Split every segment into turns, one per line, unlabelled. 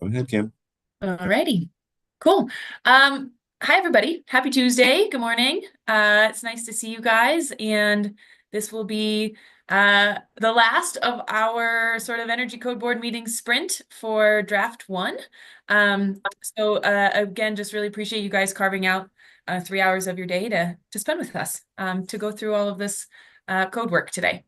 Go ahead, Kim.
Alrighty, cool. Hi everybody. Happy Tuesday. Good morning. It's nice to see you guys, and this will be the last of our sort of Energy Code Board meeting sprint for draft one. Again, just really appreciate you guys carving out 3 hours of your day to spend with us to go through all of this code work today.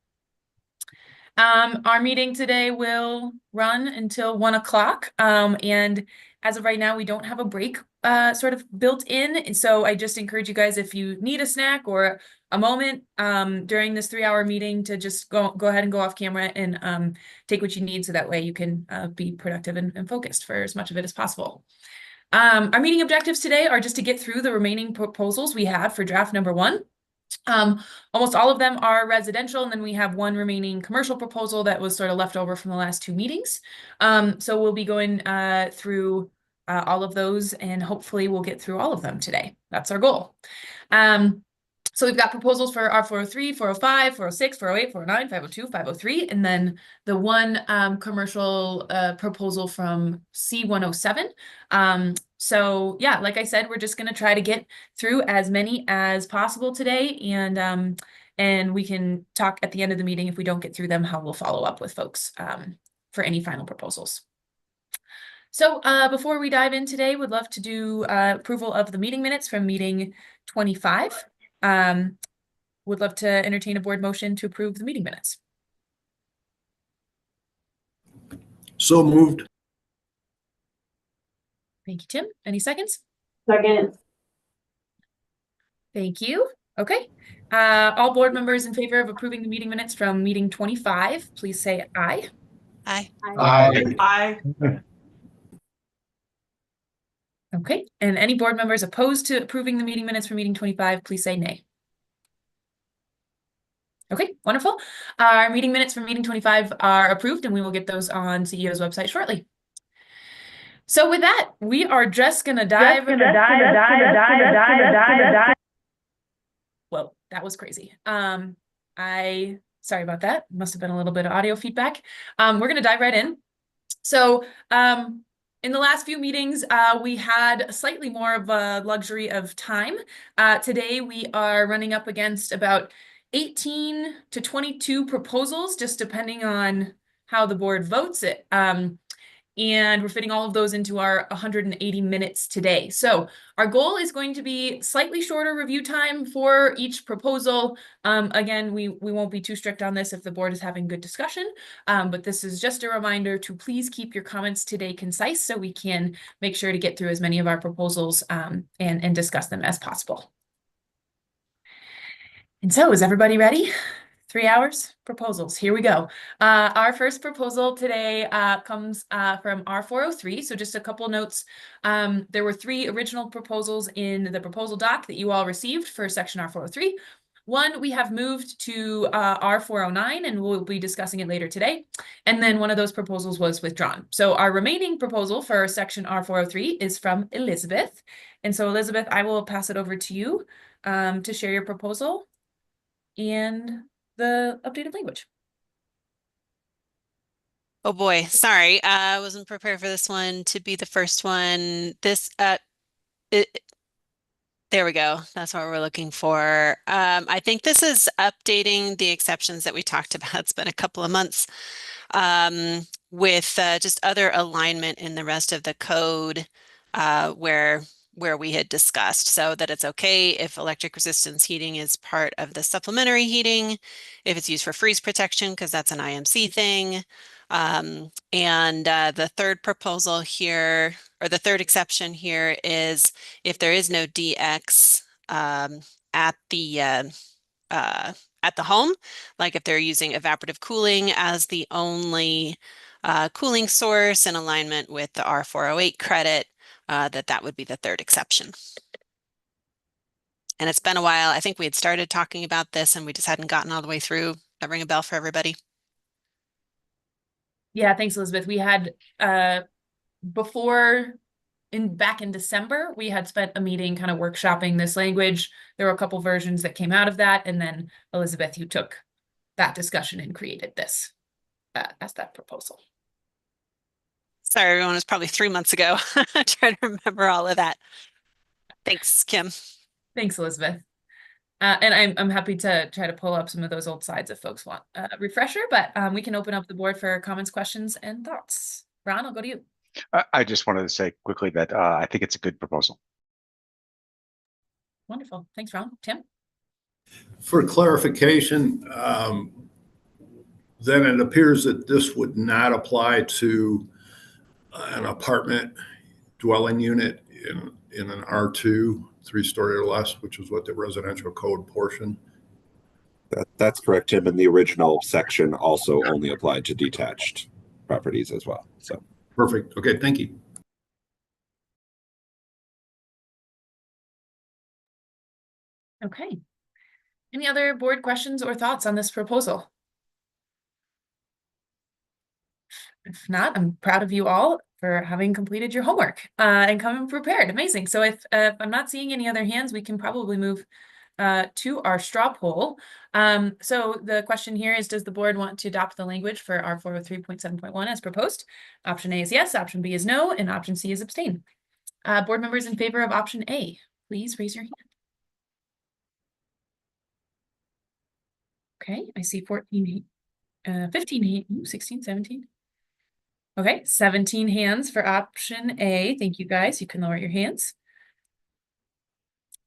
Our meeting today will run until 1 o'clock. And as of right now, we don't have a break sort of built in. And so I just encourage you guys, if you need a snack or a moment during this 3-hour meeting, to just go ahead and go off camera and take what you need, so that way you can be productive and focused for as much of it as possible. Our meeting objectives today are just to get through the remaining proposals we had for draft number 1. Almost all of them are residential, and then we have one remaining commercial proposal that was sort of left over from the last 2 meetings. So we'll be going through all of those, and hopefully we'll get through all of them today. That's our goal. So we've got proposals for R403, 405, 406, 408, 409, 502, 503, and then the one commercial proposal from C107. So yeah, like I said, we're just going to try to get through as many as possible today, and we can talk at the end of the meeting, if we don't get through them, how we'll follow up with folks for any final proposals. So before we dive in today, would love to do approval of the meeting minutes from meeting 25. Would love to entertain a board motion to approve the meeting minutes.
So moved.
Thank you, Tim. Any seconds?
Second.
Thank you. Okay. All board members in favor of approving the meeting minutes from meeting 25, please say aye.
Aye.
Aye.
Aye.
Okay. And any board members opposed to approving the meeting minutes from meeting 25, please say nay. Okay, wonderful. Our meeting minutes from meeting 25 are approved, and we will get those on CEO's website shortly. So with that, we are just gonna dive. Whoa, that was crazy. Sorry about that. Must have been a little bit of audio feedback. We're gonna dive right in. So in the last few meetings, we had slightly more of a luxury of time. Today we are running up against about 18 to 22 proposals, just depending on how the board votes it. And we're fitting all of those into our 180 minutes today. So our goal is going to be slightly shorter review time for each proposal. Again, we won't be too strict on this if the board is having good discussion, but this is just a reminder to please keep your comments today concise, so we can make sure to get through as many of our proposals and discuss them as possible. And so, is everybody ready? 3 hours proposals. Here we go. Our first proposal today comes from R403. So just a couple notes. There were 3 original proposals in the proposal doc that you all received for section R403. One we have moved to R409, and we'll be discussing it later today. And then one of those proposals was withdrawn. So our remaining proposal for section R403 is from Elizabeth. And so Elizabeth, I will pass it over to you to share your proposal and the updated language.
Oh boy, sorry. I wasn't prepared for this one to be the first one. There we go. That's what we're looking for. I think this is updating the exceptions that we talked about. It's been a couple of months with just other alignment in the rest of the code where we had discussed, so that it's okay if electric resistance heating is part of the supplementary heating, if it's used for freeze protection, because that's an IMC thing. The third proposal here, or the third exception here, is if there is no DX at the home, like if they're using evaporative cooling as the only cooling source in alignment with the R408 credit, that would be the third exception. And it's been a while. I think we had started talking about this and we just hadn't gotten all the way through. That ring a bell for everybody?
Yeah, thanks, Elizabeth. We had back in December, we had spent a meeting kind of workshopping this language. There were a couple versions that came out of that, and then Elizabeth, you took that discussion and created this as that proposal.
Sorry, everyone, it was probably 3 months ago. Trying to remember all of that. Thanks, Kim.
Thanks, Elizabeth. And I'm happy to try to pull up some of those old slides if folks want a refresher, but we can open up the board for comments, questions, and thoughts. Ron, I'll go to you.
I just wanted to say quickly that I think it's a good proposal.
Wonderful. Thanks, Ron. Tim?
For clarification, then it appears that this would not apply to an apartment dwelling unit in an R2, 3-story or less, which is what the residential code portion.
That's correct, Tim. And the original section also only applied to detached properties as well. So
Perfect. Okay, thank you.
Okay. Any other board questions or thoughts on this proposal? If not, I'm proud of you all for having completed your homework and coming prepared. Amazing. So if I'm not seeing any other hands, we can probably move to our straw poll. So the question here is, does the board want to adopt the language for R 403.7.1 as proposed? Option A is yes, option B is no, and option C is abstain. Board members in favor of option A, please raise your hand. Okay, I see 14, 15, 16, 17. Okay, 17 hands for option A. Thank you, guys. You can lower your hands.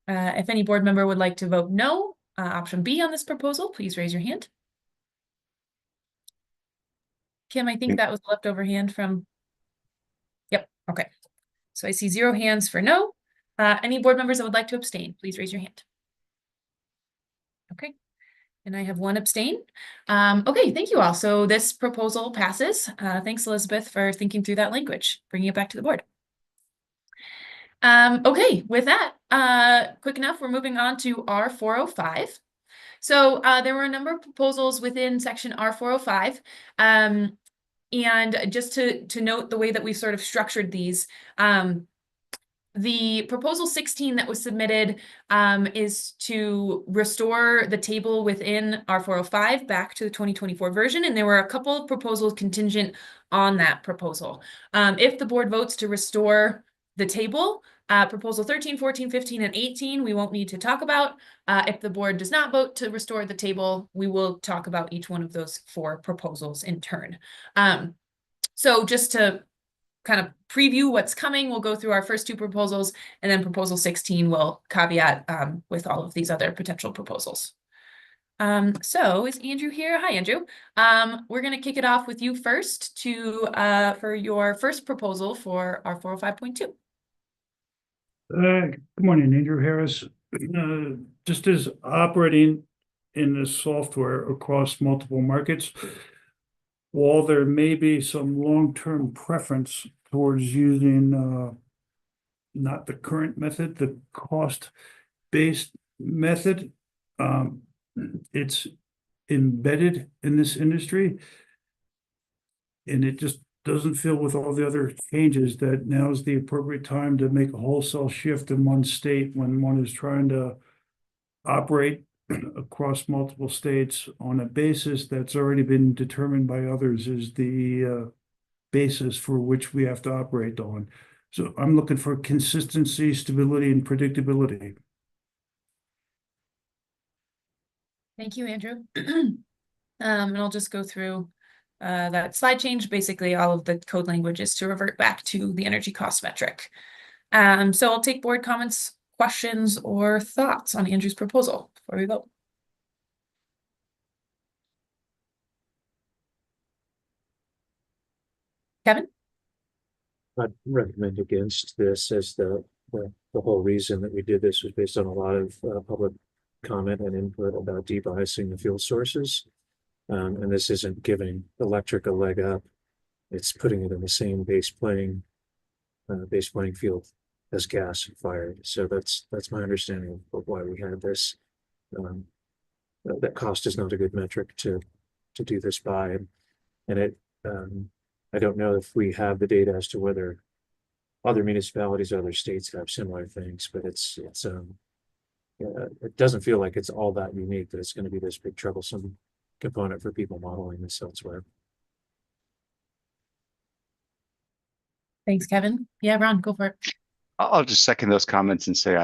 If any board member would like to vote no, option B on this proposal, please raise your hand. Kim, I think that was a leftover hand from. Yep, okay. So I see 0 hands for no. Any board members that would like to abstain, please raise your hand. Okay. And I have 1 abstain. Okay, thank you all. So this proposal passes. Thanks, Elizabeth, for thinking through that language, bringing it back to the board. Okay, with that, quick enough, we're moving on to R 405. So there were a number of proposals within section R 405. And just to note the way that we sort of structured these, the proposal 16 that was submitted is to restore the table within R 405 back to the 2024 version. And there were a couple of proposals contingent on that proposal. If the board votes to restore the table, proposal 13, 14, 15, and 18, we won't need to talk about. If the board does not vote to restore the table, we will talk about each one of those 4 proposals in turn. So just to kind of preview what's coming, we'll go through our first 2 proposals, and then proposal 16 will caveat with all of these other potential proposals. So is Andrew here? Hi, Andrew. We're going to kick it off with you first for your first proposal for our 405.2.
Good morning, Andrew Harris. Just as operating in this software across multiple markets, while there may be some long-term preference towards using not the current method, the cost-based method, it's embedded in this industry, and it just doesn't feel, with all the other changes, that now is the appropriate time to make a wholesale shift in one state when one is trying to operate across multiple states on a basis that's already been determined by others is the basis for which we have to operate on. So I'm looking for consistency, stability, and predictability.
Thank you, Andrew. And I'll just go through that slide change. Basically, all of the code language is to revert back to the energy cost metric. So I'll take board comments, questions, or thoughts on Andrew's proposal before we vote. Kevin?
I'd recommend against this, as the whole reason that we did this was based on a lot of public comment and input about debiasing the fuel sources. And this isn't giving electric a leg up. It's putting it in the same base playing field as gas fired. So that's my understanding of why we had this. That cost is not a good metric to do this by, and it. I don't know if we have the data as to whether other municipalities, other states have similar things, but it doesn't feel like it's all that unique that it's going to be this big troublesome component for people modeling this elsewhere.
Thanks, Kevin. Yeah, Ron, go for it.
I'll just second those comments and say,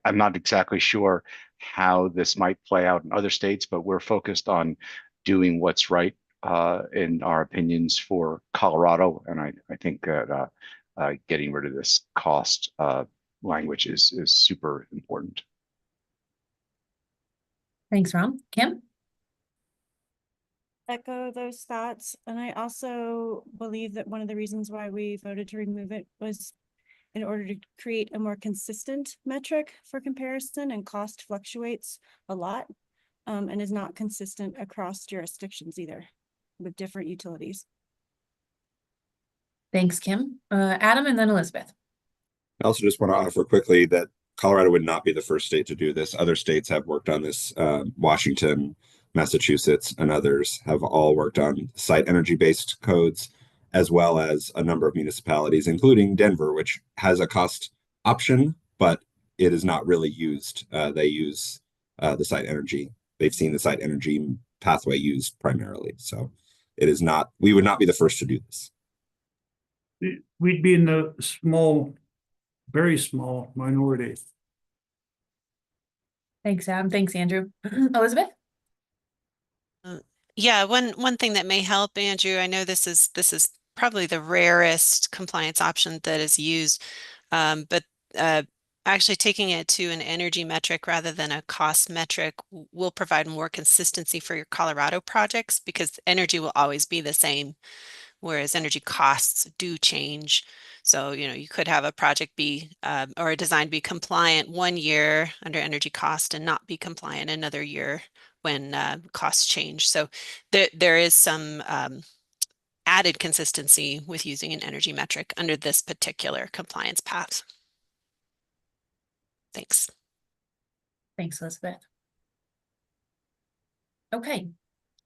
I'm not exactly sure how this might play out in other states, but we're focused on doing what's right in our opinions for Colorado. And I think that getting rid of this cost language is super important.
Thanks, Ron. Kim?
Echo those thoughts. And I also believe that one of the reasons why we voted to remove it was in order to create a more consistent metric for comparison, and cost fluctuates a lot and is not consistent across jurisdictions either with different utilities.
Thanks, Kim. Adam and then Elizabeth.
I also just want to offer quickly that Colorado would not be the first state to do this. Other states have worked on this. Washington, Massachusetts, and others have all worked on site energy-based codes, as well as a number of municipalities, including Denver, which has a cost option, but it is not really used. They use the site energy. They've seen the site energy pathway used primarily. So it is not, we would not be the first to do this.
We'd be in the small, very small minority.
Thanks, Adam. Thanks, Andrew. Elizabeth?
Yeah, one thing that may help, Andrew, I know this is probably the rarest compliance option that is used, but actually taking it to an energy metric rather than a cost metric will provide more consistency for your Colorado projects, because energy will always be the same, whereas energy costs do change. So, you could have a project be or a design be compliant one year under energy cost and not be compliant another year when costs change. So there is some added consistency with using an energy metric under this particular compliance path. Thanks.
Thanks, Elizabeth. Okay.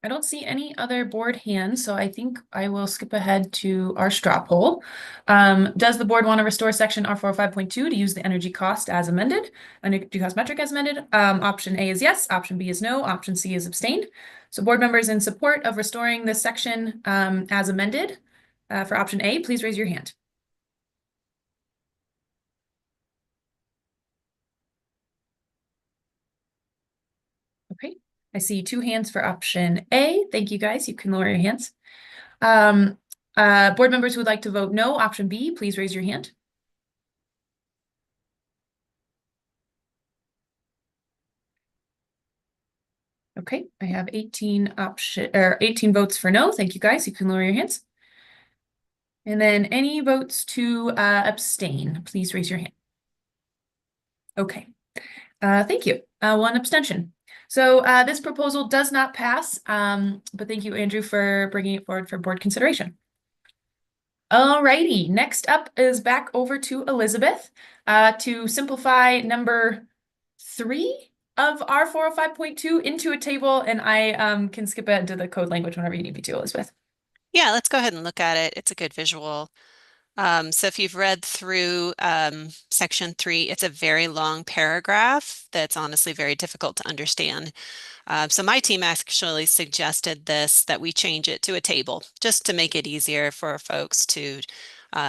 I don't see any other board hands, so I think I will skip ahead to our straw poll. Does the board want to restore section R405.2 to use the energy cost as amended, energy cost metric as amended? Option A is yes, option B is no, option C is abstain. So board members in support of restoring this section as amended for option A, please raise your hand. Okay. I see 2 hands for option A. Thank you, guys. You can lower your hands. Board members who would like to vote no, option B, please raise your hand. Okay, I have 18 votes for no. Thank you, guys. You can lower your hands. And then any votes to abstain, please raise your hand. Okay, thank you. 1 abstention. So this proposal does not pass, but thank you, Andrew, for bringing it forward for board consideration. Alrighty, next up is back over to Elizabeth to simplify number 3 of R405.2 into a table, and I can skip it into the code language whenever you need me to, Elizabeth.
Yeah, let's go ahead and look at it. It's a good visual. So if you've read through section 3, it's a very long paragraph that's honestly very difficult to understand. So my team actually suggested that we change it to a table just to make it easier for folks to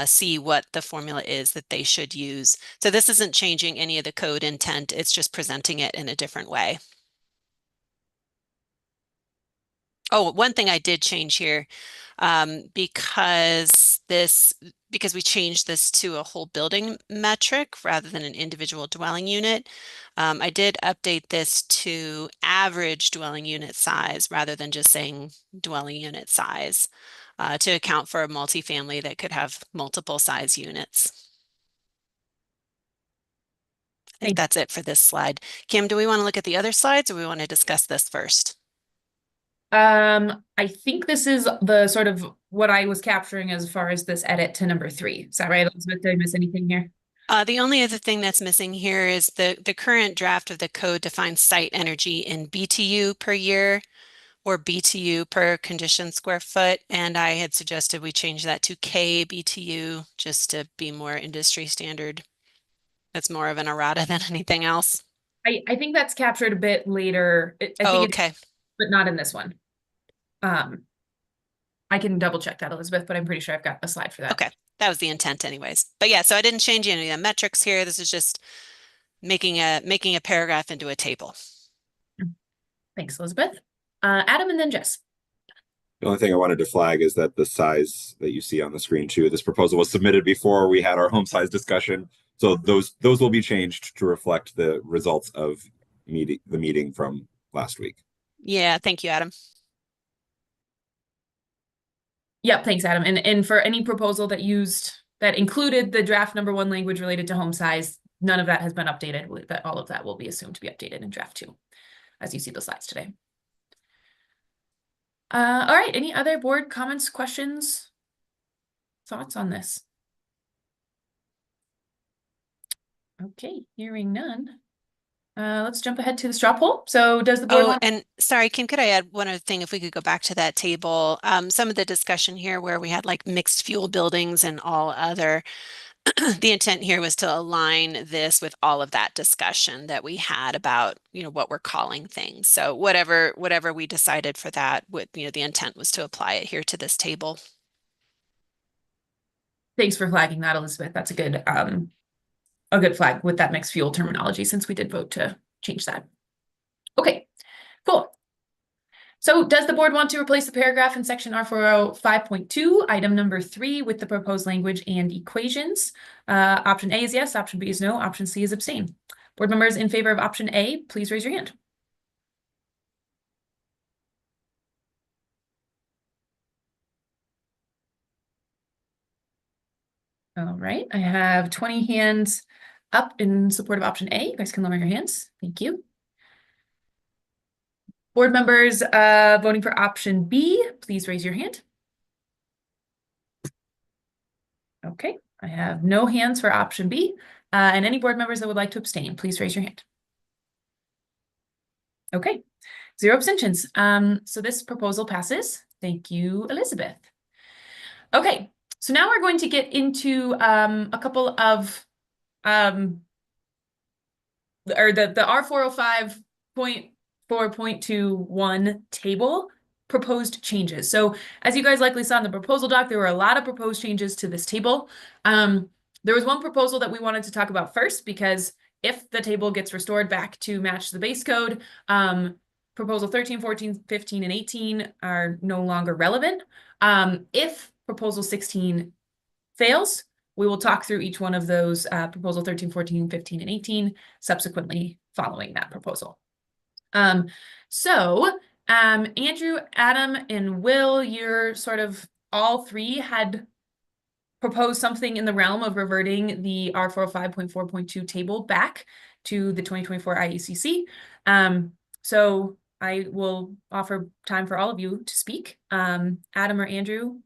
see what the formula is that they should use. So this isn't changing any of the code intent, it's just presenting it in a different way. Oh, one thing I did change here, because we changed this to a whole building metric rather than an individual dwelling unit, I did update this to average dwelling unit size rather than just saying dwelling unit size, to account for a multifamily that could have multiple size units. I think that's it for this slide. Kim, do we want to look at the other slides, or we want to discuss this first?
I think this is the sort of what I was capturing as far as this edit to number 3. Is that right, Elizabeth? Did I miss anything here?
The only other thing that's missing here is the current draft of the code defines site energy in BTU per year or BTU per conditioned square foot. And I had suggested we change that to K BTU just to be more industry standard. That's more of an errata than anything else.
I think that's captured a bit later. I think
okay.
but not in this one. I can double check that, Elizabeth, but I'm pretty sure I've got a slide for that.
Okay, that was the intent anyways. But yeah, so I didn't change any of the metrics here. This is just making a paragraph into a table.
Thanks, Elizabeth. Adam and then Jess.
The only thing I wanted to flag is that the size that you see on the screen too, this proposal was submitted before we had our home size discussion. So those will be changed to reflect the results of the meeting from last week.
Yeah, thank you, Adam.
Yep, thanks, Adam. And for any proposal that included the draft number 1 language related to home size, none of that has been updated. That all of that will be assumed to be updated in draft 2, as you see the slides today. All right, any other board comments, questions, thoughts on this? Okay, hearing none. Let's jump ahead to the straw poll. So does the board want?
And sorry, Kim, could I add one other thing if we could go back to that table? Some of the discussion here where we had like mixed fuel buildings and all other, the intent here was to align this with all of that discussion that we had about, what we're calling things. So whatever we decided for that, the intent was to apply it here to this table.
Thanks for flagging that, Elizabeth. That's a good flag with that mixed fuel terminology, since we did vote to change that. Okay, cool. So does the board want to replace the paragraph in section R405.2, item number 3, with the proposed language and equations? Option A is yes, option B is no, option C is abstain. Board members in favor of option A, please raise your hand. All right, I have 20 hands up in support of option A. You guys can lower your hands. Thank you. Board members voting for option B, please raise your hand. Okay, I have no hands for option B. And any board members that would like to abstain, please raise your hand. Okay, 0 abstentions. So this proposal passes. Thank you, Elizabeth. Okay, so now we're going to get into a couple of the R405.4.21 table proposed changes. So as you guys likely saw in the proposal doc, there were a lot of proposed changes to this table. There was one proposal that we wanted to talk about first, because if the table gets restored back to match the base code, proposal 13, 14, 15, and 18 are no longer relevant. If proposal 16 fails, we will talk through each one of those, proposal 13, 14, 15, and 18, subsequently following that proposal. Andrew, Adam, and Will, you're sort of all 3 had proposed something in the realm of reverting the R405.4.2 table back to the 2024 IECC. So I will offer time for all of you to speak. Adam or Andrew,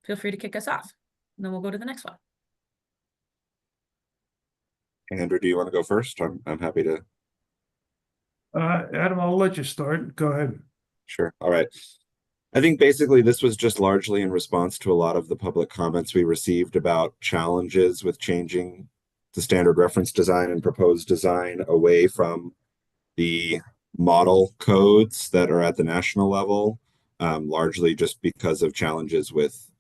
feel free to kick us off, and then we'll go to the next one.
Andrew, do you want to go first? I'm happy to.
Adam, I'll let you start. Go ahead.
Sure. All right. I think basically this was just largely in response to a lot of the public comments we received about challenges with changing the standard reference design and proposed design away from the model codes that are at the national level, largely just because of challenges with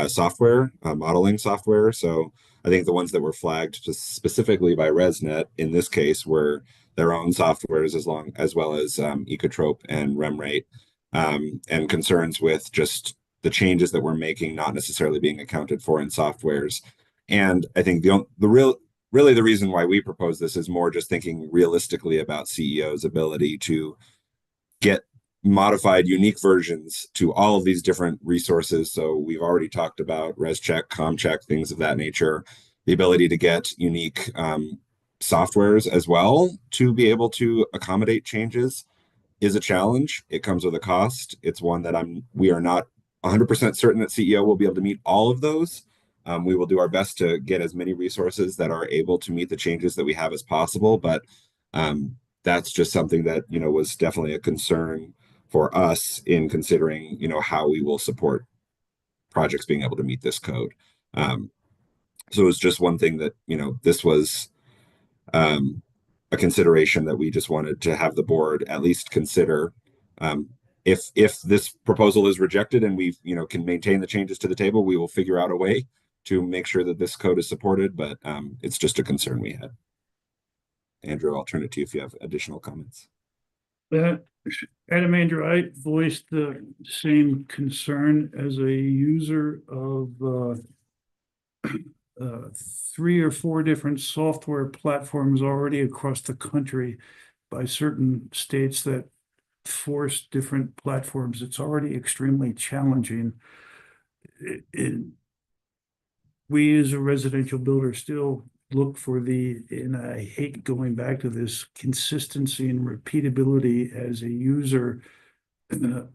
software, modeling software. So I think the ones that were flagged just specifically by ResNet in this case were their own softwares, as well as Ecotrope and RemRate, and concerns with just the changes that we're making not necessarily being accounted for in softwares. And I think really the reason why we propose this is more just thinking realistically about CEO's ability to get modified unique versions to all of these different resources. So we've already talked about ResCheck, ComCheck, things of that nature, the ability to get unique softwares as well to be able to accommodate changes is a challenge. It comes with a cost. It's one that we are not 100% certain that CEO will be able to meet all of those. We will do our best to get as many resources that are able to meet the changes that we have as possible, but that's just something that was definitely a concern for us in considering how we will support projects being able to meet this code. So it was just one thing that this was a consideration that we just wanted to have the board at least consider. if this proposal is rejected and we, you know, can maintain the changes to the table, we will figure out a way to make sure that this code is supported, but it's just a concern we had. Andrew, I'll turn it to you if you have additional comments.
Adam, Andrew, I voiced the same concern as a user of 3 or 4 different software platforms already across the country by certain states that force different platforms. It's already extremely challenging. We as a residential builder still look for and I hate going back to this, consistency and repeatability as a user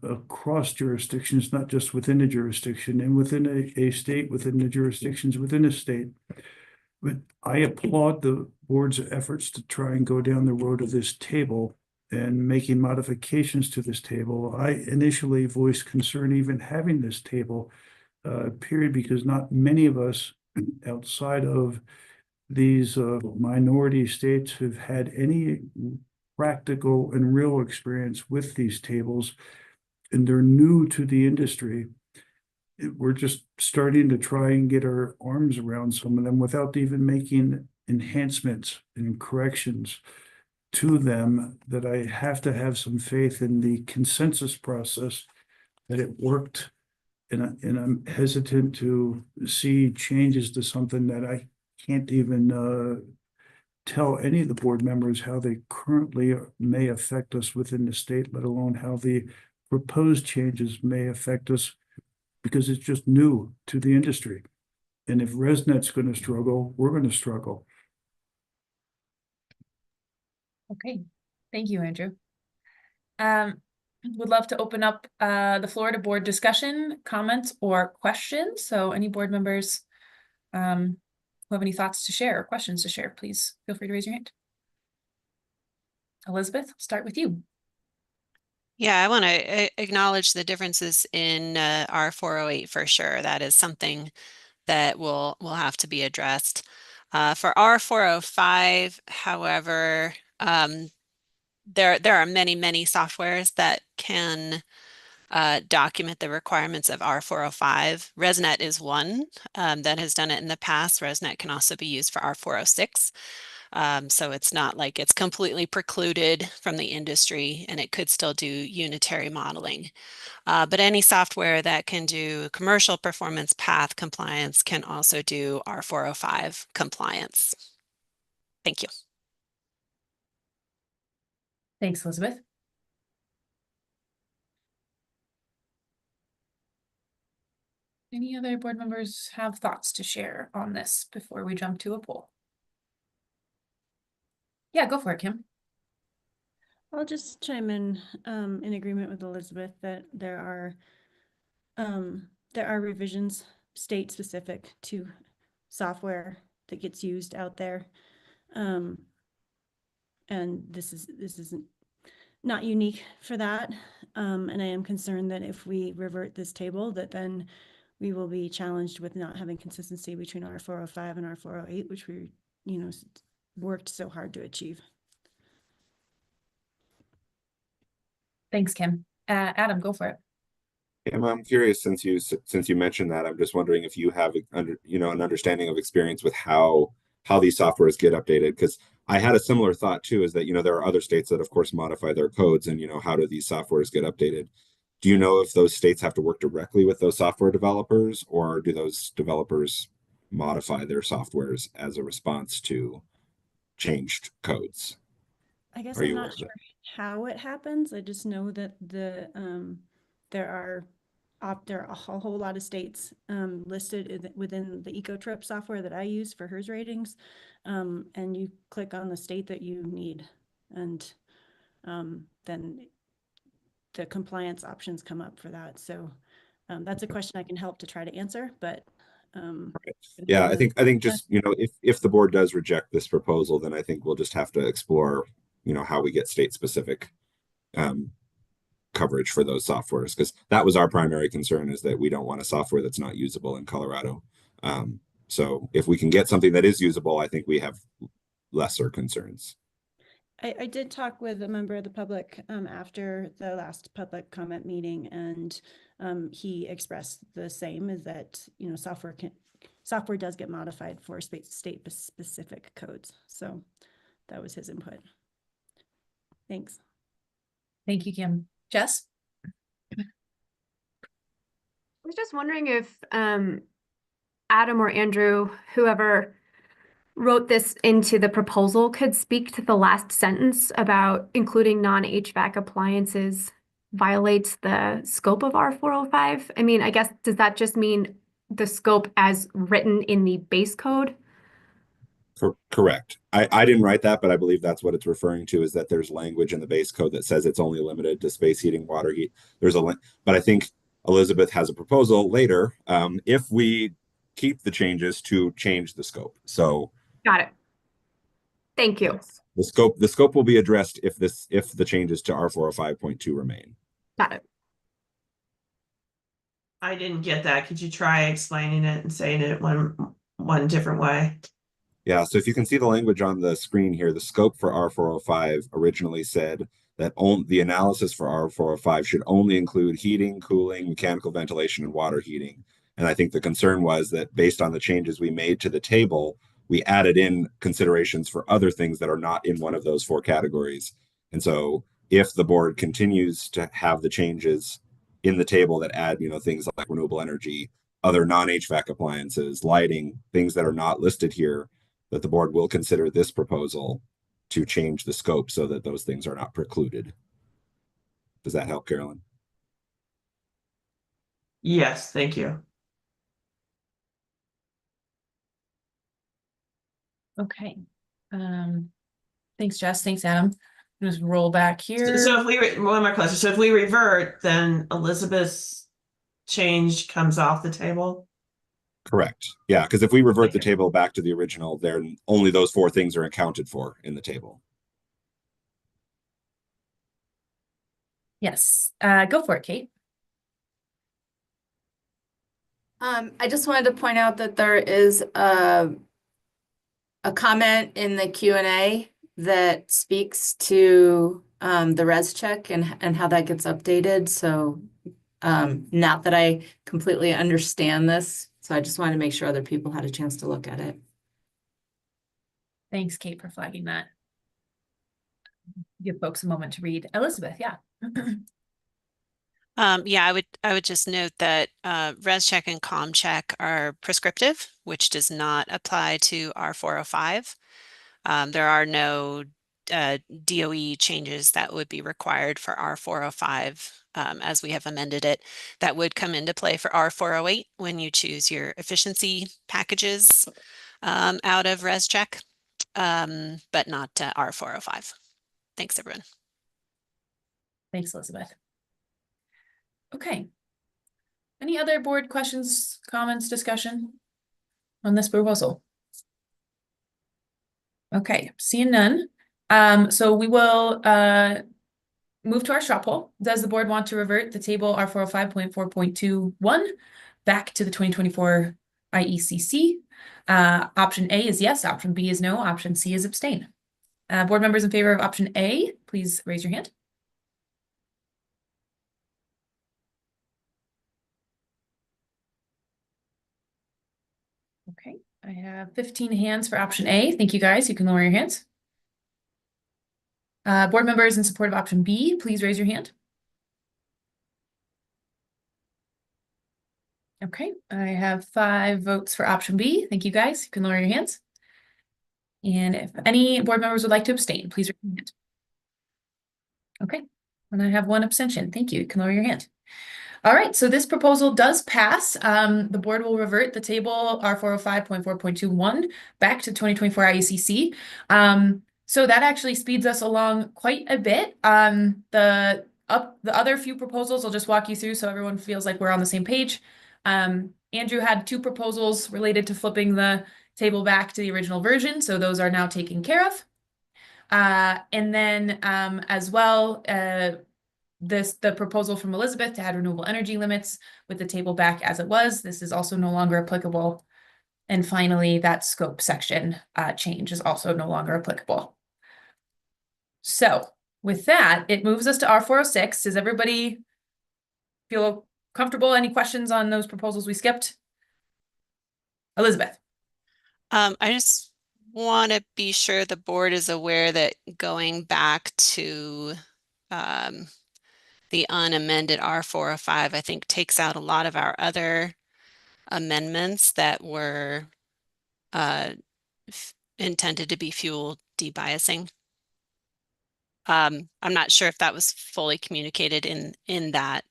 across jurisdictions, not just within a jurisdiction and within a state, within the jurisdictions within a state. But I applaud the board's efforts to try and go down the road of this table and making modifications to this table. I initially voiced concern even having this table, period, because not many of us outside of these minority states have had any practical and real experience with these tables, and they're new to the industry. We're just starting to try and get our arms around some of them without even making enhancements and corrections to them, that I have to have some faith in the consensus process that it worked. And I'm hesitant to see changes to something that I can't even tell any of the board members how they currently may affect us within the state, let alone how the proposed changes may affect us, because it's just new to the industry. And if ResNet's going to struggle, we're going to struggle.
Okay, thank you, Andrew. Would love to open up the floor to board discussion, comments, or questions. So any board members who have any thoughts to share or questions to share, please feel free to raise your hand. Elizabeth, I'll start with you.
Yeah, I want to acknowledge the differences in our 408 for sure. That is something that will have to be addressed. For our 405, however, there are many softwares that can document the requirements of R405. ResNet is one that has done it in the past. ResNet can also be used for R406. So it's not like it's completely precluded from the industry, and it could still do unitary modeling. But any software that can do commercial performance path compliance can also do R405 compliance. Thank you.
Thanks, Elizabeth. Any other board members have thoughts to share on this before we jump to a poll? Yeah, go for it, Kim.
I'll just chime in agreement with Elizabeth that there are revisions state specific to software that gets used out there. And this isn't not unique for that. And I am concerned that if we revert this table, that then we will be challenged with not having consistency between our 405 and our 408, which we, worked so hard to achieve.
Thanks, Kim. Adam, go for it.
I'm curious, since you mentioned that, I'm just wondering if you have an understanding of experience with how these softwares get updated, because I had a similar thought too, is that there are other states that of course modify their codes, and how do these softwares get updated? Do you know if those states have to work directly with those software developers, or do those developers modify their softwares as a response to changed codes?
I guess
Are
I'm
you
not sure how it happens. I just know that there are a whole lot of states listed within the EcoTrip software that I use for HERS ratings, and you click on the state that you need, and then the compliance options come up for that. So that's a question I can help to try to answer, but
yeah, I think just if the board does reject this proposal, then I think we'll just have to explore how we get state specific coverage for those softwares, because that was our primary concern, is that we don't want a software that's not usable in Colorado. So if we can get something that is usable, I think we have lesser concerns.
I did talk with a member of the public after the last public comment meeting, and he expressed the same, is that, you know, software does get modified for state specific codes. So that was his input. Thanks.
Thank you, Kim. Jess?
I was just wondering if Adam or Andrew, whoever wrote this into the proposal, could speak to the last sentence about including non-HVAC appliances violates the scope of R405. I mean, I guess, does that just mean the scope as written in the base code?
Correct. I didn't write that, but I believe that's what it's referring to, is that there's language in the base code that says it's only limited to space heating, water heat. There's a link, but I think Elizabeth has a proposal later, if we keep the changes, to change the scope. So
Got it. Thank you.
yes, the scope will be addressed if the changes to R405.2 remain.
Got it.
I didn't get that. Could you try explaining it and saying it one different way?
Yeah, so if you can see the language on the screen here, the scope for R405 originally said that the analysis for R405 should only include heating, cooling, mechanical ventilation, and water heating. And I think the concern was that based on the changes we made to the table, we added in considerations for other things that are not in one of those four categories. And so if the board continues to have the changes in the table that add, you know, things like renewable energy, other non-HVAC appliances, lighting, things that are not listed here, that the board will consider this proposal to change the scope so that those things are not precluded. Does that help, Carolyn?
Yes, thank you.
Okay. Thanks, Jess. Thanks, Adam. Just roll back here.
So if we one more question. So if we revert, then Elizabeth's change comes off the table.
Correct. Yeah, because if we revert the
Okay.
table back to the original, then only those four things are accounted for in the table.
Yes. Go for it, Kate.
I just wanted to point out that there is a comment in the Q&A that speaks to the res check and how that gets updated. So not that I completely understand this, so I just wanted to make sure other people had a chance to look at it.
Thanks, Kate, for flagging that. Give folks a moment to read. Elizabeth, yeah.
Yeah, I would just note that res check and com check are prescriptive, which does not apply to R405. There are no DOE changes that would be required for R405 as we have amended it. That would come into play for R408 when you choose your efficiency packages out of res check, but not R405. Thanks, everyone.
Thanks, Elizabeth. Okay. Any other board questions, comments, discussion on this proposal? Okay, seeing none. So we will move to our straw poll. Does the board want to revert the table R405.4.21 back to the 2024 IECC? Option A is yes, option B is no, option C is abstain. Board members in favor of option A, please raise your hand. Okay, I have 15 hands for option A. Thank you, guys. You can lower your hands. Board members in support of option B, please raise your hand. Okay, I have 5 votes for option B. Thank you, guys. You can lower your hands. And if any board members would like to abstain, please raise your hand. Okay, and I have 1 abstention. Thank you. You can lower your hand. All right, so this proposal does pass. The board will revert the table R405.4.21 back to 2024 IECC. So that actually speeds us along quite a bit. The other few proposals I'll just walk you through so everyone feels like we're on the same page. Andrew had 2 proposals related to flipping the table back to the original version, so those are now taken care of. And then as well, the proposal from Elizabeth to add renewable energy limits with the table back as it was, this is also no longer applicable. And finally, that scope section change is also no longer applicable. So with that, it moves us to R406. Does everybody feel comfortable? Any questions on those proposals we skipped? Elizabeth?
I just want to be sure the board is aware that going back to the unamended R405, I think takes out a lot of our other amendments that were intended to be fuel debiasing. I'm not sure if that was fully communicated in that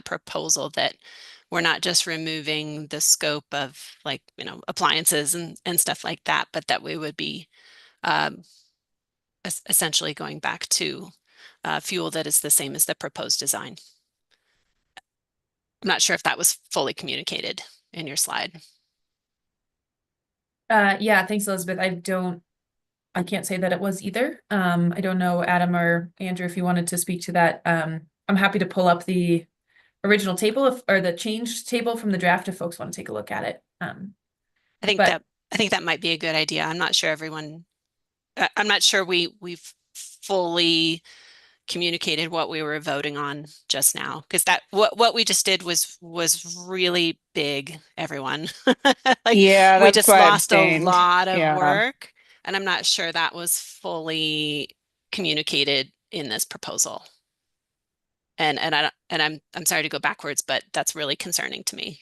proposal, that we're not just removing the scope of, like, appliances and stuff like that, but that we would be essentially going back to fuel that is the same as the proposed design. I'm not sure if that was fully communicated in your slide.
Yeah, thanks, Elizabeth. I can't say that it was either. I don't know, Adam or Andrew, if you wanted to speak to that. I'm happy to pull up the original table or the changed table from the draft if folks want to take a look at it.
I think that might be a good idea. I'm not sure everyone, I'm not sure we've fully communicated what we were voting on just now, because what we just did was really big, everyone. Like,
Yeah,
we
that's
just
why I
lost a
abstained.
lot of
Yeah.
work, and I'm not sure that was fully communicated in this proposal. And I'm sorry to go backwards, but that's really concerning to me.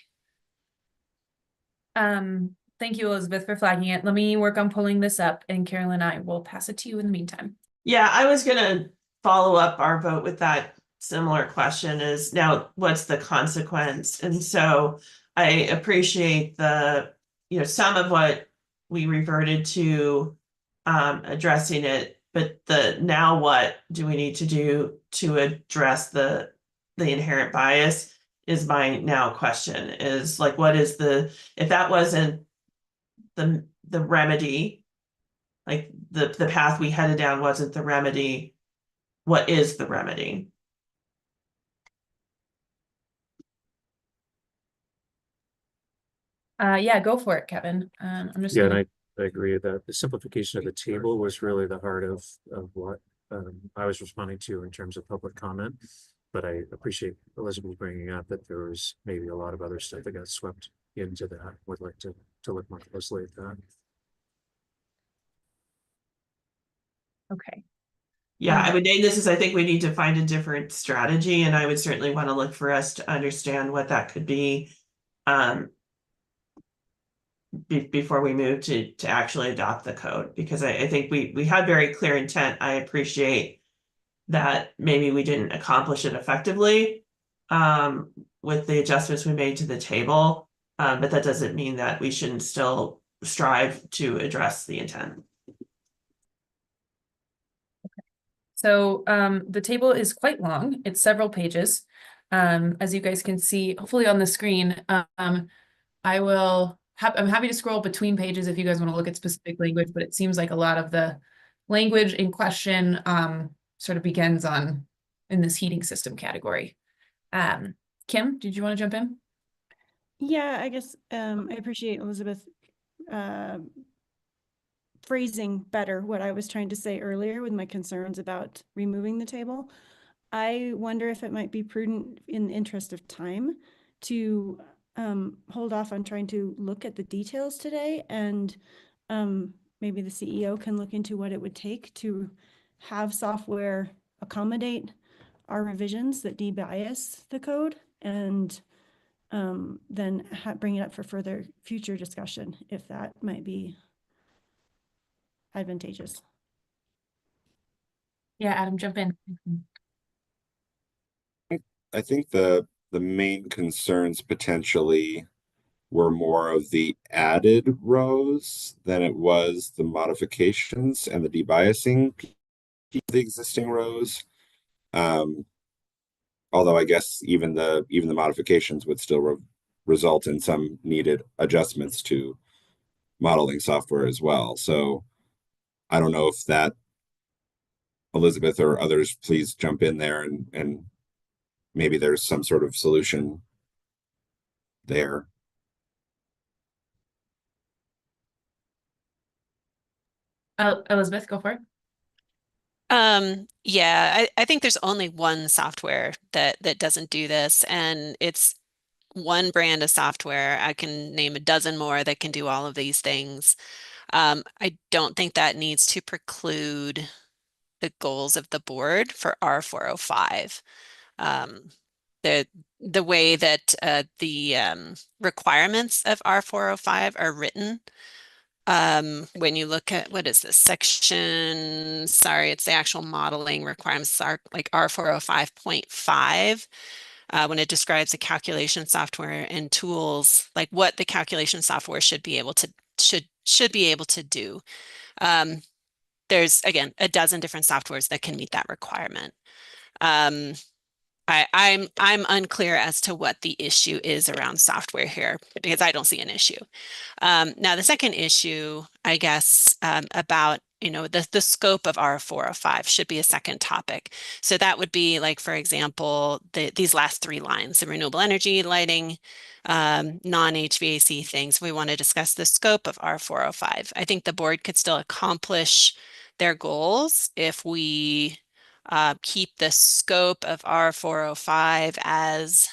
Thank you, Elizabeth, for flagging it. Let me work on pulling this up, and Carolyn and I will pass it to you in the meantime.
Yeah, I was gonna follow up our vote with that similar question, is now what's the consequence? And so I appreciate some of what we reverted to addressing it, but the now what do we need to do to address the inherent bias is my now question, is like, what is if that wasn't the remedy, like the path we headed down wasn't the remedy, what is the remedy?
Yeah, go for it, Kevin. I'm just
Yeah,
gonna...
and I agree that the simplification of the table was really the heart of what I was responding to in terms of public comment. But I appreciate Elizabeth bringing up that there was maybe a lot of other stuff that got swept into that. Would like to look more closely at that.
Okay.
Yeah, I would name this as, I think we need to find a different strategy, and I would certainly want to look for us to understand what that could be before we move to actually adopt the code, because I think we had very clear intent. I appreciate that maybe we didn't accomplish it effectively with the adjustments we made to the table, but that doesn't mean that we shouldn't still strive to address the intent.
So the table is quite long. It's several pages. As you guys can see, hopefully on the screen, I'm happy to scroll between pages if you guys want to look at specific language, but it seems like a lot of the language in question sort of begins in this heating system category. Kim, did you want to jump in?
Yeah, I guess I appreciate Elizabeth phrasing better what I was trying to say earlier with my concerns about removing the table. I wonder if it might be prudent, in the interest of time, to hold off on trying to look at the details today, and maybe the CEO can look into what it would take to have software accommodate our revisions that debias the code, and then bring it up for further future discussion, if that might be advantageous.
Yeah, Adam, jump in.
I think the main concerns potentially were more of the added rows than it was the modifications and the debiasing of the existing rows. Although I guess even the modifications would still result in some needed adjustments to modeling software as well. So I don't know if that, Elizabeth or others, please jump in there and maybe there's some sort of solution there.
Elizabeth, go for it.
Yeah, I think there's only one software that doesn't do this, and it's one brand of software. I can name a dozen more that can do all of these things. I don't think that needs to preclude the goals of the board for R405. The way that the requirements of R405 are written, when you look at, what is this section? Sorry, it's the actual modeling requirements are like R405.5. When it describes the calculation software and tools, like what the calculation software should be able to do. There's again a dozen different softwares that can meet that requirement. I'm unclear as to what the issue is around software here because I don't see an issue. Now the second issue, I guess, about the scope of R405 should be a second topic. So that would be like, for example, these last three lines: the renewable energy, lighting, non-HVAC things. We want to discuss the scope of R405. I think the board could still accomplish their goals if we keep the scope of R405 as,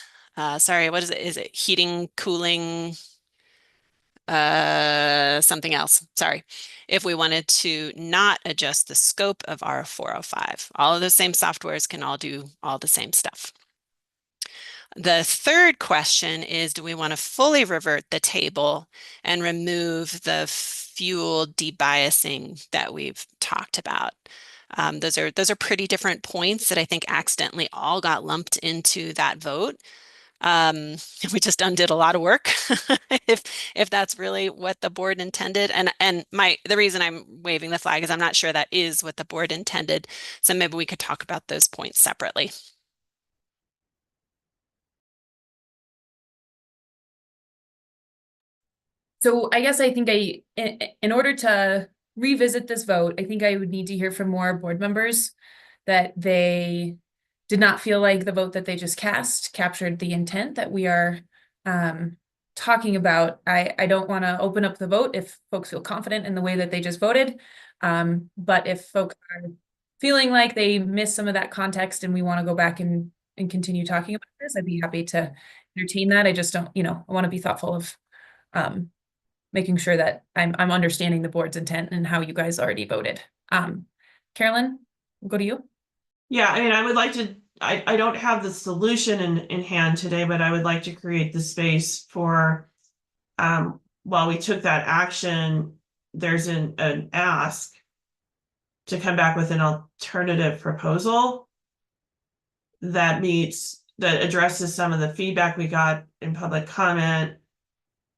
sorry, what is it? Is it heating, cooling, something else? Sorry. If we wanted to not adjust the scope of R405, all of the same softwares can all do all the same stuff. The third question is, do we want to fully revert the table and remove the fuel debiasing that we've talked about? Those are pretty different points that I think accidentally all got lumped into that vote. We just undid a lot of work if that's really what the board intended. And the reason I'm waving the flag is I'm not sure that is what the board intended. So maybe we could talk about those points separately.
So I guess I think in order to revisit this vote, I think I would need to hear from more board members that they did not feel like the vote that they just cast captured the intent that we are talking about. I don't want to open up the vote if folks feel confident in the way that they just voted. But if folks are feeling like they missed some of that context and we want to go back and continue talking about this, I'd be happy to entertain that. I just don't, I want to be thoughtful of making sure that I'm understanding the board's intent and how you guys already voted. Carolyn, we'll go to you.
Yeah, I mean, I would like to, I don't have the solution in hand today, but I would like to create the space for, while we took that action, there's an ask to come back with an alternative proposal that addresses some of the feedback we got in public comment,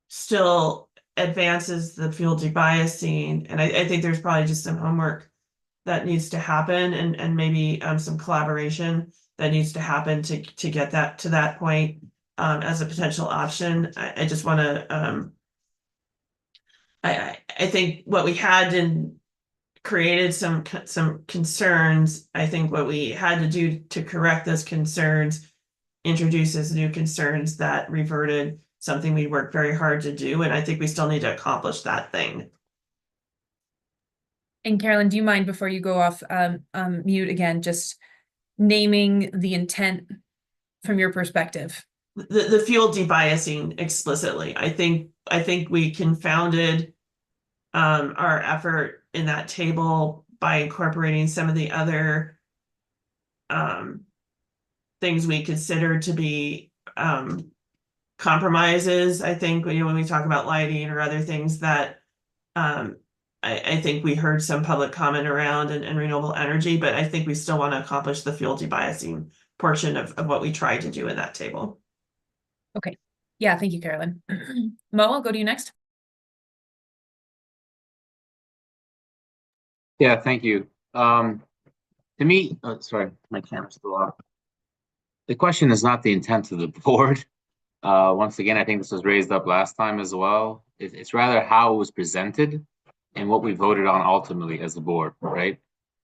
still advances the fuel debiasing. And I think there's probably just some homework that needs to happen and maybe some collaboration that needs to happen to get that to that point as a potential option. I just want to I think what we had created some concerns. I think what we had to do to correct those concerns introduces new concerns that reverted something we worked very hard to do, and I think we still need to accomplish that thing.
And Carolyn, do you mind, before you go off mute again, just naming the intent from your perspective?
The fuel debiasing explicitly. I think we confounded our effort in that table by incorporating some of the other things we consider to be compromises. I think when we talk about lighting or other things that I think we heard some public comment around and renewable energy, but I think we still want to accomplish the fuel debiasing portion of what we tried to do in that table.
Okay. Yeah, thank you, Carolyn. Mo, I'll go to you next.
Yeah, thank you. To me, sorry, my camera's still off. The question is not the intent of the board. Once again, I think this was raised up last time as well. It's rather how it was presented and what we voted on ultimately as the board, right?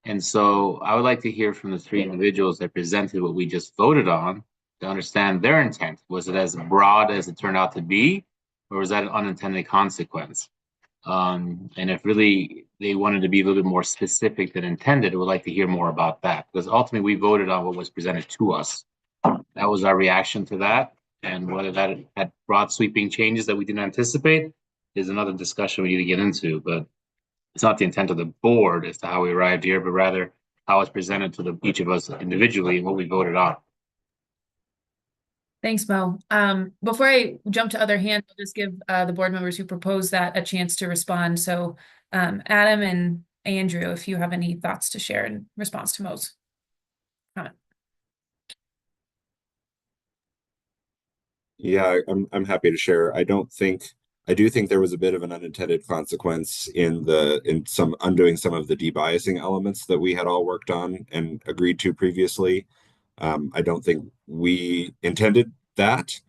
And so I would like to hear from the three individuals that presented what we just voted on to understand their intent. Was it as broad as it turned out to be, or was that an unintended consequence? And if really they wanted to be a little bit more specific than intended, I would like to hear more about that, because ultimately we voted on what was presented to us. That was our reaction to that. And whether that had broad sweeping changes that we didn't anticipate is another discussion we need to get into. But it's not the intent of the board as to how we arrived here, but rather how it's presented to each of us individually and what we voted on.
Thanks, Mo. Before I jump to other hands, I'll just give the board members who proposed that a chance to respond. So Adam and Andrew, if you have any thoughts to share in response to Mo's comment.
Yeah, I'm happy to share. I do think there was a bit of an unintended consequence in some undoing some of the debiasing elements that we had all worked on and agreed to previously. I don't think we intended that.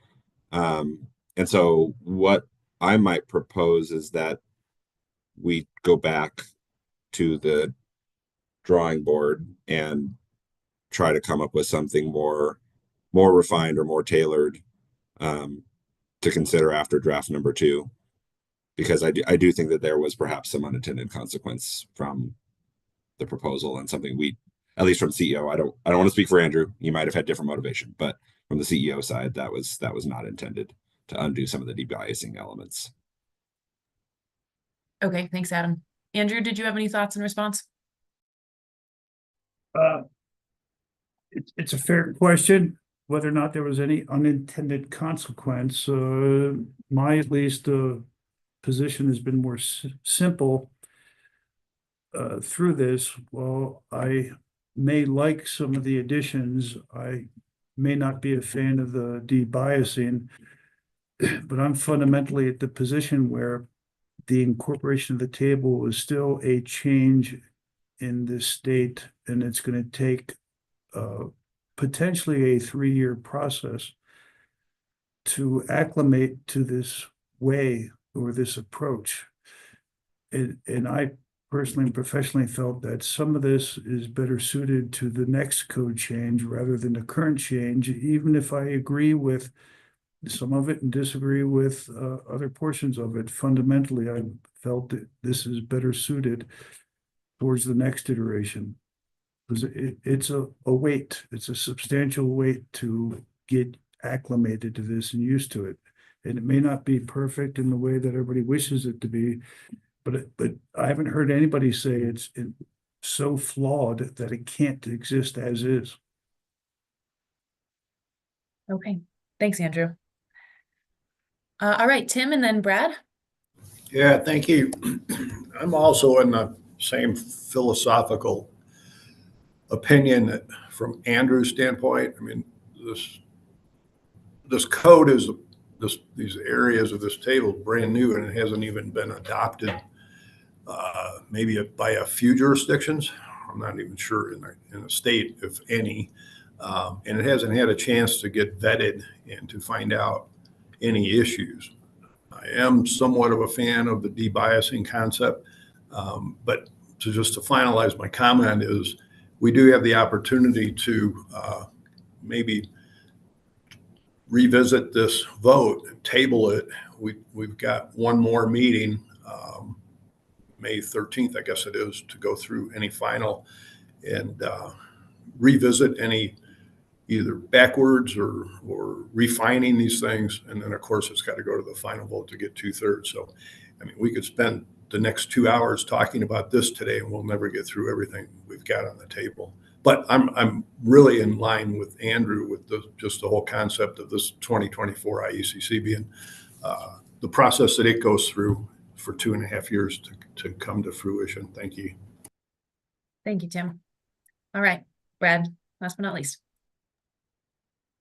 And so what I might propose is that we go back to the drawing board and try to come up with something more refined or more tailored to consider after draft number 2, because I do think that there was perhaps some unintended consequence from the proposal, and something we, at least from CEO, I don't want to speak for Andrew. He might have had different motivation, but from the CEO side, that was not intended to undo some of the debiasing elements.
Okay, thanks, Adam. Andrew, did you have any thoughts in response?
It's a fair question, whether or not there was any unintended consequence. My, at least, position has been more simple through this. Well, I may like some of the additions. I may not be a fan of the debiasing, but I'm fundamentally at the position where the incorporation of the table is still a change in this state, and it's going to take potentially a 3-year process to acclimate to this way or this approach. And I personally and professionally felt that some of this is better suited to the next code change rather than the current change, even if I agree with some of it and disagree with other portions of it. Fundamentally, I felt that this is better suited towards the next iteration. Because it's a weight, it's a substantial weight to get acclimated to this and used to it. And it may not be perfect in the way that everybody wishes it to be, but I haven't heard anybody say it's so flawed that it can't exist as is.
Okay, thanks, Andrew. All right, Tim and then Brad.
Yeah, thank you. I'm also in the same philosophical opinion that from Andrew's standpoint. I mean, this code is these areas of this table brand new, and it hasn't even been adopted maybe by a few jurisdictions. I'm not even sure in the state, if any, and it hasn't had a chance to get vetted and to find out any issues. I am somewhat of a fan of the debiasing concept, but to finalize my comment is we do have the opportunity to maybe revisit this vote, table it. We've got one more meeting, May 13th, I guess it is, to go through any final and revisit any either backwards or refining these things. And then, of course, it's got to go to the final vote to get 2/3. So, I mean, we could spend the next 2 hours talking about this today, and we'll never get through everything we've got on the table. But I'm really in line with Andrew with just the whole concept of this 2024 IECC being the process that it goes through for 2.5 years to come to fruition. Thank you.
Thank you, Tim. All right, Brad, last but not least.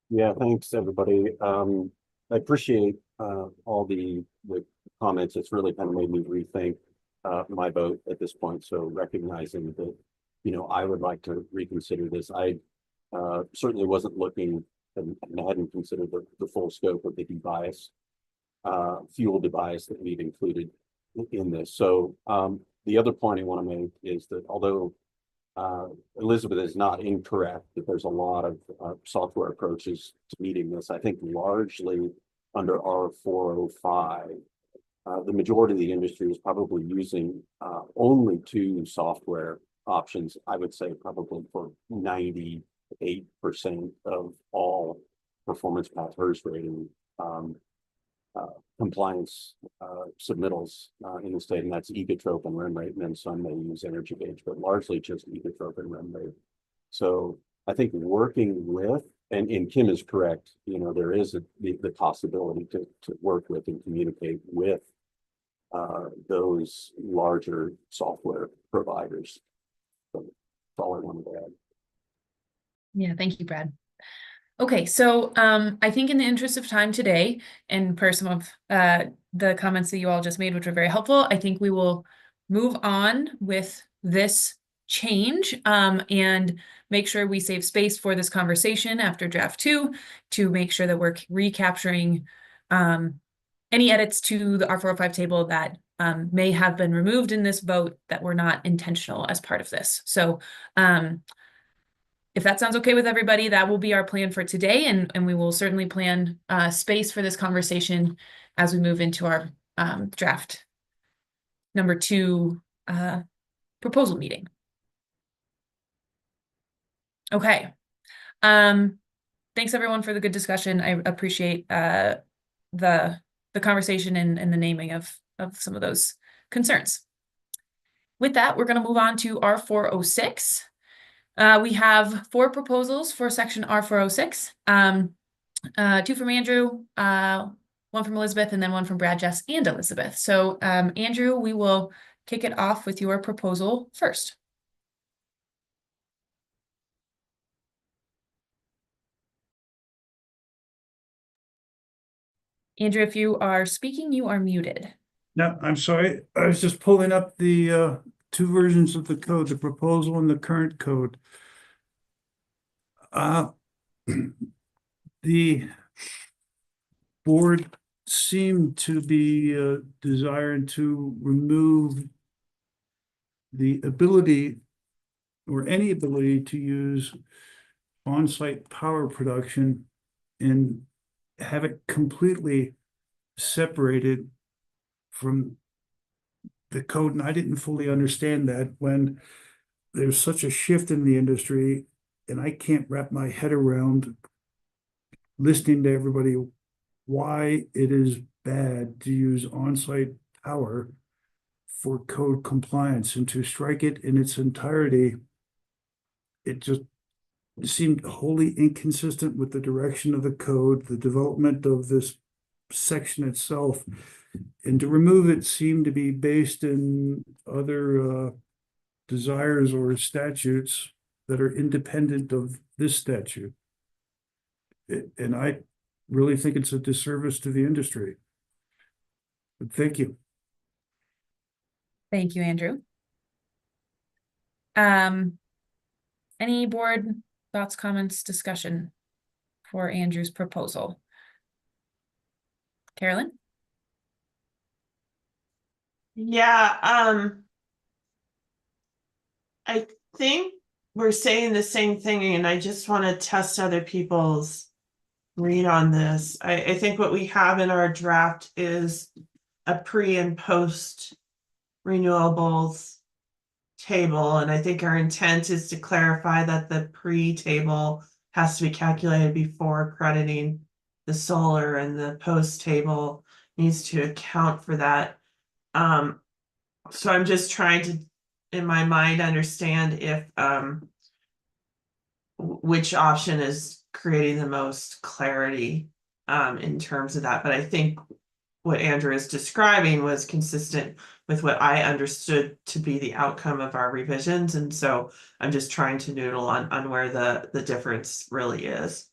Yeah, thanks, everybody. I appreciate all the comments. It's really kind of made me rethink my vote at this point. So recognizing that, I would like to reconsider this. I certainly wasn't looking and hadn't considered the full scope of the debias, fuel debias that we've included in this. So the other point I want to make is that although Elizabeth is not incorrect that there's a lot of software approaches to meeting this, I think largely under R405, the majority of the industry is probably using only 2 software options. I would say probably for 98% of all performance path HERS rating compliance submittals in the state, and that's ecotrope and REM rate, and then some may use energy gauge, but largely just ecotrope and REM rate. So I think working with, and Kim is correct, you know, there is the possibility to work with and communicate with those larger software providers. So that's all I wanted to add.
Yeah, thank you, Brad. Okay, so I think in the interest of time today, and per some of the comments that you all just made, which were very helpful, I think we will move on with this change and make sure we save space for this conversation after draft 2 to make sure that we're recapturing any edits to the R405 table that may have been removed in this vote that were not intentional as part of this. So if that sounds okay with everybody, that will be our plan for today, and we will certainly plan space for this conversation as we move into our draft number 2 proposal meeting. Okay. Thanks everyone for the good discussion. I appreciate the conversation and the naming of some of those concerns. With that, we're going to move on to R406. We have 4 proposals for section R406, 2 from Andrew, 1 from Elizabeth, and then 1 from Brad, Jess, and Elizabeth. So Andrew, we will kick it off with your proposal first. Andrew, if you are speaking, you are muted.
No, I'm sorry. I was just pulling up the 2 versions of the code, the proposal and the current code. The board seemed to be desiring to remove the ability or any ability to use on-site power production and have it completely separated from the code. And I didn't fully understand that when there's such a shift in the industry, and I can't wrap my head around listening to everybody why it is bad to use on-site power for code compliance, and to strike it in its entirety. It just seemed wholly inconsistent with the direction of the code, the development of this section itself, and to remove it seemed to be based in other desires or statutes that are independent of this statute. And I really think it's a disservice to the industry. But thank you.
Thank you, Andrew. Any board thoughts, comments, discussion for Andrew's proposal? Carolyn?
Yeah, I think we're saying the same thing, and I just want to test other people's read on this. I think what we have in our draft is a pre and post renewables table, and I think our intent is to clarify that the pre-table has to be calculated before crediting the solar, and the post table needs to account for that. So I'm just trying to, in my mind, understand if which option is creating the most clarity in terms of that. But I think what Andrew is describing was consistent with what I understood to be the outcome of our revisions. And so I'm just trying to noodle on where the difference really is.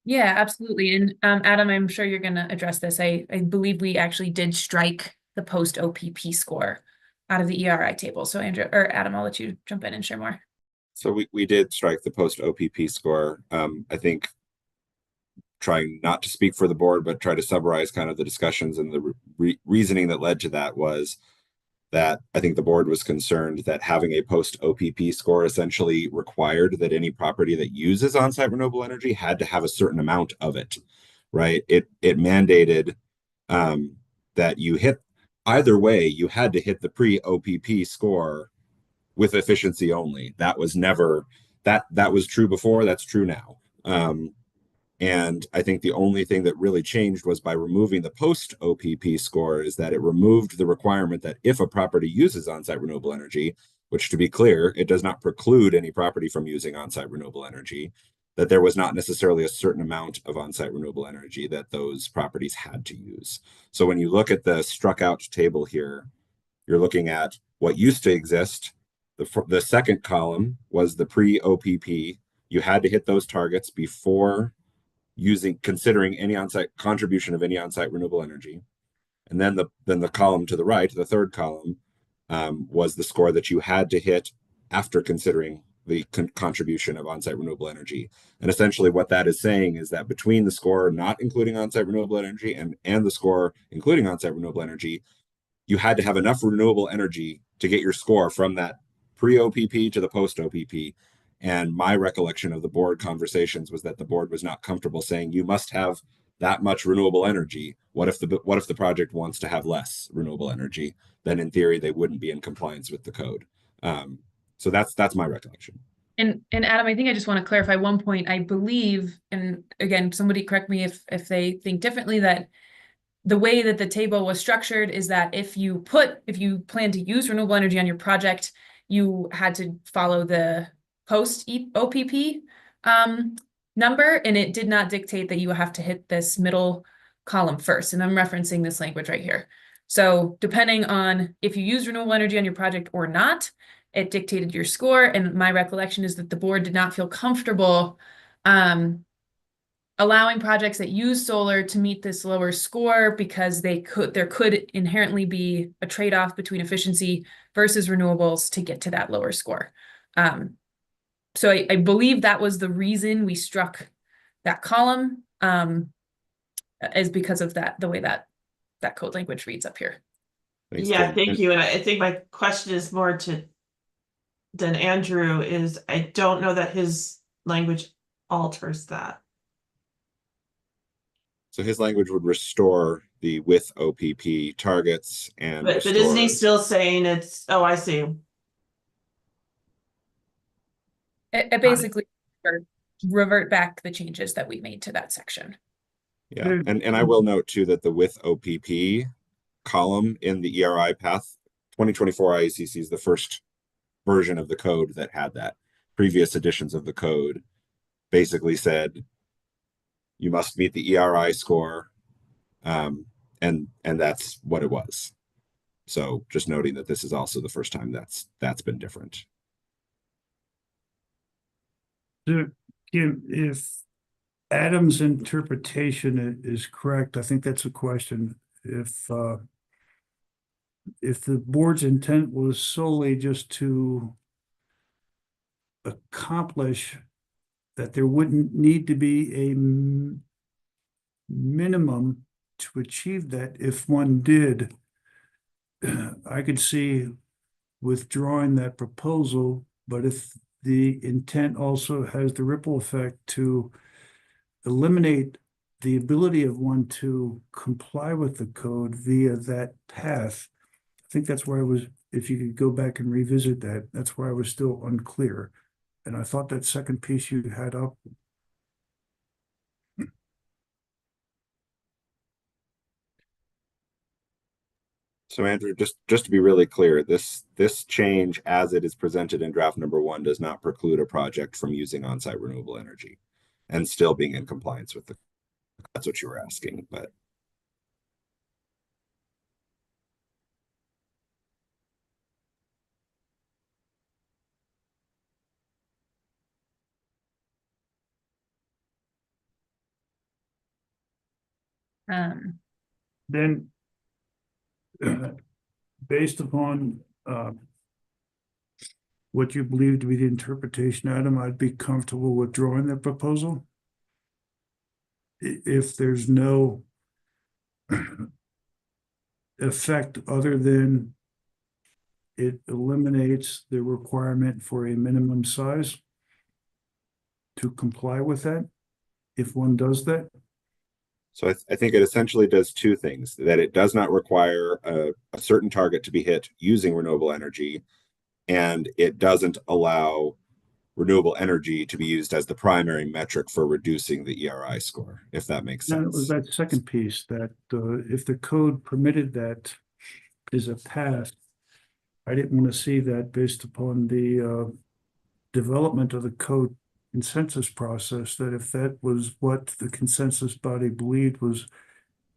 Yeah, absolutely. And Adam, I'm sure you're going to address this. I believe we actually did strike the post OPP score out of the ERI table. So Andrew or Adam, I'll let you jump in and share more.
So we did strike the post OPP score. I think trying not to speak for the board, but try to summarize kind of the discussions and the reasoning that led to that was that I think the board was concerned that having a post OPP score essentially required that any property that uses on-site renewable energy had to have a certain amount of it, right? It mandated that you hit either way, you had to hit the pre-OPP score with efficiency only. That was never that was true before, that's true now. And I think the only thing that really changed was by removing the post-OPP score, is that it removed the requirement that if a property uses on-site renewable energy, which, to be clear, it does not preclude any property from using on-site renewable energy, that there was not necessarily a certain amount of on-site renewable energy that those properties had to use. So when you look at the struck out table here, you're looking at what used to exist. The second column was the pre-OPP. You had to hit those targets before considering any on-site contribution of any on-site renewable energy. And then the column to the right, the third column, was the score that you had to hit after considering the contribution of on-site renewable energy. And essentially what that is saying is that between the score not including on-site renewable energy and the score including on-site renewable energy, you had to have enough renewable energy to get your score from that pre-OPP to the post-OPP. And my recollection of the board conversations was that the board was not comfortable saying you must have that much renewable energy. What if the project wants to have less renewable energy? Then in theory they wouldn't be in compliance with the code. So that's my recollection.
And Adam, I think I just want to clarify one point. I believe, and again, somebody correct me if they think differently, that the way that the table was structured is that if you plan to use renewable energy on your project, you had to follow the post OPP number, and it did not dictate that you have to hit this middle column first. And I'm referencing this language right here. So depending on if you use renewable energy on your project or not, it dictated your score. And my recollection is that the board did not feel comfortable allowing projects that use solar to meet this lower score, because there could inherently be a trade-off between efficiency versus renewables to get to that lower score. So I believe that was the reason we struck that column, is because of the way that code language reads up here.
Thanks,
Yeah,
Jim.
thank you. And I think my question is more than Andrew is, I don't know that his language alters that.
So his language would restore the with OPP targets and
But isn't he still saying it's, oh, I see.
It basically revert back the changes that we made to that section.
Yeah, and I will note too that the with OPP column in the ERI path 2024 IECC is the first version of the code that had that. Previous editions of the code basically said you must meet the ERI score, and that's what it was. So just noting that this is also the first time that's been different.
If Adam's interpretation is correct, I think that's a question. If the board's intent was solely just to accomplish that there wouldn't need to be a minimum to achieve that, if one did, I could see withdrawing that proposal. But if the intent also has the ripple effect to eliminate the ability of one to comply with the code via that path, I think that's where I was, if you could go back and revisit that, that's where I was still unclear. And I thought that second piece you had up.
So Andrew, just to be really clear, this change as it is presented in draft number 1 does not preclude a project from using on-site renewable energy and still being in compliance with that's what you were asking, but.
Then based upon what you believe to be the interpretation, Adam, I'd be comfortable withdrawing the proposal if there's no effect other than it eliminates the requirement for a minimum size to comply with that, if one does that.
So I think it essentially does two things: that it does not require a certain target to be hit using renewable energy, and it doesn't allow renewable energy to be used as the primary metric for reducing the ERI score, if that makes
And it was
sense.
that second piece that if the code permitted that is a path, I didn't want to see that based upon the development of the code consensus process, that if that was what the consensus body believed was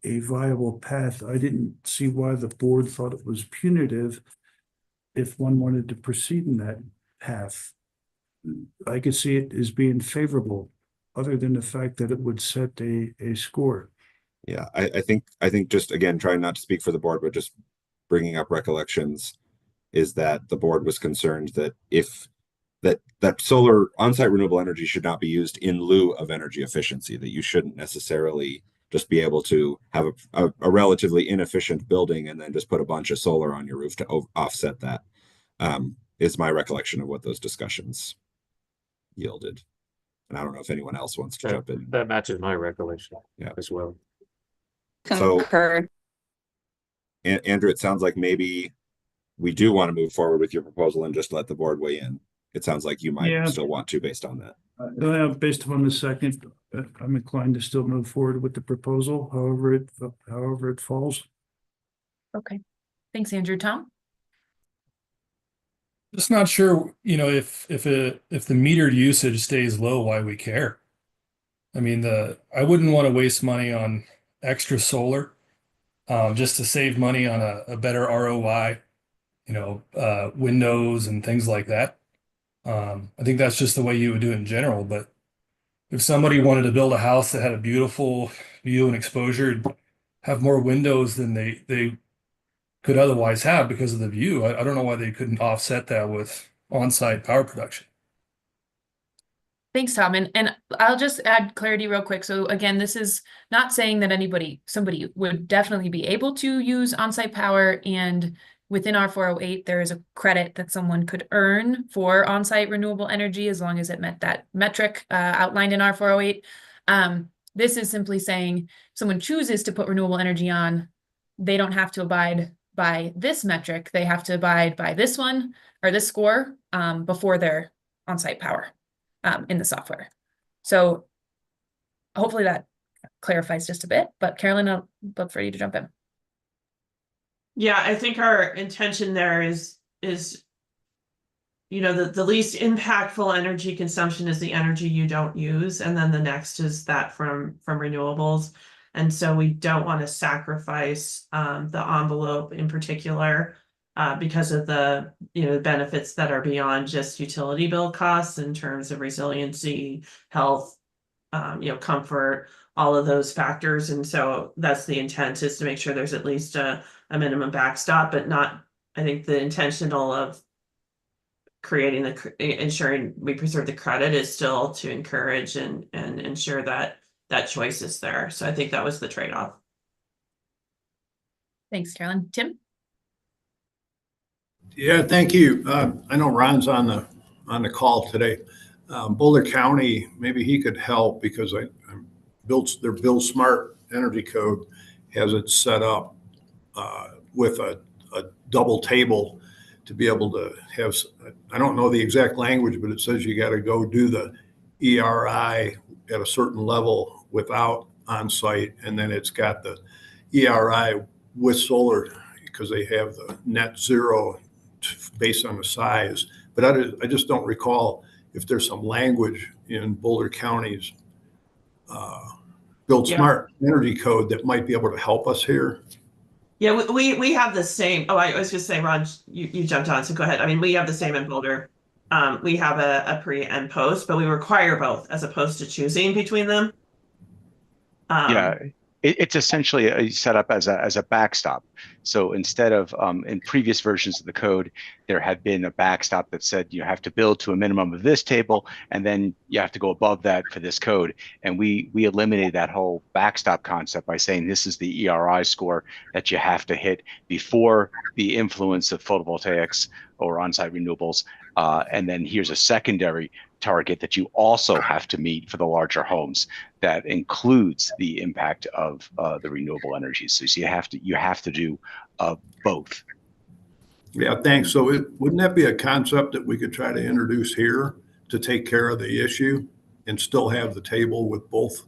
a viable path, I didn't see why the board thought it was punitive if one wanted to proceed in that path. I could see it as being favorable, other than the fact that it would set a score.
Yeah, I think just again, trying not to speak for the board, but just bringing up recollections, is that the board was concerned that if that solar on-site renewable energy should not be used in lieu of energy efficiency, that you shouldn't necessarily just be able to have a relatively inefficient building and then just put a bunch of solar on your roof to offset that. Is my recollection of what those discussions yielded. And I don't know if anyone else wants to jump in.
That matches my recollection as well.
So,
Concur.
Andrew, it sounds like maybe we do want to move forward with your proposal and just let the board weigh in. It sounds like you might still want to based on that.
Based upon the second, I'm inclined to still move forward with the proposal, however it falls.
Okay, thanks, Andrew. Tom?
Just not sure, if the metered usage stays low, why we care. I mean, I wouldn't want to waste money on extra solar, just to save money on a better ROI, windows and things like that. I think that's just the way you would do it in general. But if somebody wanted to build a house that had a beautiful view and exposure, have more windows than they could otherwise have because of the view, I don't know why they couldn't offset that with on-site power production.
Thanks, Tom. And I'll just add clarity real quick. So again, this is not saying that somebody would definitely be able to use on-site power, and within our 408, there is a credit that someone could earn for on-site renewable energy as long as it met that metric outlined in our 408. This is simply saying someone chooses to put renewable energy on, they don't have to abide by this metric. They have to abide by this one or this score before their on-site power in the software. So hopefully that clarifies just a bit, but Carolyn, I'll look for you to jump in.
Yeah, I think our intention there is the least impactful energy consumption is the energy you don't use, and then the next is that from renewables. And so we don't want to sacrifice the envelope in particular because of the benefits that are beyond just utility bill costs in terms of resiliency, health, comfort, all of those factors. And so that's the intent, is to make sure there's at least a minimum backstop, but not, I think the intentional of creating ensuring we preserve the credit is still to encourage and ensure that choice is there. So I think that was the trade-off.
Thanks, Carolyn. Tim?
Yeah, thank you. I know Ron's on the call today. Boulder County, maybe he could help, because their Build Smart Energy Code has it set up with a double table to be able to have, I don't know the exact language, but it says you got to go do the ERI at a certain level without on-site, and then it's got the ERI with solar, because they have the net zero based on the size. But I just don't recall if there's some language in Boulder County's Build Smart Energy Code that might be able to help us here.
Yeah, we have the same. Oh, I was just saying, Ron, you jumped on, so go ahead. I mean, we have the same in Boulder. We have a pre and post, but we require both as opposed to choosing between them.
It's essentially set up as a backstop. So instead of in previous versions of the code, there had been a backstop that said you have to build to a minimum of this table, and then you have to go above that for this code. And we eliminated that whole backstop concept by saying this is the ERI score that you have to hit before the influence of photovoltaics or on-site renewables. And then here's a secondary target that you also have to meet for the larger homes that includes the impact of the renewable energy. So you have to do both.
Yeah, thanks. So wouldn't that be a concept that we could try to introduce here to take care of the issue and still have the table with both?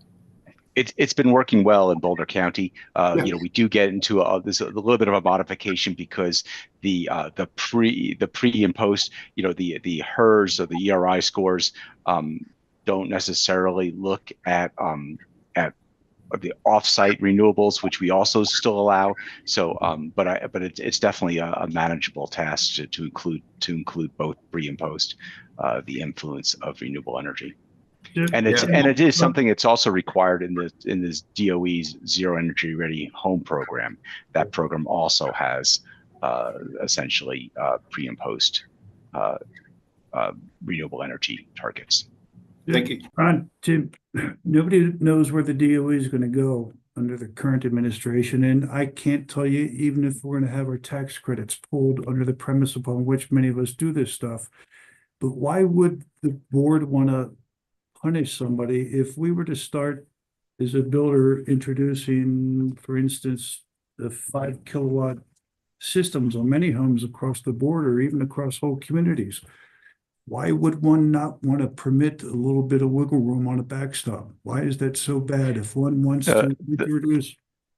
It's been working well in Boulder County.
Yeah.
We do get into there's a little bit of a modification because the pre and post, the HERS or the ERI scores don't necessarily look at the offsite renewables, which we also still allow. So, but it's definitely a manageable task to include both pre and post the influence of renewable energy. And it is something that's also required in this DOE's Zero Energy Ready Home program. That program also has essentially pre and post renewable energy targets.
Thank you.
Ron, Tim, nobody knows where the DOE is going to go under the current administration, and I can't tell you even if we're going to have our tax credits pulled under the premise upon which many of us do this stuff. But why would the board want to punish somebody if we were to start as a builder introducing, for instance, the 5 kilowatt systems on many homes across the board or even across whole communities? Why would one not want to permit a little bit of wiggle room on a backstop? Why is that so bad if one wants to introduce?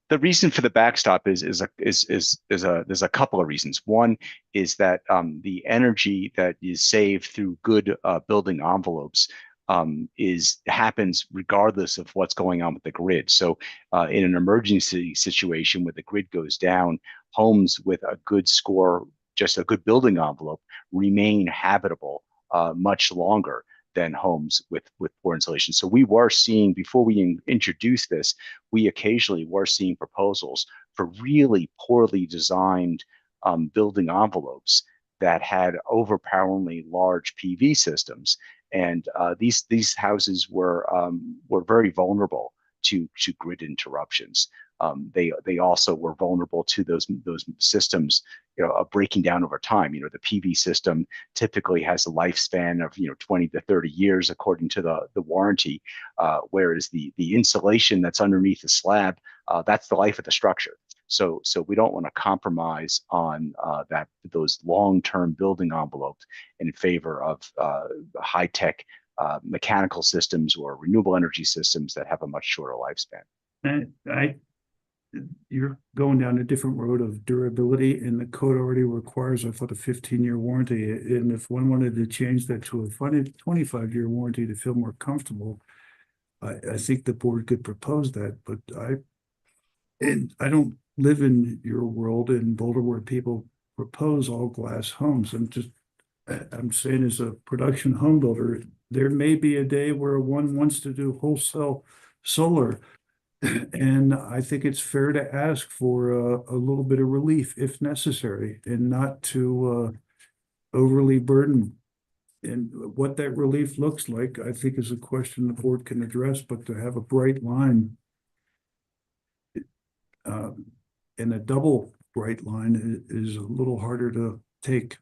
The reason for the backstop is there's a couple of reasons. One is that the energy that is saved through good building envelopes happens regardless of what's going on with the grid. So in an emergency situation where the grid goes down, homes with a good score, just a good building envelope, remain habitable much longer than homes with poor insulation. So we were seeing, before we introduced this, we occasionally were seeing proposals for really poorly designed building envelopes that had overpoweringly large PV systems. And these houses were very vulnerable to grid interruptions. They also were vulnerable to those systems, breaking down over time. The PV system typically has a lifespan of 20 to 30 years according to the warranty, whereas the insulation that's underneath the slab, that's the life of the structure. So we don't want to compromise on those long-term building envelopes in favor of high-tech mechanical systems or renewable energy systems that have a much shorter lifespan.
And you're going down a different road of durability, and the code already requires, I thought, a 15-year warranty. And if one wanted to change that to a 25-year warranty to feel more comfortable, I think the board could propose that. But I don't live in your world in Boulder where people propose all glass homes. I'm saying as a production home builder, there may be a day where one wants to do wholesale solar. And I think it's fair to ask for a little bit of relief if necessary and not to overly burden. And what that relief looks like, I think, is a question the board can address, but to have a bright line and a double bright line is a little harder to take.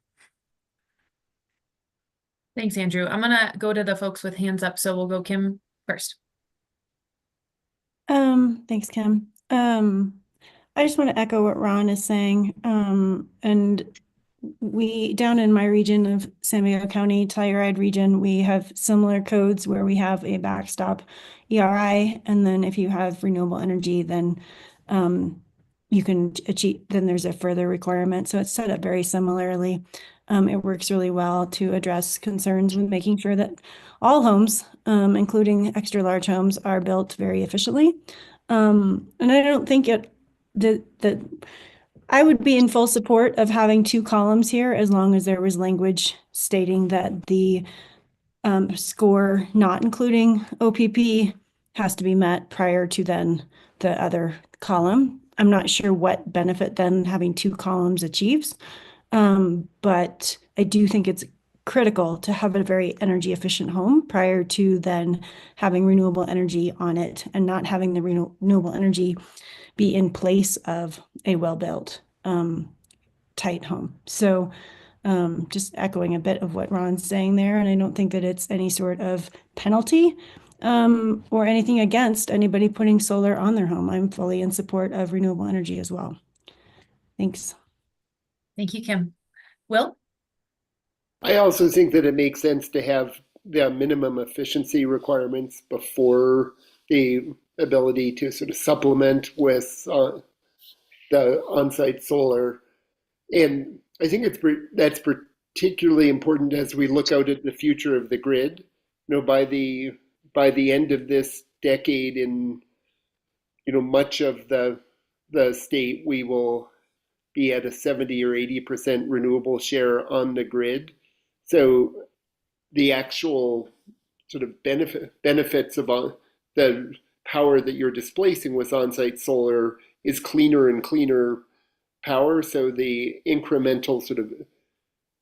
Thanks, Andrew. I'm gonna go to the folks with hands up, so we'll go Kim first.
Thanks, Kim. I just want to echo what Ron is saying. And we, down in my region of San Diego County, Telluride region, we have similar codes where we have a backstop ERI. And then if you have renewable energy, then you can achieve, then there's a further requirement. So it's set up very similarly. It works really well to address concerns with making sure that all homes, including extra large homes, are built very efficiently. And I don't think that I would be in full support of having 2 columns here as long as there was language stating that the score not including OPP has to be met prior to then the other column. I'm not sure what benefit then having 2 columns achieves. But I do think it's critical to have a very energy efficient home prior to then having renewable energy on it and not having the renewable energy be in place of a well-built, tight home. So Just echoing a bit of what Ron's saying there, and I don't think that it's any sort of penalty or anything against anybody putting solar on their home. I'm fully in support of renewable energy as well. Thanks.
Thank you, Kim. Will?
I also think that it makes sense to have the minimum efficiency requirements before the ability to sort of supplement with the on-site solar. And I think that's particularly important as we look out at the future of the grid. By the end of this decade, in much of the state, we will be at a 70 or 80% renewable share on the grid. So the actual sort of benefits of the power that you're displacing with on-site solar is cleaner and cleaner power. So the incremental sort of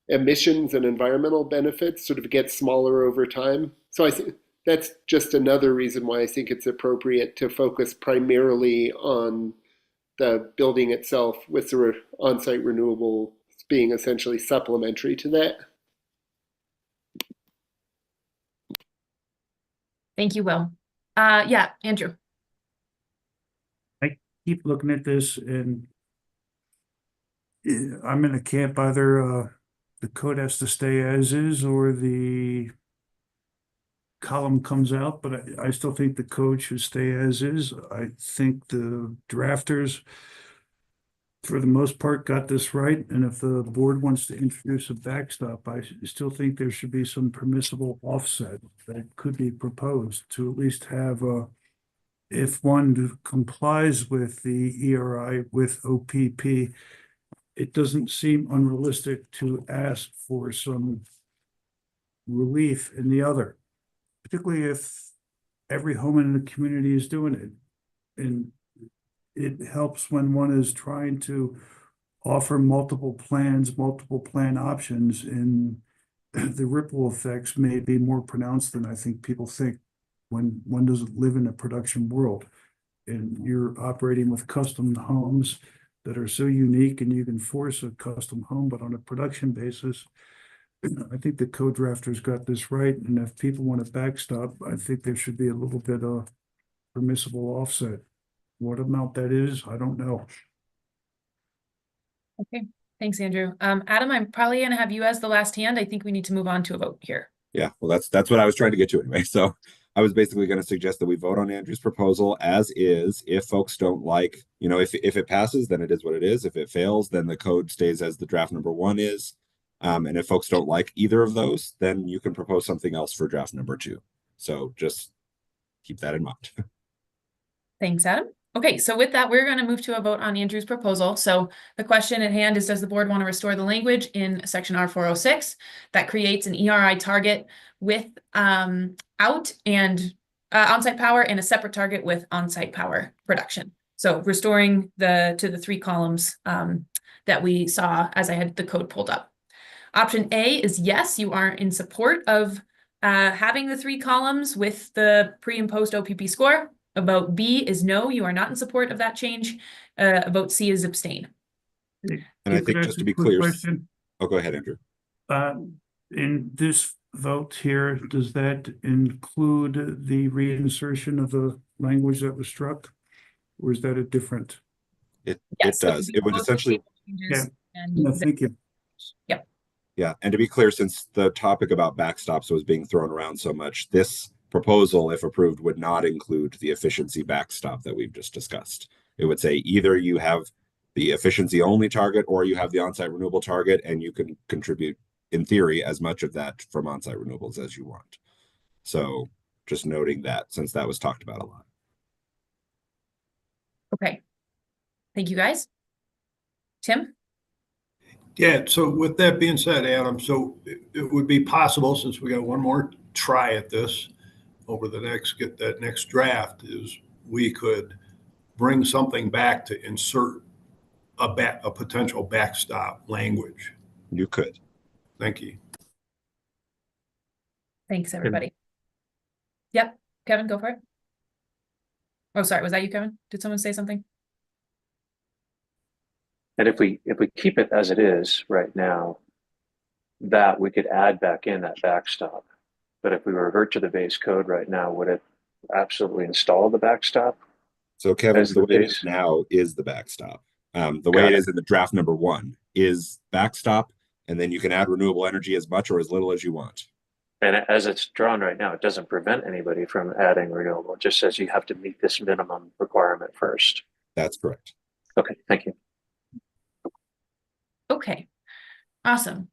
emissions and environmental benefits sort of get smaller over time. So I think that's just another reason why I think it's appropriate to focus primarily on the building itself, with the on-site renewable being essentially supplementary to that.
Thank you, Will. Yeah, Andrew.
I keep looking at this and I'm in a camp, either the code has to stay as is or the column comes out, but I still think the code should stay as is. I think the drafters, for the most part, got this right. And if the board wants to introduce a backstop, I still think there should be some permissible offset that could be proposed to at least have if one complies with the ERI with OPP, it doesn't seem unrealistic to ask for some relief in the other, particularly if every home in the community is doing it. And it helps when one is trying to offer multiple plans, multiple plan options, and the ripple effects may be more pronounced than I think people think when one doesn't live in a production world. And you're operating with custom homes that are so unique, and you can force a custom home, but on a production basis, I think the code drafters got this right. And if people want to backstop, I think there should be a little bit of permissible offset. What amount that is, I don't know.
Okay, thanks, Andrew. Adam, I'm probably gonna have you as the last hand. I think we need to move on to a vote here.
Yeah, well, that's what I was trying to get to anyway. So I was basically going to suggest that we vote on Andrew's proposal as is. If folks don't like, if it passes, then it is what it is. If it fails, then the code stays as the draft number 1 is. And if folks don't like either of those, then you can propose something else for draft number 2. So just keep that in mind.
Thanks, Adam. Okay, so with that, we're going to move to a vote on Andrew's proposal. So the question at hand is, does the board want to restore the language in section R406 that creates an ERI target with out and on-site power and a separate target with on-site power production? So restoring to the 3 columns that we saw as I had the code pulled up. Option A is yes, you are in support of having the 3 columns with the pre and post OPP score. A vote B is no, you are not in support of that change. A vote C is abstain.
And I think just to be clear, oh, go ahead, Andrew.
In this vote here, does that include the reinsertion of the language that was struck? Or is that a different?
It does. It would essentially.
Yeah. No, thank you.
Yep.
Yeah, and to be clear, since the topic about backstops was being thrown around so much, this proposal, if approved, would not include the efficiency backstop that we've just discussed. It would say either you have the efficiency only target or you have the on-site renewable target, and you can contribute, in theory, as much of that from on-site renewables as you want. So just noting that, since that was talked about a lot.
Okay. Thank you, guys. Tim?
Yeah, so with that being said, Adam, so it would be possible, since we got one more try at this over get that next draft, is we could bring something back to insert a potential backstop language.
You could.
Thank you.
Thanks, everybody. Yep, Kevin, go for it. Oh, sorry, was that you, Kevin? Did someone say something?
And if we keep it as it is right now, that we could add back in that backstop. But if we revert to the base code right now, would it absolutely install the backstop?
So Kevin,
As
the
the
way it is
base?
now is the backstop. The way
Got
it
it.
is in the draft number 1 is backstop, and then you can add renewable energy as much or as little as you want.
And as it's drawn right now, it doesn't prevent anybody from adding renewable. It just says you have to meet this minimum requirement first.
That's correct.
Okay, thank you.
Okay, awesome.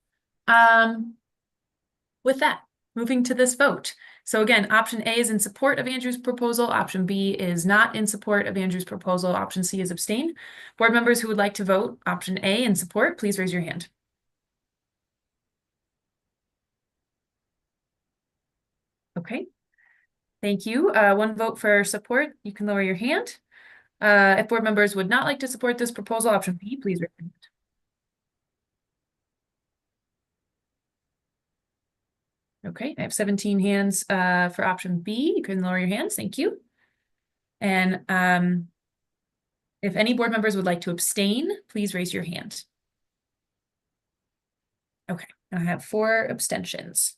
With that, moving to this vote. So again, option A is in support of Andrew's proposal. Option B is not in support of Andrew's proposal. Option C is abstain. Board members who would like to vote option A in support, please raise your hand. Okay, thank you. One vote for support. You can lower your hand. If board members would not like to support this proposal, option B, please raise your hand. Okay, I have 17 hands for option B. You can lower your hands. Thank you. And if any board members would like to abstain, please raise your hand. Okay, I have 4 abstentions.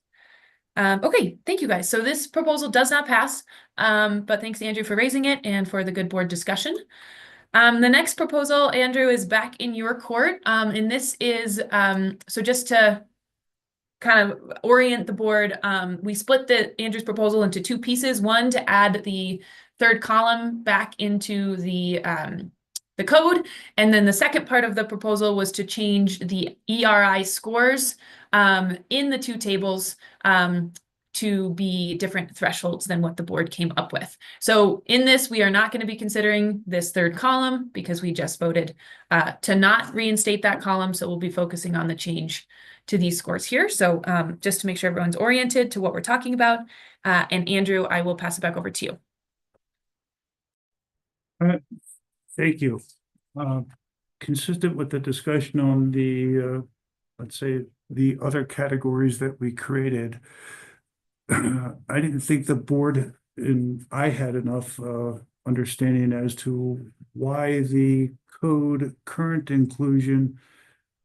Okay, thank you guys. So this proposal does not pass, but thanks Andrew for raising it and for the good board discussion. The next proposal, Andrew, is back in your court. And this is, so just to kind of orient the board, we split Andrew's proposal into 2 pieces. One, to add the 3rd column back into the code. And then the second part of the proposal was to change the ERI scores in the 2 tables to be different thresholds than what the board came up with. So in this, we are not going to be considering this 3rd column because we just voted to not reinstate that column. So we'll be focusing on the change to these scores here. So just to make sure everyone's oriented to what we're talking about. And Andrew, I will pass it back over to you.
Thank you. Consistent with the discussion on the, let's say, the other categories that we created, I didn't think the board and I had enough understanding as to why the code current inclusion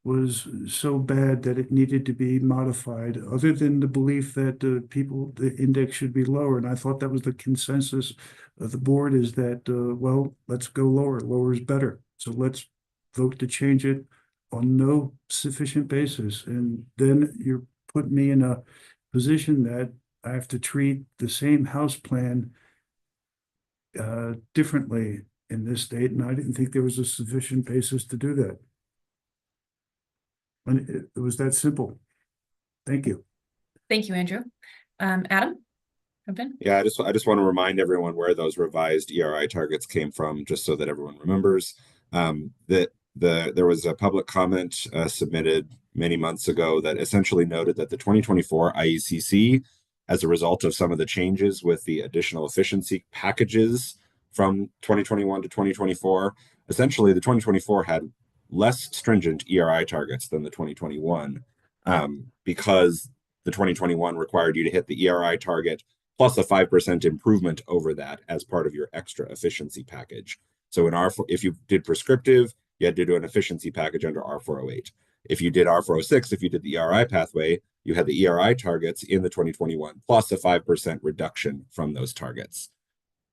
was so bad that it needed to be modified, other than the belief that the index should be lower. And I thought that was the consensus of the board, is that, well, let's go lower. Lower is better. So let's vote to change it on no sufficient basis. And then you're putting me in a position that I have to treat the same house plan differently in this state. And I didn't think there was a sufficient basis to do that. And it was that simple. Thank you.
Thank you, Andrew. Adam?
Yeah, I just want to remind everyone where those revised ERI targets came from, just so that everyone remembers. That there was a public comment submitted many months ago that essentially noted that the 2024 IECC, as a result of some of the changes with the additional efficiency packages from 2021 to 2024, essentially the 2024 had less stringent ERI targets than the 2021, because the 2021 required you to hit the ERI target plus a 5% improvement over that as part of your extra efficiency package. So if you did prescriptive, you had to do an efficiency package under R408. If you did R406, if you did the ERI pathway, you had the ERI targets in the 2021 plus a 5% reduction from those targets.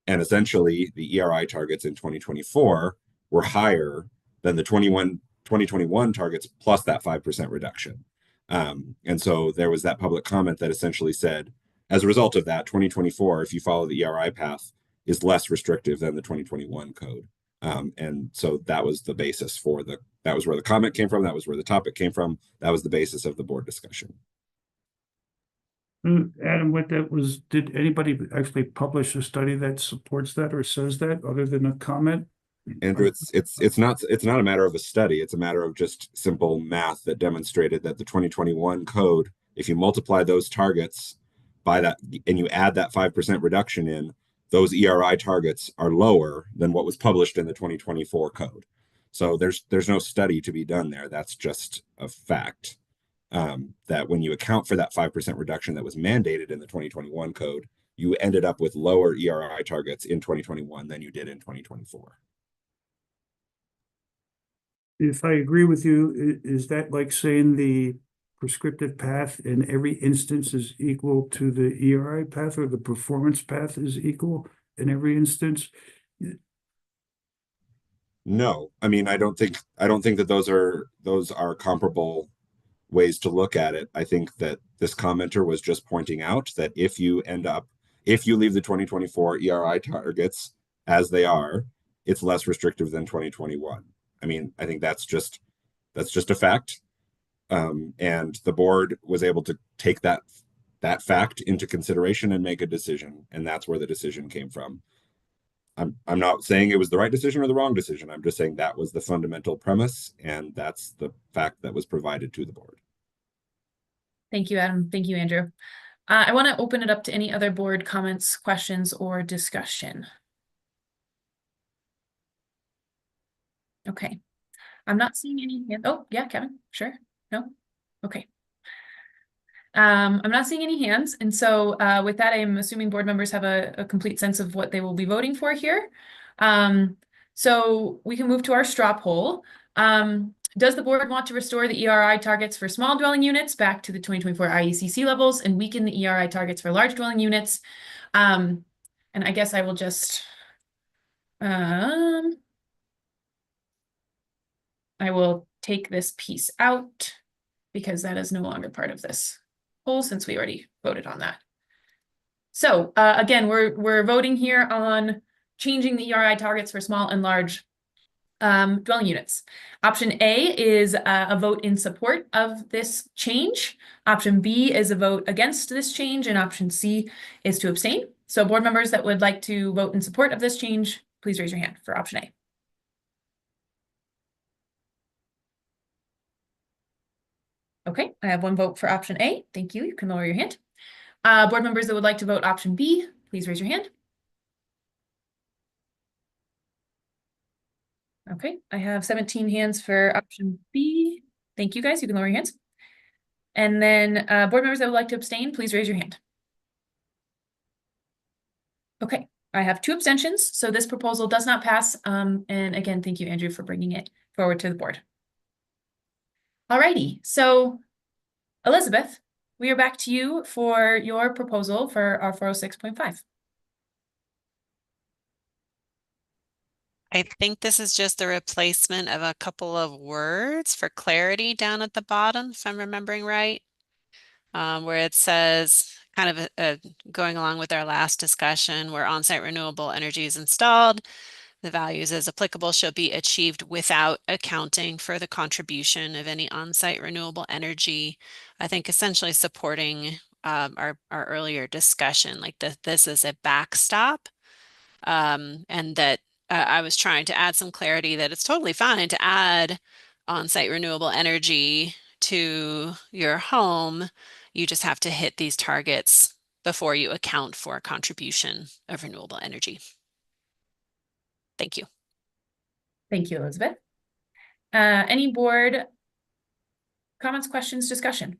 And essentially, the ERI targets in 2024 were higher than the 2021 targets plus that 5% reduction. And so there was that public comment that essentially said, as a result of that, 2024, if you follow the ERI path, is less restrictive than the 2021 code. And so that was the basis for that was where the comment came from. That was where the topic came from. That was the basis of the board discussion.
Adam, what that was, did anybody actually publish a study that supports that or says that, other than a comment?
Andrew, it's not a matter of a study. It's a matter of just simple math that demonstrated that the 2021 code, if you multiply those targets by that and you add that 5% reduction in, those ERI targets are lower than what was published in the 2024 code. So there's no study to be done there. That's just a fact, that when you account for that 5% reduction that was mandated in the 2021 code, you ended up with lower ERI targets in 2021 than you did in 2024.
If I agree with you, is that like saying the prescriptive path in every instance is equal to the ERI path, or the performance path is equal in every instance?
No, I mean, I don't think that those are comparable ways to look at it. I think that this commenter was just pointing out that if you leave the 2024 ERI targets as they are, it's less restrictive than 2021. I mean, I think that's just a fact. And the board was able to take that fact into consideration and make a decision, and that's where the decision came from. I'm not saying it was the right decision or the wrong decision. I'm just saying that was the fundamental premise, and that's the fact that was provided to the board.
Thank you, Adam. Thank you, Andrew. I want to open it up to any other board comments, questions, or discussion. Okay. I'm not seeing any. Oh, yeah, Kevin. Sure. No? Okay. I'm not seeing any hands. And so with that, I'm assuming board members have a complete sense of what they will be voting for here. So we can move to our straw poll. Does the board want to restore the ERI targets for small dwelling units back to the 2024 IECC levels and weaken the ERI targets for large dwelling units? And I guess I will just I will take this piece out because that is no longer part of this poll since we already voted on that. So again, we're voting here on changing the ERI targets for small and large dwelling units. Option A is a vote in support of this change. Option B is a vote against this change, and option C is to abstain. So board members that would like to vote in support of this change, please raise your hand for option A. Okay, I have one vote for option A. Thank you. You can lower your hand. Board members that would like to vote option B, please raise your hand. Okay, I have 17 hands for option B. Thank you, guys. You can lower your hands. And then board members that would like to abstain, please raise your hand. Okay, I have 2 abstentions, so this proposal does not pass. And again, thank you, Andrew, for bringing it forward to the board. Alrighty, so Elizabeth, we are back to you for your proposal for our 406.5.
I think this is just the replacement of a couple of words for clarity down at the bottom, if I'm remembering right, where it says, kind of going along with our last discussion, where on-site renewable energy is installed, the values as applicable shall be achieved without accounting for the contribution of any on-site renewable energy. I think essentially supporting our earlier discussion, like this is a backstop, and that I was trying to add some clarity that it's totally fine to add on-site renewable energy to your home. You just have to hit these targets before you account for contribution of renewable energy. Thank you.
Thank you, Elizabeth. Any board comments, questions, discussion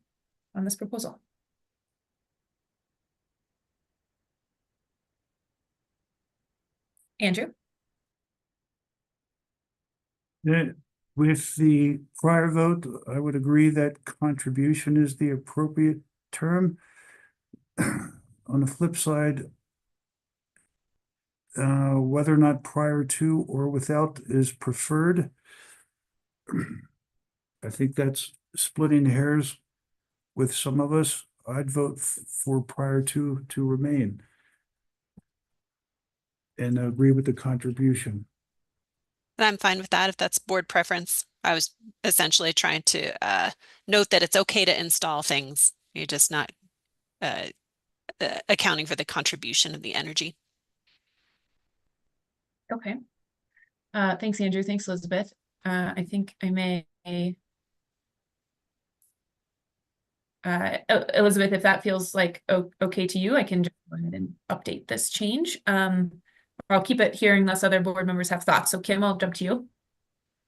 on this proposal? Andrew?
With the prior vote, I would agree that contribution is the appropriate term. On the flip side, whether or not prior to or without is preferred. I think that's splitting hairs with some of us. I'd vote for prior to remain. And agree with the contribution.
I'm fine with that if that's board preference. I was essentially trying to note that it's okay to install things. You're just not accounting for the contribution of the energy.
Okay. Thanks, Andrew. Thanks, Elizabeth. I think I may, Elizabeth, if that feels like okay to you, I can just go ahead and update this change. I'll keep it here unless other board members have thoughts. So Kim, I'll jump to you.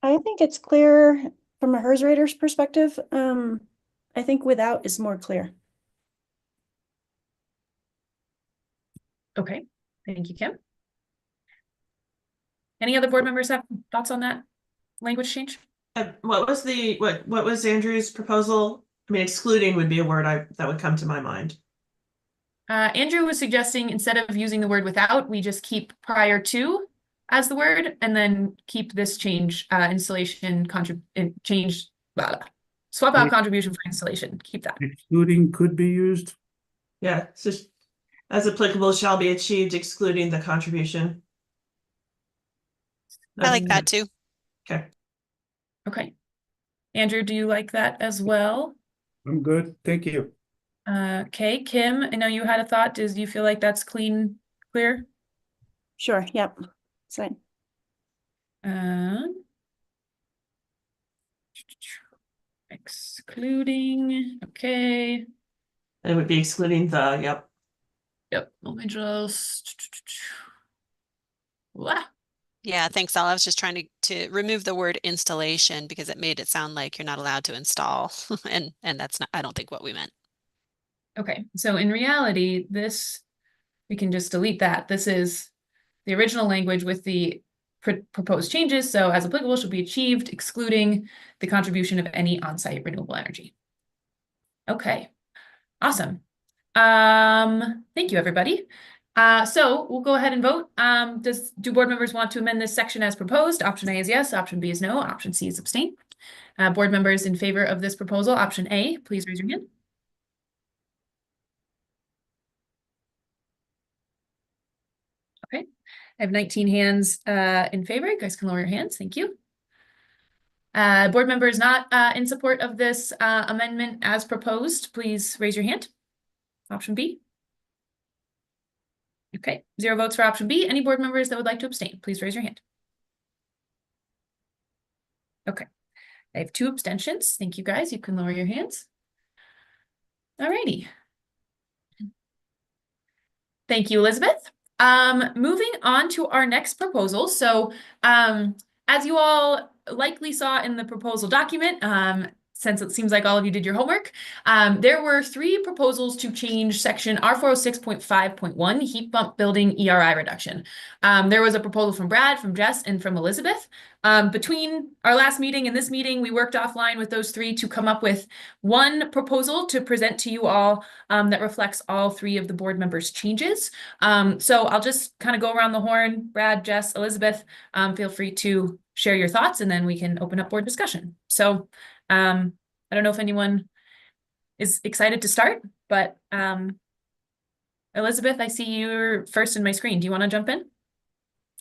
I think it's clear from a HERS rater's perspective. I think without is more clear.
Okay, thank you, Kim. Any other board members have thoughts on that language change?
What was Andrew's proposal I mean, excluding would be a word that would come to my mind.
Andrew was suggesting instead of using the word without, we just keep prior to as the word, and then keep this change, installation change, swap out contribution for installation. Keep that.
Excluding could be used.
Yeah, so as applicable shall be achieved excluding the contribution.
I like that too.
Okay.
Okay. Andrew, do you like that as well?
I'm good. Thank you.
Okay, Kim, I know you had a thought. Do you feel like that's clear?
Sure, yep. Fine.
Excluding, okay.
It would be excluding the, yep.
Yep, let me just. Wow.
Yeah, thanks, Al. I was just trying to remove the word installation because it made it sound like you're not allowed to install. and that's not, I don't think, what we meant.
Okay, so in reality, we can just delete that. This is the original language with the proposed changes. So as applicable shall be achieved, excluding the contribution of any on-site renewable energy. Okay, awesome. Thank you, everybody. So we'll go ahead and vote. Do board members want to amend this section as proposed? Option A is yes, option B is no, option C is abstain. Board members in favor of this proposal, option A, please raise your hand. Okay, I have 19 hands in favor. You guys can lower your hands. Thank you. Board members not in support of this amendment as proposed, please raise your hand. Option B. Okay, 0 votes for option B. Any board members that would like to abstain, please raise your hand. Okay, I have 2 abstentions. Thank you, guys. You can lower your hands. All righty. Thank you, Elizabeth. Moving on to our next proposal. So as you all likely saw in the proposal document, since it seems like all of you did your homework, there were 3 proposals to change section R406.5.1 heat pump building ERI reduction. There was a proposal from Brad, from Jess, and from Elizabeth. Between our last meeting and this meeting, we worked offline with those 3 to come up with one proposal to present to you all that reflects all 3 of the board members' changes. So I'll just kind of go around the horn. Brad, Jess, Elizabeth, feel free to share your thoughts, and then we can open up board discussion. So I don't know if anyone is excited to start, but Elizabeth, I see you're first in my screen. Do you want to jump in?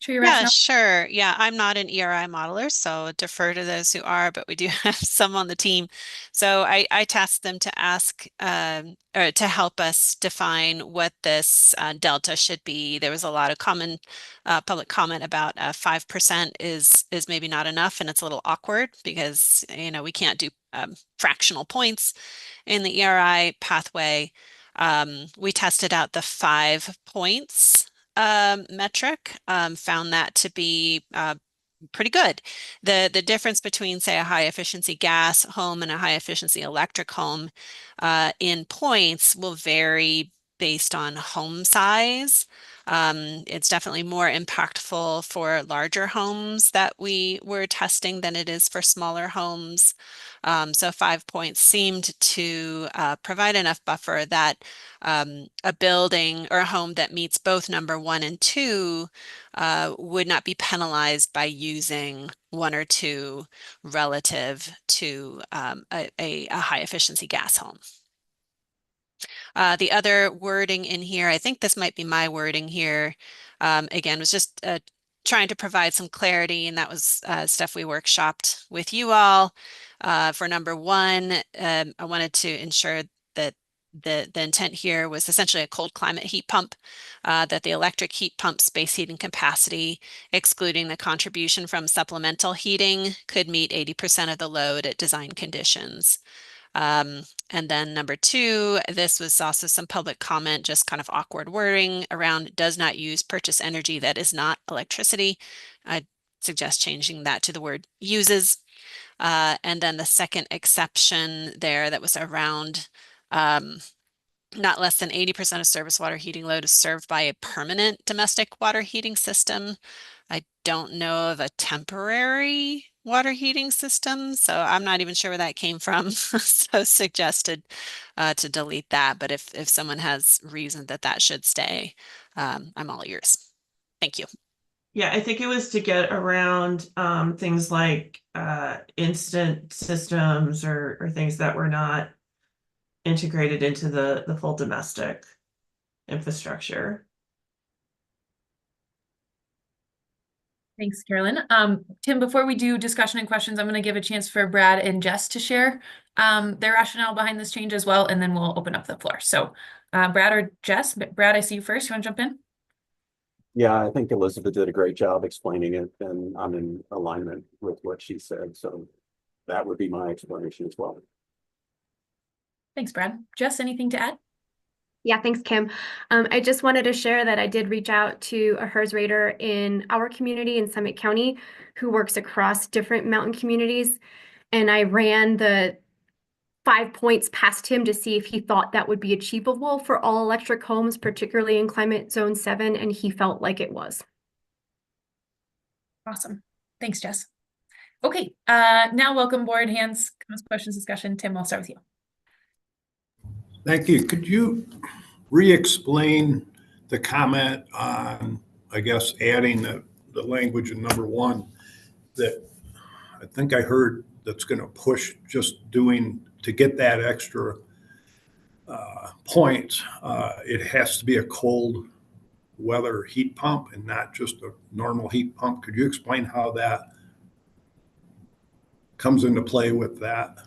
Share your
Yeah,
rationale?
sure. Yeah, I'm not an ERI modeler, so defer to those who are, but we do have some on the team. So I tasked them to ask or to help us define what this delta should be. There was a lot of public comment about 5% is maybe not enough, and it's a little awkward because we can't do fractional points in the ERI pathway. We tested out the 5 points metric, found that to be pretty good. The difference between, say, a high efficiency gas home and a high efficiency electric home in points will vary based on home size. It's definitely more impactful for larger homes that we were testing than it is for smaller homes. So 5 points seemed to provide enough buffer that a building or a home that meets both number 1 and 2 would not be penalized by using 1 or 2 relative to a high efficiency gas home. The other wording in here, I think this might be my wording here, again, was just trying to provide some clarity, and that was stuff we workshopped with you all. For number 1, I wanted to ensure that the intent here was essentially a cold climate heat pump, that the electric heat pump space heating capacity, excluding the contribution from supplemental heating, could meet 80% of the load at design conditions. And then number 2, this was also some public comment, just kind of awkward wording around does not use purchase energy that is not electricity. I suggest changing that to the word uses. And then the second exception there that was around not less than 80% of service water heating load is served by a permanent domestic water heating system. I don't know of a temporary water heating systems. So I'm not even sure where that came from. So suggested to delete that. But if someone has reason that that should stay, I'm all ears. Thank you.
Yeah, I think it was to get around things like instant systems or things that were not integrated into the full domestic infrastructure.
Thanks, Carolyn. Tim, before we do discussion and questions, I'm going to give a chance for Brad and Jess to share their rationale behind this change as well, and then we'll open up the floor. So Brad or Jess? Brad, I see you first. You want to jump in?
Yeah, I think Elizabeth did a great job explaining it, and I'm in alignment with what she said. So that would be my explanation as well.
Thanks, Brad. Jess, anything to add?
Yeah, thanks, Kim. I just wanted to share that I did reach out to a HERS rater in our community in Summit County who works across different mountain communities. And I ran the 5 points past him to see if he thought that would be achievable for all electric homes, particularly in climate zone 7, and he felt like it was.
Awesome. Thanks, Jess. Okay, now welcome board hands, comments, questions, discussion. Tim, I'll start with you.
Thank you. Could you re-explain the comment on, I guess, adding the language in number 1 that I think I heard that's going to push just doing to get that extra point, it has to be a cold weather heat pump and not just a normal heat pump. Could you explain how that comes into play with that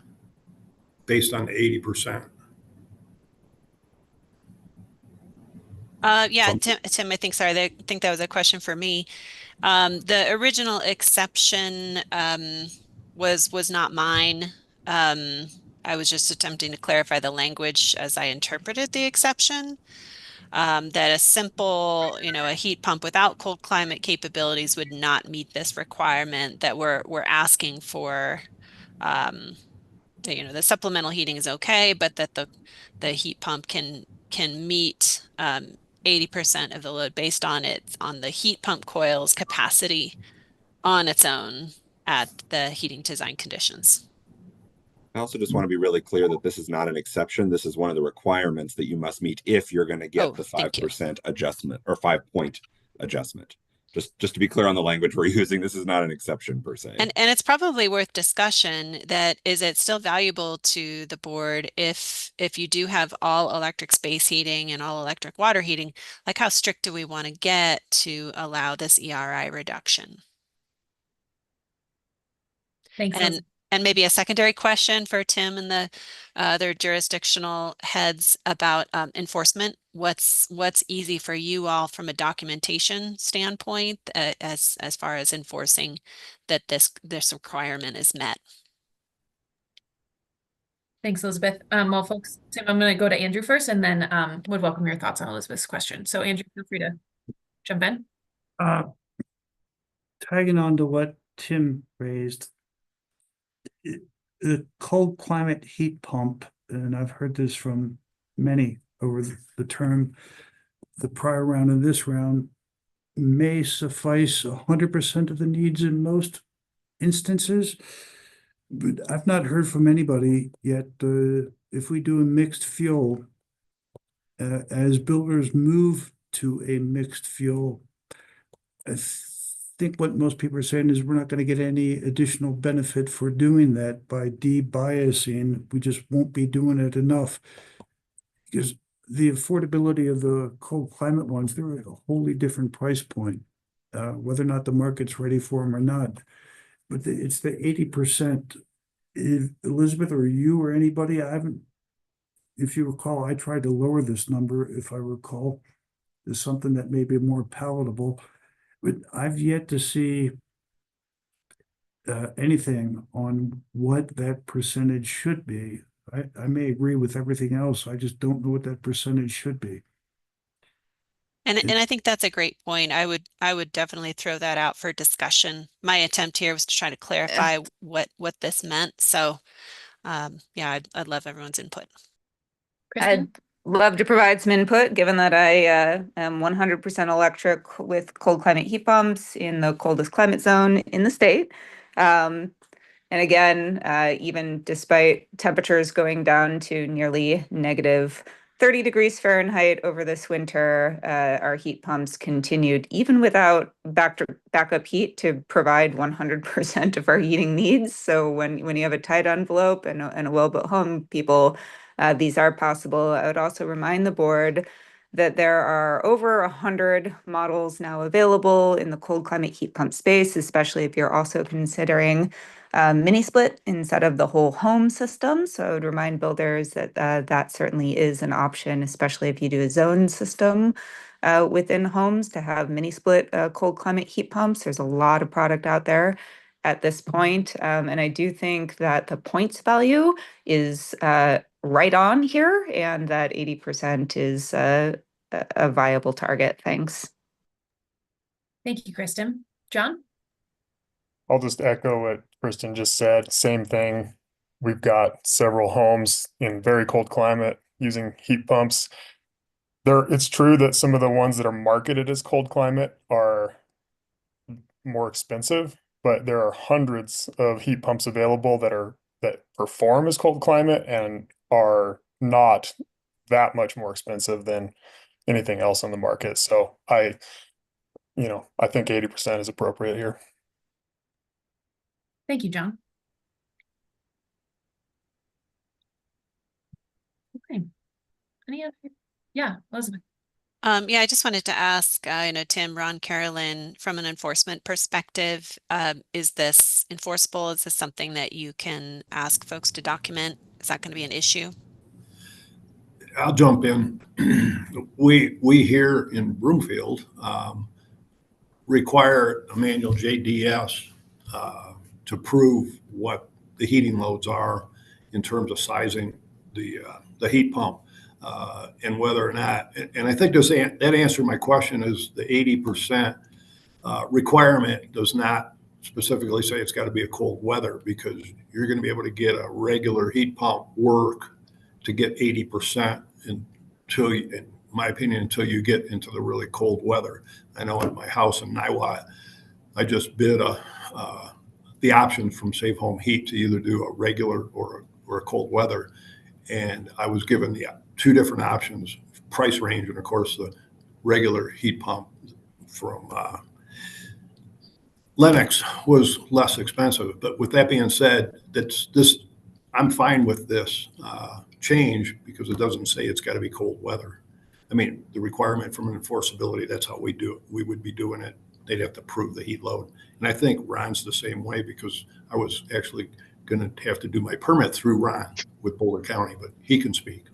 based on 80%?
Yeah, Tim, I think that was a question for me. The original exception was not mine. I was just attempting to clarify the language as I interpreted the exception. That a simple, a heat pump without cold climate capabilities would not meet this requirement that we're asking for. The supplemental heating is okay, but that the heat pump can meet 80% of the load based on the heat pump coil's capacity on its own at the heating design conditions.
I also just want to be really clear that this is not an exception. This is one of the requirements that you must meet if you're going to get the 5% adjustment or 5-point adjustment. Just to be clear on the language we're using, this is not an exception per se.
And it's probably worth discussion that is it still valuable to the board if you do have all electric space heating and all electric water heating, like how strict do we want to get to allow this ERI reduction?
Thanks.
And maybe a secondary question for Tim and the other jurisdictional heads about enforcement. What's easy for you all from a documentation standpoint as far as enforcing that this requirement is met?
Thanks, Elizabeth. Well, folks, Tim, I'm going to go to Andrew first, and then would welcome your thoughts on Elizabeth's question. So, Andrew, feel free to jump in.
Tagging on to what Tim raised, the cold climate heat pump, and I've heard this from many over the term, the prior round and this round, may suffice 100% of the needs in most instances. But I've not heard from anybody yet. If we do a mixed fuel, as builders move to a mixed fuel, I think what most people are saying is we're not going to get any additional benefit for doing that by debiasing. We just won't be doing it enough because the affordability of the cold climate ones, they're at a wholly different price point, whether or not the market's ready for them or not. But it's the 80%. Elizabeth or you or anybody, if you recall, I tried to lower this number, if I recall, to something that may be more palatable. But I've yet to see anything on what that percentage should be. I may agree with everything else. I just don't know what that percentage should be.
And I think that's a great point. I would definitely throw that out for discussion. My attempt here was to try to clarify what this meant. So yeah, I'd love everyone's input.
Kristen?
I'd love to provide some input, given that I am 100% electric with cold climate heat pumps in the coldest climate zone in the state. And again, even despite temperatures going down to nearly negative 30 degrees Fahrenheit over this winter, our heat pumps continued, even without backup heat, to provide 100% of our heating needs. So when you have a tight envelope and a well-built home, people, these are possible. I would also remind the board that there are over 100 models now available in the cold climate heat pump space, especially if you're also considering mini split instead of the whole home system. So I would remind builders that that certainly is an option, especially if you do a zone system within homes, to have mini split cold climate heat pumps. There's a lot of product out there at this point. And I do think that the points value is right on here, and that 80% is a viable target. Thanks.
Thank you, Kristen. John?
I'll just echo what Kristen just said. Same thing. We've got several homes in very cold climate using heat pumps. It's true that some of the ones that are marketed as cold climate are more expensive, but there are hundreds of heat pumps available that perform as cold climate and are not that much more expensive than anything else on the market. So I think 80% is appropriate here.
Thank you, John. Okay. Any other? Yeah, Elizabeth.
Yeah, I just wanted to ask, Tim, Ron, Carolyn, from an enforcement perspective, is this enforceable? Is this something that you can ask folks to document? Is that going to be an issue?
I'll jump in. We here in Broomfield require a manual JDS to prove what the heating loads are in terms of sizing the heat pump and whether or not. And I think that answered my question is the 80% requirement does not specifically say it's got to be a cold weather, because you're going to be able to get a regular heat pump work to get 80% until, in my opinion, until you get into the really cold weather. I know at my house in Niwot, I just bid the option from Safe Home Heat to either do a regular or a cold weather. And I was given the two different options, price range, and of course the regular heat pump from Lennox was less expensive. But with that being said, I'm fine with this change because it doesn't say it's got to be cold weather. I mean, the requirement from an enforceability, that's how we do it. We would be doing it. They'd have to prove the heat load. And I think Ron's the same way, because I was actually going to have to do my permit through Ron with Boulder County, but he can speak.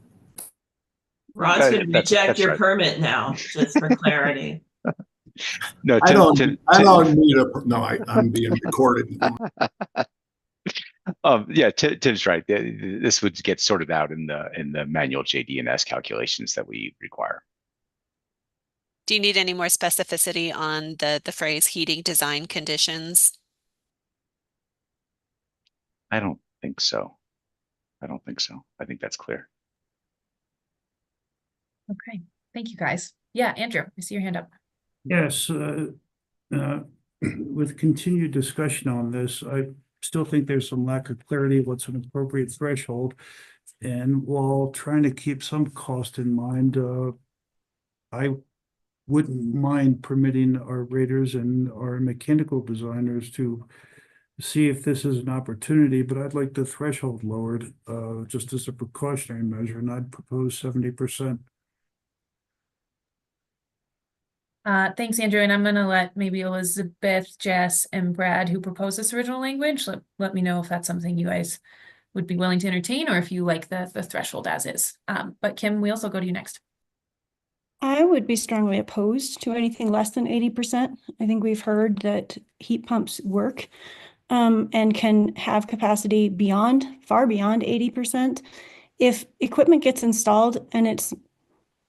Ron's going to reject your permit now, just for clarity.
No,
I'm being recorded.
Yeah, Tim's right. This would get sorted out in the manual JD&S calculations that we require.
Do you need any more specificity on the phrase heating design conditions?
I don't think so. I think that's clear.
Okay, thank you, guys. Yeah, Andrew, I see your hand up.
Yes, with continued discussion on this, I still think there's some lack of clarity of what's an appropriate threshold. And while trying to keep some cost in mind, I wouldn't mind permitting our raters and our mechanical designers to see if this is an opportunity, but I'd like the threshold lowered just as a precautionary measure, and I'd propose 70%.
Thanks, Andrew. And I'm going to let maybe Elizabeth, Jess, and Brad, who proposed this original language, let me know if that's something you guys would be willing to entertain, or if you like the threshold as is. But Kim, we also go to you next.
I would be strongly opposed to anything less than 80%. I think we've heard that heat pumps work and can have capacity far beyond 80%. If equipment gets installed and it's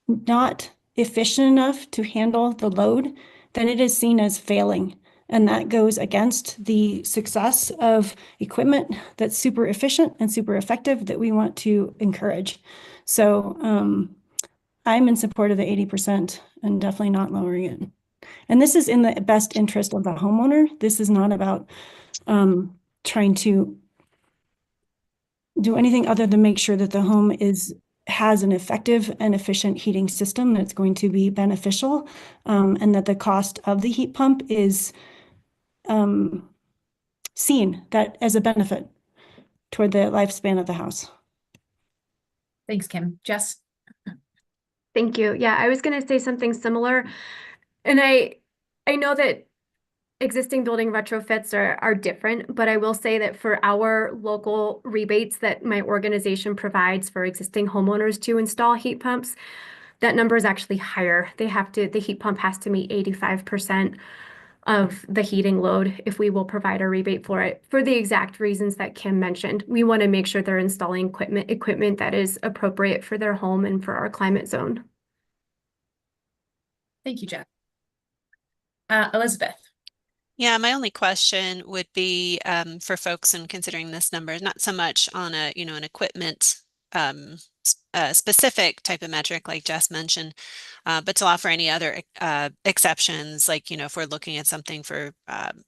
not efficient enough to handle the load, then it is seen as failing. And that goes against the success of equipment that's super efficient and super effective that we want to encourage. So I'm in support of the 80% and definitely not lowering it. And this is in the best interest of the homeowner. This is not about trying to do anything other than make sure that the home has an effective and efficient heating system that's going to be beneficial, and that the cost of the heat pump is seen that as a benefit toward the lifespan of the house.
Thanks, Kim. Jess?
Thank you. Yeah, I was going to say something similar. And I know that existing building retrofits are different, but I will say that for our local rebates that my organization provides for existing homeowners to install heat pumps, that number is actually higher. The heat pump has to meet 85% of the heating load if we will provide a rebate for it, for the exact reasons that Kim mentioned. We want to make sure they're installing equipment that is appropriate for their home and for our climate zone.
Thank you, Jeff. Elizabeth?
Yeah, my only question would be for folks in considering this number, not so much on a, an equipment specific type of metric like Jess mentioned, but to offer any other exceptions, like, if we're looking at something for,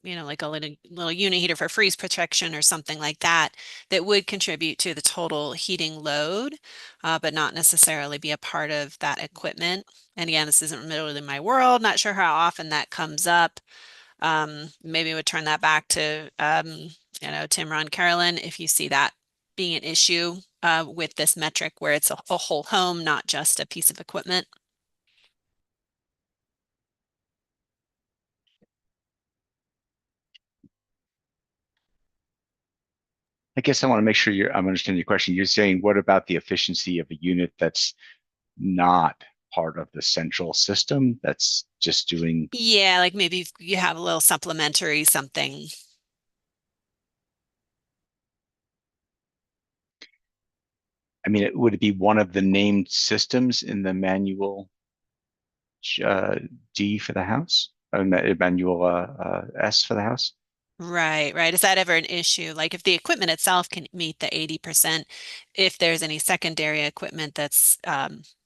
like a little unit heater for freeze protection or something like that, that would contribute to the total heating load, but not necessarily be a part of that equipment. And again, this isn't really my world, not sure how often that comes up. Maybe we'd turn that back to, Tim, Ron, Carolyn, if you see that being an issue with this metric where it's a whole home, not just a piece of equipment.
I guess I want to make sure I'm understanding your question. You're saying, what about the efficiency of a unit that's not part of the central system, that's just doing?
Yeah, like maybe you have a little supplementary something.
I mean, would it be one of the named systems in the manual D for the house, or manual S for the house?
Right. Is that ever an issue? Like if the equipment itself can meet the 80%, if there's any secondary equipment that's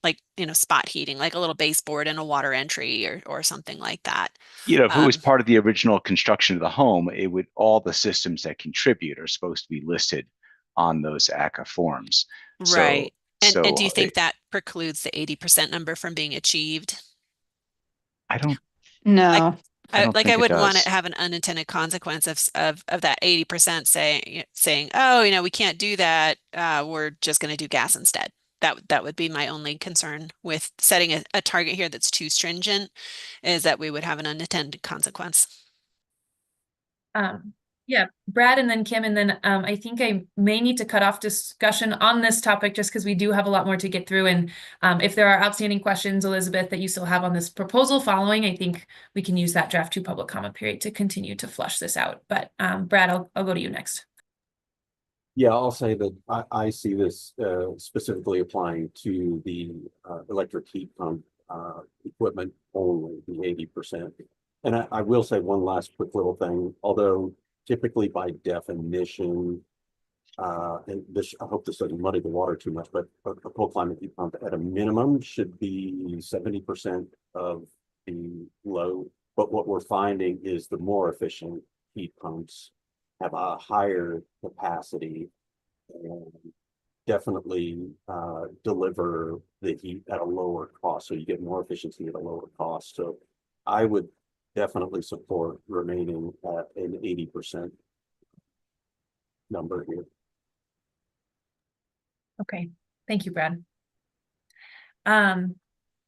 like, spot heating, like a little baseboard and a water entry or something like that.
If it was part of the original construction of the home, all the systems that contribute are supposed to be listed on those ACA forms.
Right.
So
and do you think that precludes the 80% number from being achieved?
I don't.
No.
I
wouldn't want to have an unintended consequence of that 80% saying, oh, we can't do that. We're just going to do gas instead. That would be my only concern with setting a target here that's too stringent, is that we would have an unintended consequence.
Yeah, Brad and then Kim, and then I think I may need to cut off discussion on this topic just because we do have a lot more to get through. And if there are outstanding questions, Elizabeth, that you still have on this proposal following, I think we can use that draft 2 public comment period to continue to flush this out. But Brad, I'll go to you next.
Yeah, I'll say that I see this specifically applying to the electric heat pump equipment only, the 80%. And I will say one last quick little thing, although typically by definition, and this, I hope this doesn't muddy the water too much, but a cold climate heat pump at a minimum should be 70% of the load. But what we're finding is the more efficient heat pumps have a higher capacity and definitely deliver the heat at a lower cost. So you get more efficiency at a lower cost. So I would definitely support remaining at an 80% number here.
Okay, thank you, Brad.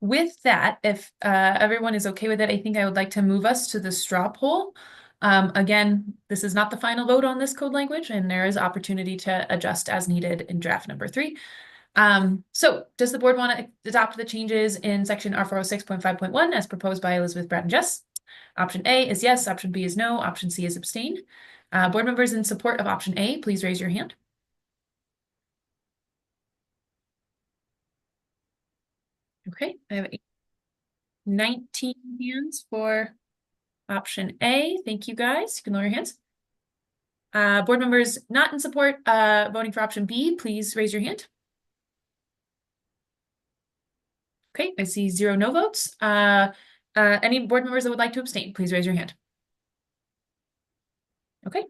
With that, if everyone is okay with it, I think I would like to move us to the straw poll. Again, this is not the final vote on this code language, and there is opportunity to adjust as needed in draft number 3. So does the board want to adopt the changes in section R406.5.1 as proposed by Elizabeth, Brad, and Jess? Option A is yes, option B is no, option C is abstain. Board members in support of option A, please raise your hand. Okay, I have 19 hands for option A. Thank you, guys. You can lower your hands. Board members not in support, voting for option B, please raise your hand. Okay, I see 0 no votes. Any board members that would like to abstain, please raise your hand. Okay,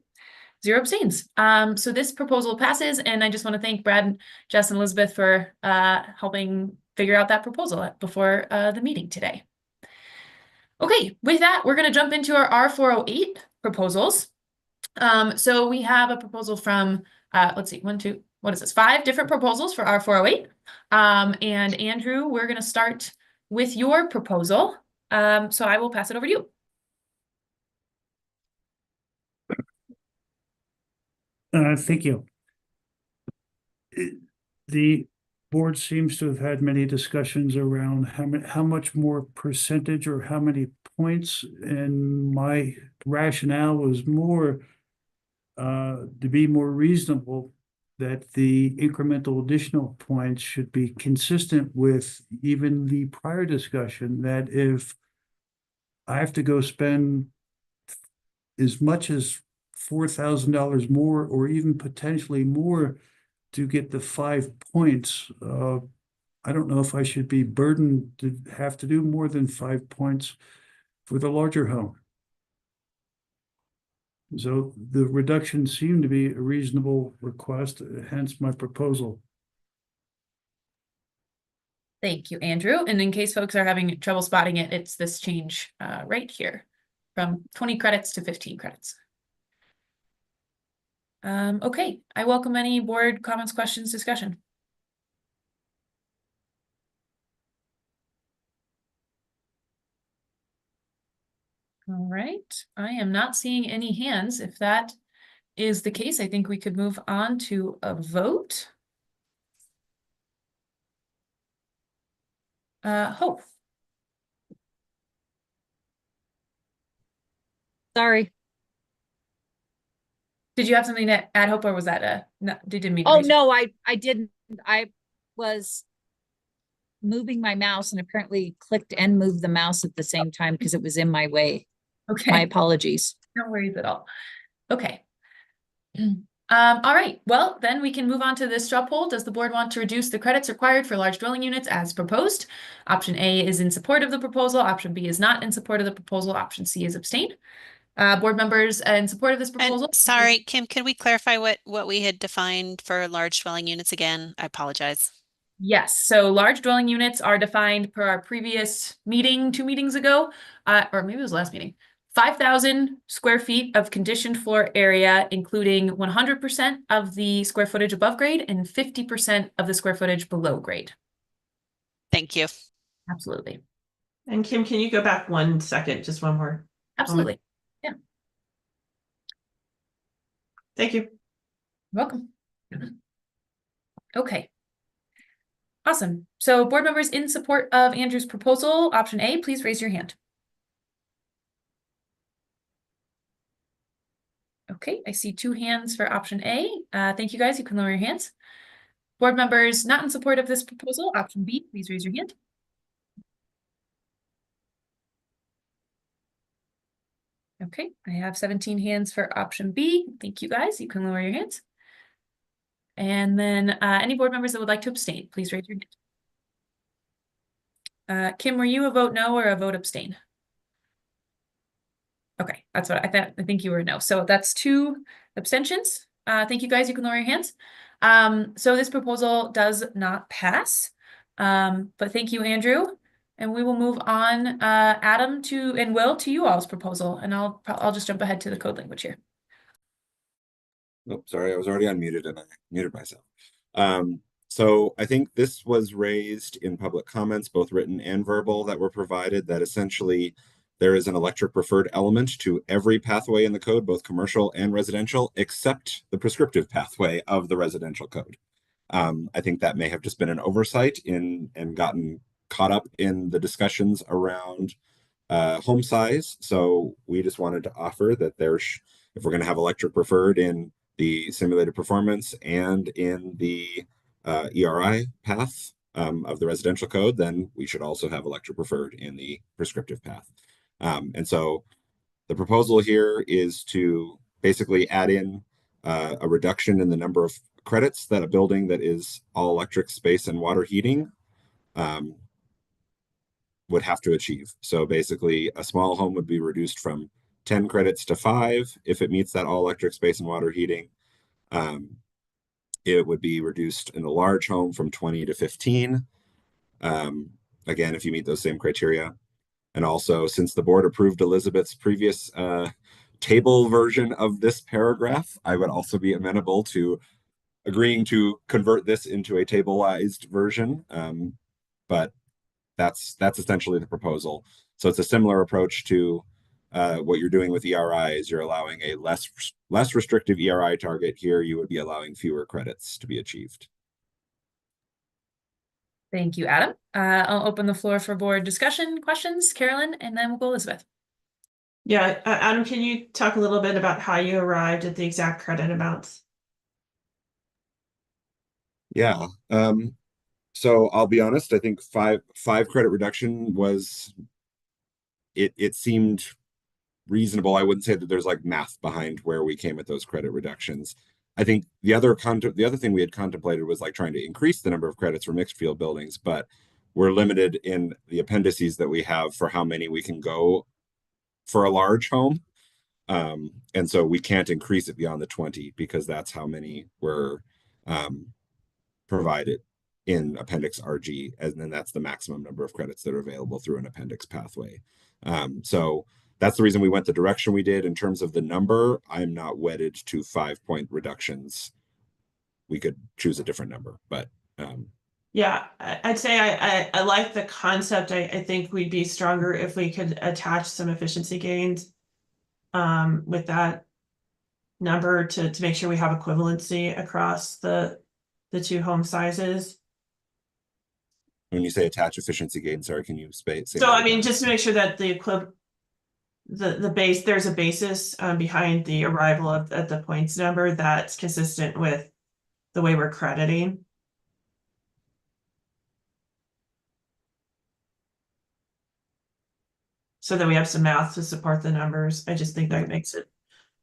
0 abstains. So this proposal passes, and I just want to thank Brad, Jess, and Elizabeth for helping figure out that proposal before the meeting today. Okay, with that, we're going to jump into our R408 proposals. So we have a proposal from, let's see, 1, 2, what is this? 5 different proposals for R408. And Andrew, we're going to start with your proposal. So I will pass it over to you.
Thank you. The board seems to have had many discussions around how much more percentage or how many points, and my rationale was more to be more reasonable, that the incremental additional points should be consistent with even the prior discussion, that if I have to go spend as much as $4,000 more, or even potentially more, to get the 5 points, I don't know if I should be burdened to have to do more than 5 points for the larger home. So the reduction seemed to be a reasonable request, hence my proposal.
Thank you, Andrew. And in case folks are having trouble spotting it, it's this change right here from 20 credits to 15 credits. Okay, I welcome any board comments, questions, discussion. All right, I am not seeing any hands. If that is the case, I think we could move on to a vote. Hope.
Sorry.
Did you have something to add, Hope, or was that no, didn't mean to
Oh,
raise
no, I didn't. I was moving my mouse and apparently clicked and moved the mouse at the same time because it was in my way.
Okay.
My apologies.
No worries at all. Okay. All right, well, then we can move on to the straw poll. Does the board want to reduce the credits required for large dwelling units as proposed? Option A is in support of the proposal. Option B is not in support of the proposal. Option C is abstain. Board members in support of this proposal?
And sorry, Kim, can we clarify what we had defined for large dwelling units again? I apologize.
Yes, so large dwelling units are defined per our previous meeting 2 meetings ago, or maybe it was last meeting. 5,000 square feet of conditioned floor area, including 100% of the square footage above grade and 50% of the square footage below grade.
Thank you.
Absolutely.
And Kim, can you go back 1 second, just one more?
Absolutely. Yeah.
Thank you.
You're welcome. Okay. Awesome. So board members in support of Andrew's proposal, option A, please raise your hand. Okay, I see 2 hands for option A. Thank you, guys. You can lower your hands. Board members not in support of this proposal, option B, please raise your hand. Okay, I have 17 hands for option B. Thank you, guys. You can lower your hands. And then any board members that would like to abstain, please raise your hand. Kim, were you a vote no or a vote abstain? Okay, that's what I thought. I think you were a no. So that's 2 abstentions. Thank you, guys. You can lower your hands. So this proposal does not pass. But thank you, Andrew. And we will move on, Adam and Will, to you all's proposal. And I'll just jump ahead to the code language here.
Oh, sorry, I was already unmuted and I muted myself. So I think this was raised in public comments, both written and verbal, that were provided, that essentially there is an electric preferred element to every pathway in the code, both commercial and residential, except the prescriptive pathway of the residential code. I think that may have just been an oversight and gotten caught up in the discussions around home size. So we just wanted to offer that if we're going to have electric preferred in the simulated performance and in the ERI path of the residential code, then we should also have electric preferred in the prescriptive path. And so the proposal here is to basically add in a reduction in the number of credits that a building that is all electric space and water heating would have to achieve. So basically, a small home would be reduced from 10 credits to 5 if it meets that all electric space and water heating. It would be reduced in a large home from 20 to 15. Again, if you meet those same criteria. And also, since the board approved Elizabeth's previous table version of this paragraph, I would also be amenable to agreeing to convert this into a tableized version. But that's essentially the proposal. So it's a similar approach to what you're doing with ERI is you're allowing a less restrictive ERI target. Here, you would be allowing fewer credits to be achieved.
Thank you, Adam. I'll open the floor for board discussion, questions, Carolyn, and then we'll go Elizabeth.
Yeah, Adam, can you talk a little bit about how you arrived at the exact credit amounts?
Yeah. So I'll be honest, I think five credit reduction was it seemed reasonable. I wouldn't say that there's like math behind where we came at those credit reductions. I think the other thing we had contemplated was like trying to increase the number of credits for mixed field buildings, but we're limited in the appendices that we have for how many we can go for a large home. And so we can't increase it beyond the 20 because that's how many were provided in Appendix RG, and then that's the maximum number of credits that are available through an appendix pathway. So that's the reason we went the direction we did. In terms of the number, I'm not wedded to 5-point reductions. We could choose a different number, but
yeah, I'd say I like the concept. I think we'd be stronger if we could attach some efficiency gains with that number to make sure we have equivalency across the two home sizes.
When you say attach efficiency gains, sorry, can you say
So I mean, just to make sure that the base, there's a basis behind the arrival at the points number that's consistent with the way we're crediting. So that we have some math to support the numbers. I just think that makes it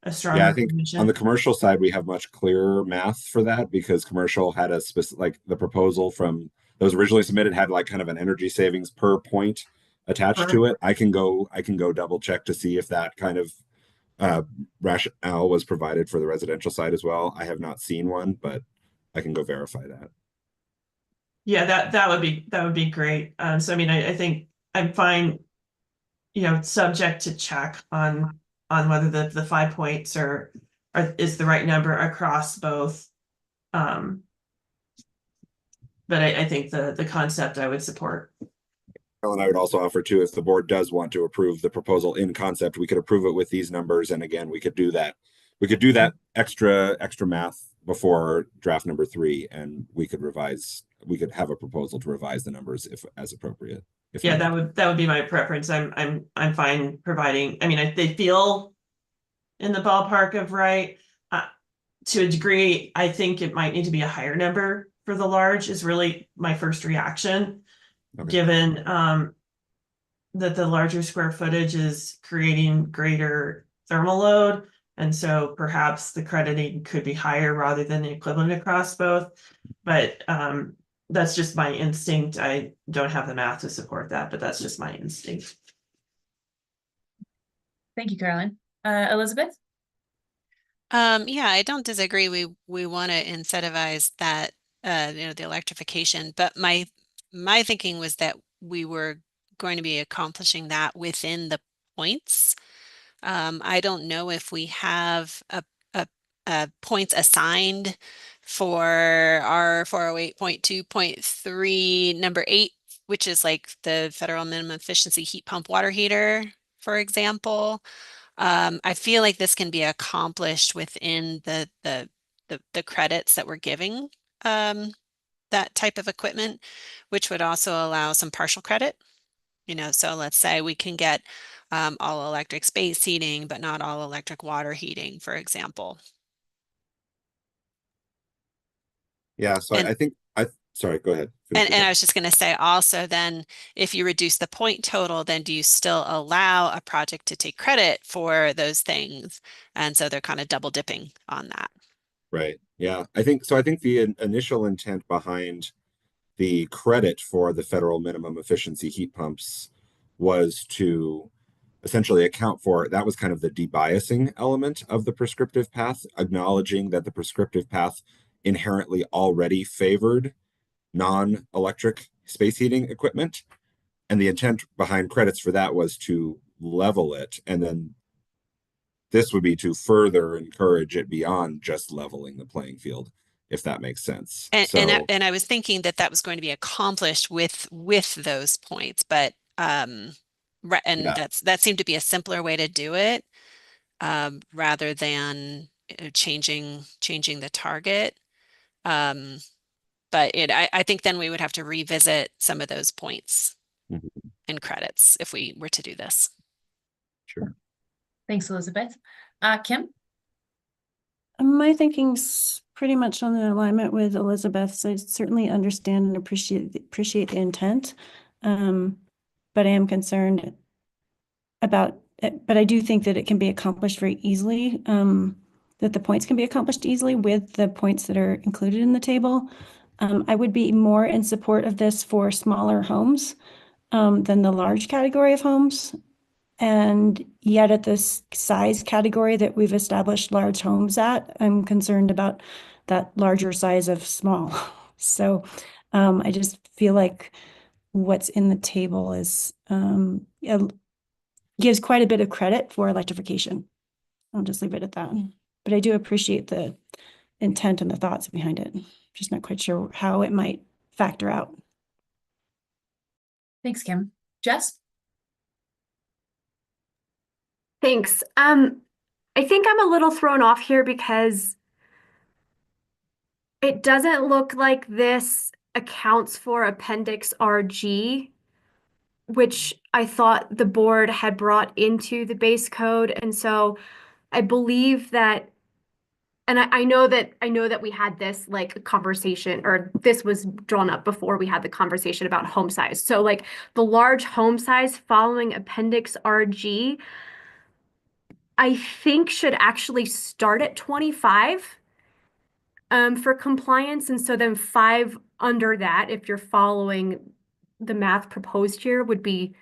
a strong.
Yeah, I think on the commercial side, we have much clearer math for that because commercial had a specific, like the proposal from that was originally submitted had like kind of an energy savings per point attached to it. I can go double check to see if that kind of rationale was provided for the residential side as well. I have not seen one, but I can go verify that.
Yeah, that would be great. So I mean, I think I'm fine, subject to check on whether the 5 points is the right number across both. But I think the concept I would support.
And I would also offer too, if the board does want to approve the proposal in concept, we could approve it with these numbers. And again, we could do that. We could do that extra math before draft number 3, and we could have a proposal to revise the numbers if as appropriate.
Yeah, that would be my preference. I'm fine providing. I mean, they feel in the ballpark of right. To a degree, I think it might need to be a higher number for the large is really my first reaction, given that the larger square footage is creating greater thermal load. And so perhaps the crediting could be higher rather than the equivalent across both. But that's just my instinct. I don't have the math to support that, but that's just my instinct.
Thank you, Carolyn. Elizabeth?
Yeah, I don't disagree. We want to incentivize that, the electrification, but my thinking was that we were going to be accomplishing that within the points. I don't know if we have a points assigned for our 408.2.3 number 8, which is like the federal minimum efficiency heat pump water heater, for example. I feel like this can be accomplished within the credits that we're giving that type of equipment, which would also allow some partial credit. So let's say we can get all electric space heating, but not all electric water heating, for example.
Yeah, so I think sorry, go ahead.
And I was just going to say also then, if you reduce the point total, then do you still allow a project to take credit for those things? And so they're kind of double dipping on that.
Right. Yeah, I think the initial intent behind the credit for the federal minimum efficiency heat pumps was to essentially account for, that was kind of the debiasing element of the prescriptive path, acknowledging that the prescriptive path inherently already favored non-electric space heating equipment. And the intent behind credits for that was to level it. And then this would be to further encourage it beyond just leveling the playing field, if that makes sense.
And I was thinking that that was going to be accomplished with those points, but that seemed to be a simpler way to do it, rather than changing the target. But I think then we would have to revisit some of those points and credits if we were to do this.
Sure.
Thanks, Elizabeth. Kim?
My thinking's pretty much on the alignment with Elizabeth's. I certainly understand and appreciate the intent. But I am concerned about it, but I do think that it can be accomplished very easily, that the points can be accomplished easily with the points that are included in the table. I would be more in support of this for smaller homes than the large category of homes. And yet at this size category that we've established large homes at, I'm concerned about that larger size of small. So I just feel like what's in the table is gives quite a bit of credit for electrification. I'll just leave it at that. But I do appreciate the intent and the thoughts behind it. Just not quite sure how it might factor out.
Thanks, Kim. Jess?
Thanks. I think I'm a little thrown off here because it doesn't look like this accounts for Appendix RG, which I thought the board had brought into the base code. And so I believe that, and I know that we had this like conversation, or this was drawn up before we had the conversation about home size. So like the large home size following Appendix RG, I think should actually start at 25 for compliance. And so then 5 under that, if you're following the math proposed here, would be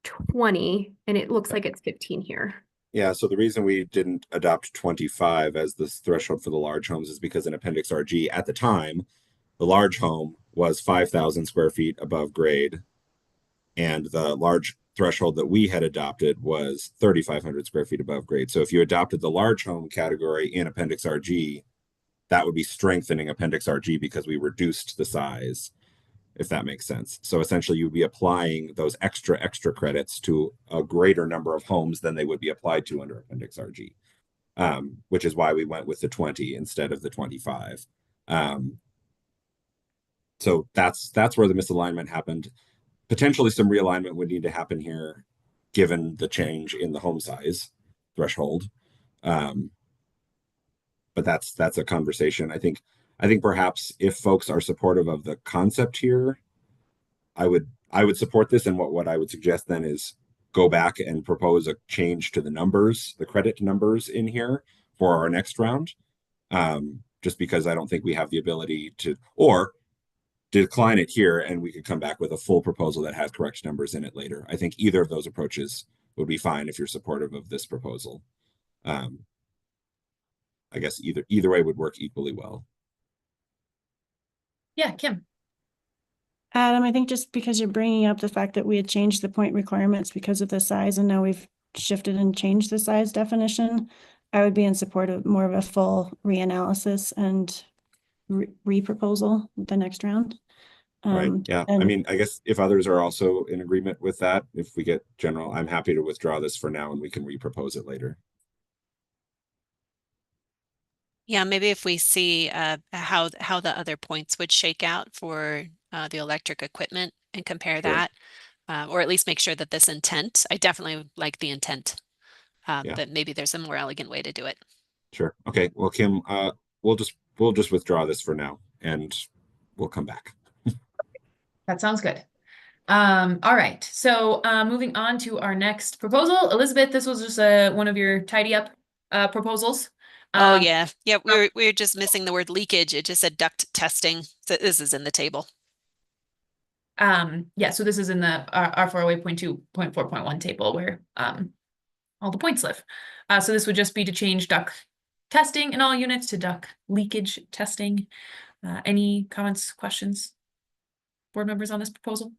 20, and it looks like it's 15 here.
Yeah, so the reason we didn't adopt 25 as the threshold for the large homes is because in Appendix RG at the time, the large home was 5,000 square feet above grade, and the large threshold that we had adopted was 3,500 square feet above grade. So if you adopted the large home category in Appendix RG, that would be strengthening Appendix RG because we reduced the size, if that makes sense. So essentially you'd be applying those extra credits to a greater number of homes than they would be applied to under Appendix RG, which is why we went with the 20 instead of the 25. So that's where the misalignment happened. Potentially some realignment would need to happen here, given the change in the home size threshold. But that's a conversation. I think perhaps if folks are supportive of the concept here, I would support this. And what I would suggest then is go back and propose a change to the numbers, the credit numbers in here for our next round. Just because I don't think we have the ability to, or decline it here and we could come back with a full proposal that has correct numbers in it later. I think either of those approaches would be fine if you're supportive of this proposal. I guess either way would work equally well.
Yeah, Kim.
Adam, I think just because you're bringing up the fact that we had changed the point requirements because of the size and now we've shifted and changed the size definition, I would be in support of more of a full reanalysis and re-proposal with the next round.
Right. Yeah. I mean, I guess if others are also in agreement with that, if we get general, I'm happy to withdraw this for now and we can repropose it later.
Yeah, maybe if we see how the other points would shake out for the electric equipment and compare that, or at least make sure that this intent, I definitely like the intent, but maybe there's a more elegant way to do it.
Sure. Okay. Well, Kim, we'll just withdraw this for now and we'll come back.
That sounds good. All right. So moving on to our next proposal. Elizabeth, this was just one of your tidy up proposals.
Oh yeah. We're just missing the word leakage. It just said duct testing. So this is in the table.
Yeah, so this is in the R408.2.4.1 table where all the points live. So this would just be to change duct testing in all units to duct leakage testing. Any comments, questions, board members on this proposal?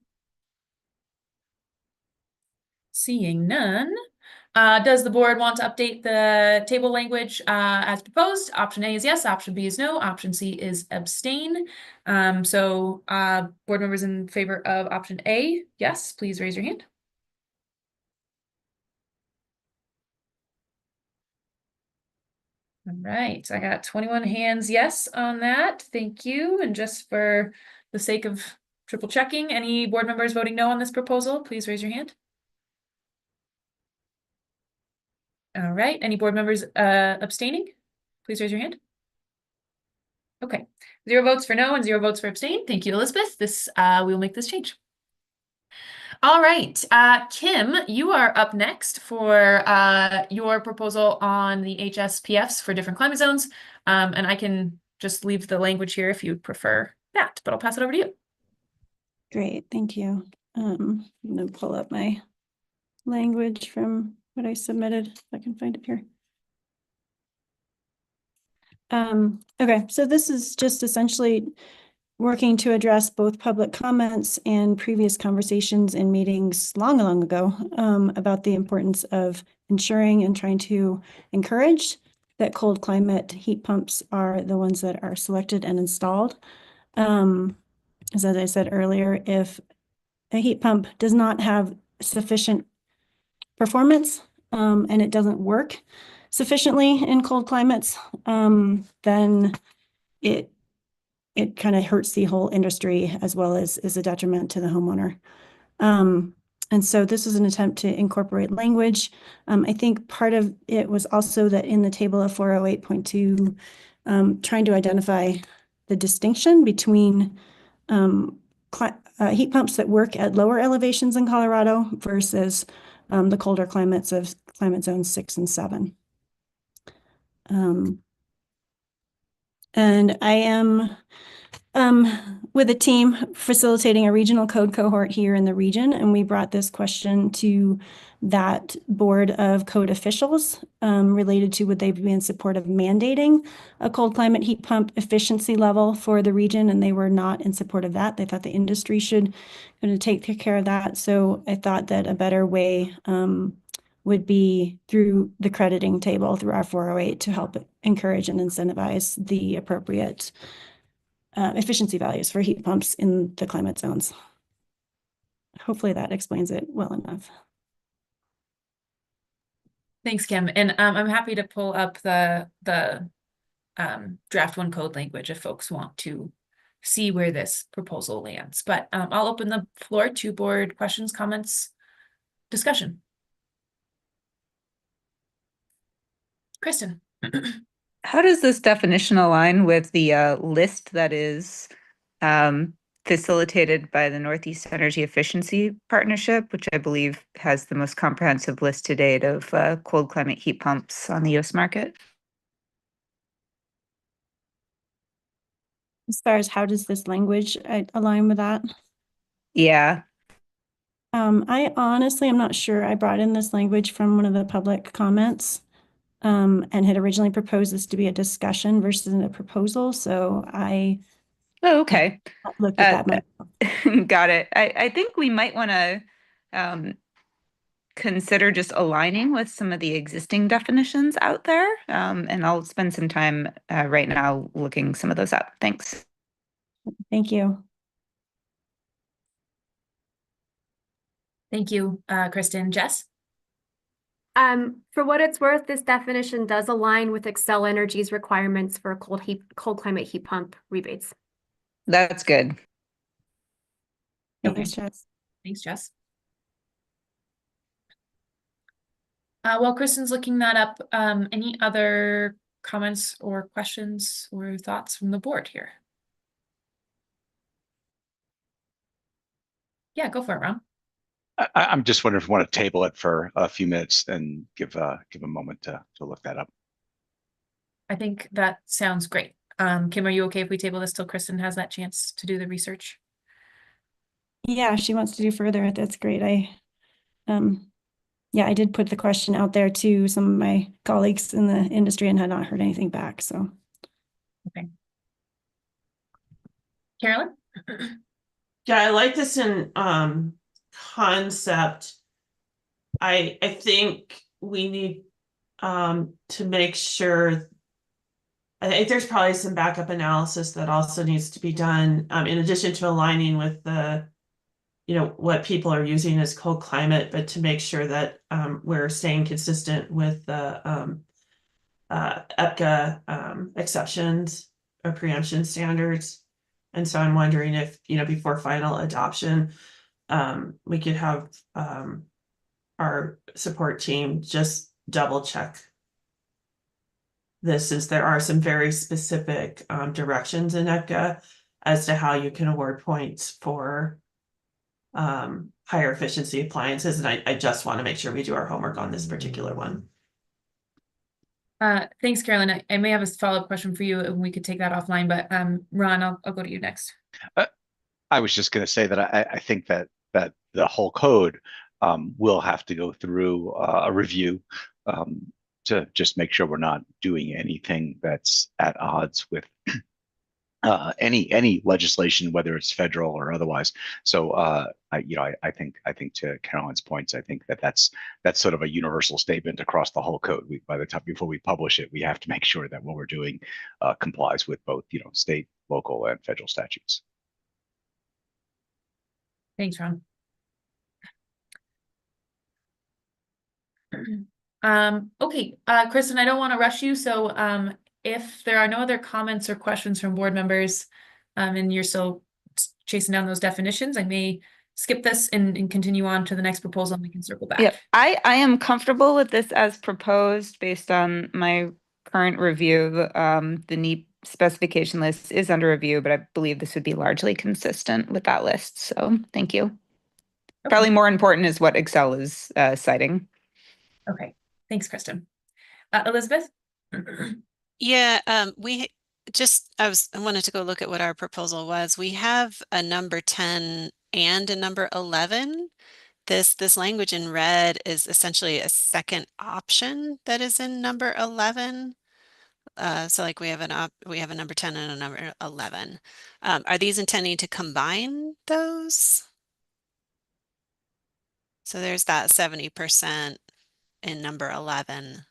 Seeing none, does the board want to update the table language as proposed? Option A is yes, option B is no, option C is abstain. So board members in favor of option A, yes, please raise your hand. All right, I got 21 hands yes on that. Thank you. And just for the sake of triple checking, any board members voting no on this proposal, please raise your hand. All right, any board members abstaining? Please raise your hand. Okay, 0 votes for no and 0 votes for abstain. Thank you, Elizabeth. We will make this change. All right, Kim, you are up next for your proposal on the HSPFs for different climate zones. And I can just leave the language here if you prefer that, but I'll pass it over to you.
Great, thank you. I'm gonna pull up my language from what I submitted, if I can find it here. Okay, so this is just essentially working to address both public comments and previous conversations in meetings long ago about the importance of ensuring and trying to encourage that cold climate heat pumps are the ones that are selected and installed. As I said earlier, if a heat pump does not have sufficient performance and it doesn't work sufficiently in cold climates, then it kind of hurts the whole industry as well as is a detriment to the homeowner. And so this is an attempt to incorporate language. I think part of it was also that in the table of 408.2, trying to identify the distinction between heat pumps that work at lower elevations in Colorado versus the colder climates of climate zones 6 and 7. And I am with a team facilitating a regional code cohort here in the region, and we brought this question to that board of code officials related to would they be in support of mandating a cold climate heat pump efficiency level for the region, and they were not in support of that. They thought the industry should take care of that. So I thought that a better way would be through the crediting table through our 408 to help encourage and incentivize the appropriate efficiency values for heat pumps in the climate zones. Hopefully that explains it well enough.
Thanks, Kim. And I'm happy to pull up the draft 1 code language if folks want to see where this proposal lands. But I'll open the floor to board questions, comments, discussion. Kristen.
How does this definition align with the list that is facilitated by the Northeast Energy Efficiency Partnership, which I believe has the most comprehensive list to date of cold climate heat pumps on the U.S. market?
As far as how does this language align with that?
Yeah.
I honestly am not sure. I brought in this language from one of the public comments and had originally proposed this to be a discussion versus a proposal. So I
okay.
Looked at that.
Got it. I think we might want to consider just aligning with some of the existing definitions out there. And I'll spend some time right now looking some of those up. Thanks.
Thank you.
Thank you, Kristen. Jess?
For what it's worth, this definition does align with Xcel Energy's requirements for cold climate heat pump rebates.
That's good.
Thanks, Jess.
Thanks, Jess. While Kristen's looking that up, any other comments or questions or thoughts from the board here? Yeah, go for it, Ron.
I'm just wondering if we want to table it for a few minutes and give a moment to look that up.
I think that sounds great. Kim, are you okay if we table this till Kristen has that chance to do the research?
Yeah, if she wants to do further, that's great. Yeah, I did put the question out there to some of my colleagues in the industry and had not heard anything back, so.
Okay. Carolyn?
Yeah, I like this in concept. I think we need to make sure. I think there's probably some backup analysis that also needs to be done, in addition to aligning with the, what people are using as cold climate, but to make sure that we're staying consistent with the EPCA exceptions or preemption standards. And so I'm wondering if, before final adoption, we could have our support team just double check this, since there are some very specific directions in EPCA as to how you can award points for higher efficiency appliances. And I just want to make sure we do our homework on this particular one.
Thanks, Carolyn. I may have a follow-up question for you, and we could take that offline, but Ron, I'll go to you next.
I was just going to say that I think that the whole code will have to go through a review to just make sure we're not doing anything that's at odds with any legislation, whether it's federal or otherwise. So I think to Carolyn's points, I think that's sort of a universal statement across the whole code. By the time before we publish it, we have to make sure that what we're doing complies with both state, local, and federal statutes.
Thanks, Ron. Okay, Kristen, I don't want to rush you, so if there are no other comments or questions from board members, and you're still chasing down those definitions, I may skip this and continue on to the next proposal, and we can circle back.
Yep, I am comfortable with this as proposed based on my current review. The NEEP specification list is under review, but I believe this would be largely consistent with that list. So thank you.
Okay.
Probably more important is what Excel is citing.
Okay, thanks, Kristen. Elizabeth?
Yeah, I wanted to go look at what our proposal was. We have a number 10 and a number 11. This language in red is essentially a second option that is in number 11. So like we have a number 10 and a number 11. Are these intending to combine those? So there's that 70% in number 11.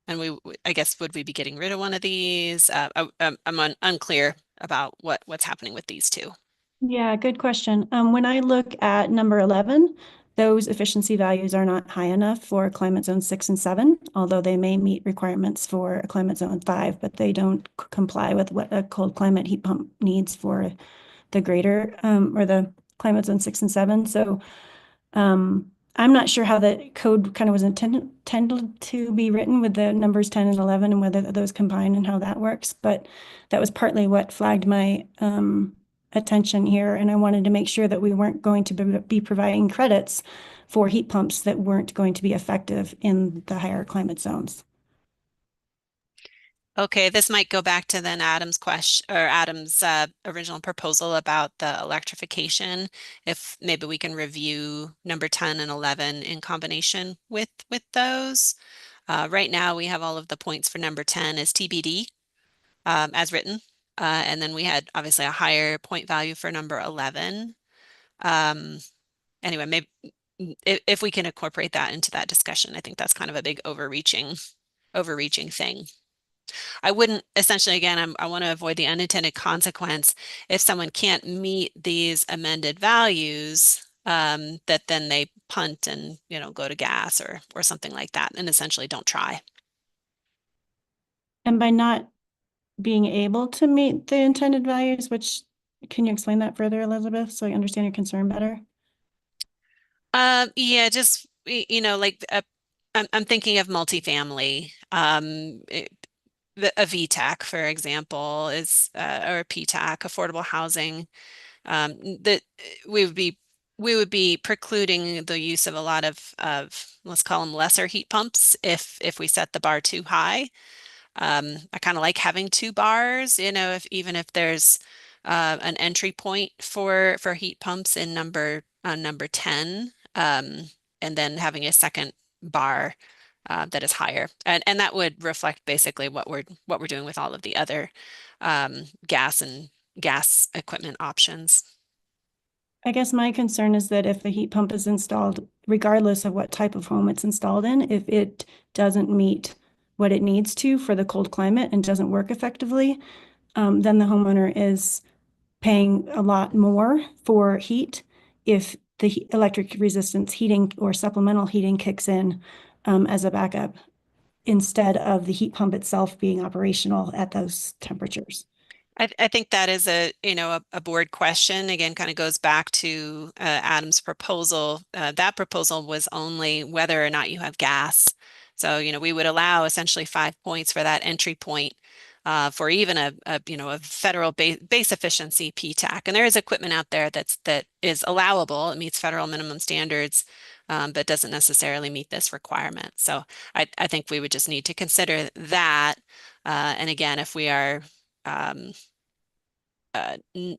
And I guess, would we be getting rid of one of these? I'm unclear about what's happening with these two.
Yeah, good question. When I look at number 11, those efficiency values are not high enough for climate zone 6 and 7, although they may meet requirements for a climate zone 5, but they don't comply with what a cold climate heat pump needs for the greater or the climate zone 6 and 7. So I'm not sure how the code kind of was intended to be written with the numbers 10 and 11 and whether those combine and how that works. But that was partly what flagged my attention here. And I wanted to make sure that we weren't going to be providing credits for heat pumps that weren't going to be effective in the higher climate zones.
Okay, this might go back to then Adam's question or Adam's original proposal about the electrification. If maybe we can review number 10 and 11 in combination with those. Right now we have all of the points for number 10 as TBD as written. And then we had obviously a higher point value for number 11. Anyway, maybe if we can incorporate that into that discussion, I think that's kind of a big overreaching thing. I wouldn't essentially, again, I want to avoid the unintended consequence if someone can't meet these amended values, that then they punt and go to gas or something like that, and essentially don't try.
And by not being able to meet the intended values, which can you explain that further, Elizabeth, so I understand your concern better?
Yeah, just like I'm thinking of multifamily. A VTAC, for example, is or a PTAC, affordable housing. That we would be precluding the use of a lot of let's call them lesser heat pumps if we set the bar too high. I kind of like having 2 bars, you know, if even if there's an entry point for heat pumps in number 10, and then having a second bar that is higher, and that would reflect basically what we're doing with all of the other gas equipment options.
I guess my concern is that if the heat pump is installed, regardless of what type of home it's installed in, if it doesn't meet what it needs to for the cold climate and doesn't work effectively, then the homeowner is paying a lot more for heat if the electric resistance heating or supplemental heating kicks in as a backup instead of the heat pump itself being operational at those temperatures.
I think that is a board question. Again, kind of goes back to Adam's proposal. That proposal was only whether or not you have gas. So, we would allow essentially 5 points for that entry point for even a federal base efficiency PTAC. And there is equipment out there that is allowable. It meets federal minimum standards, but doesn't necessarily meet this requirement. So I think we would just need to consider that. And again, if we are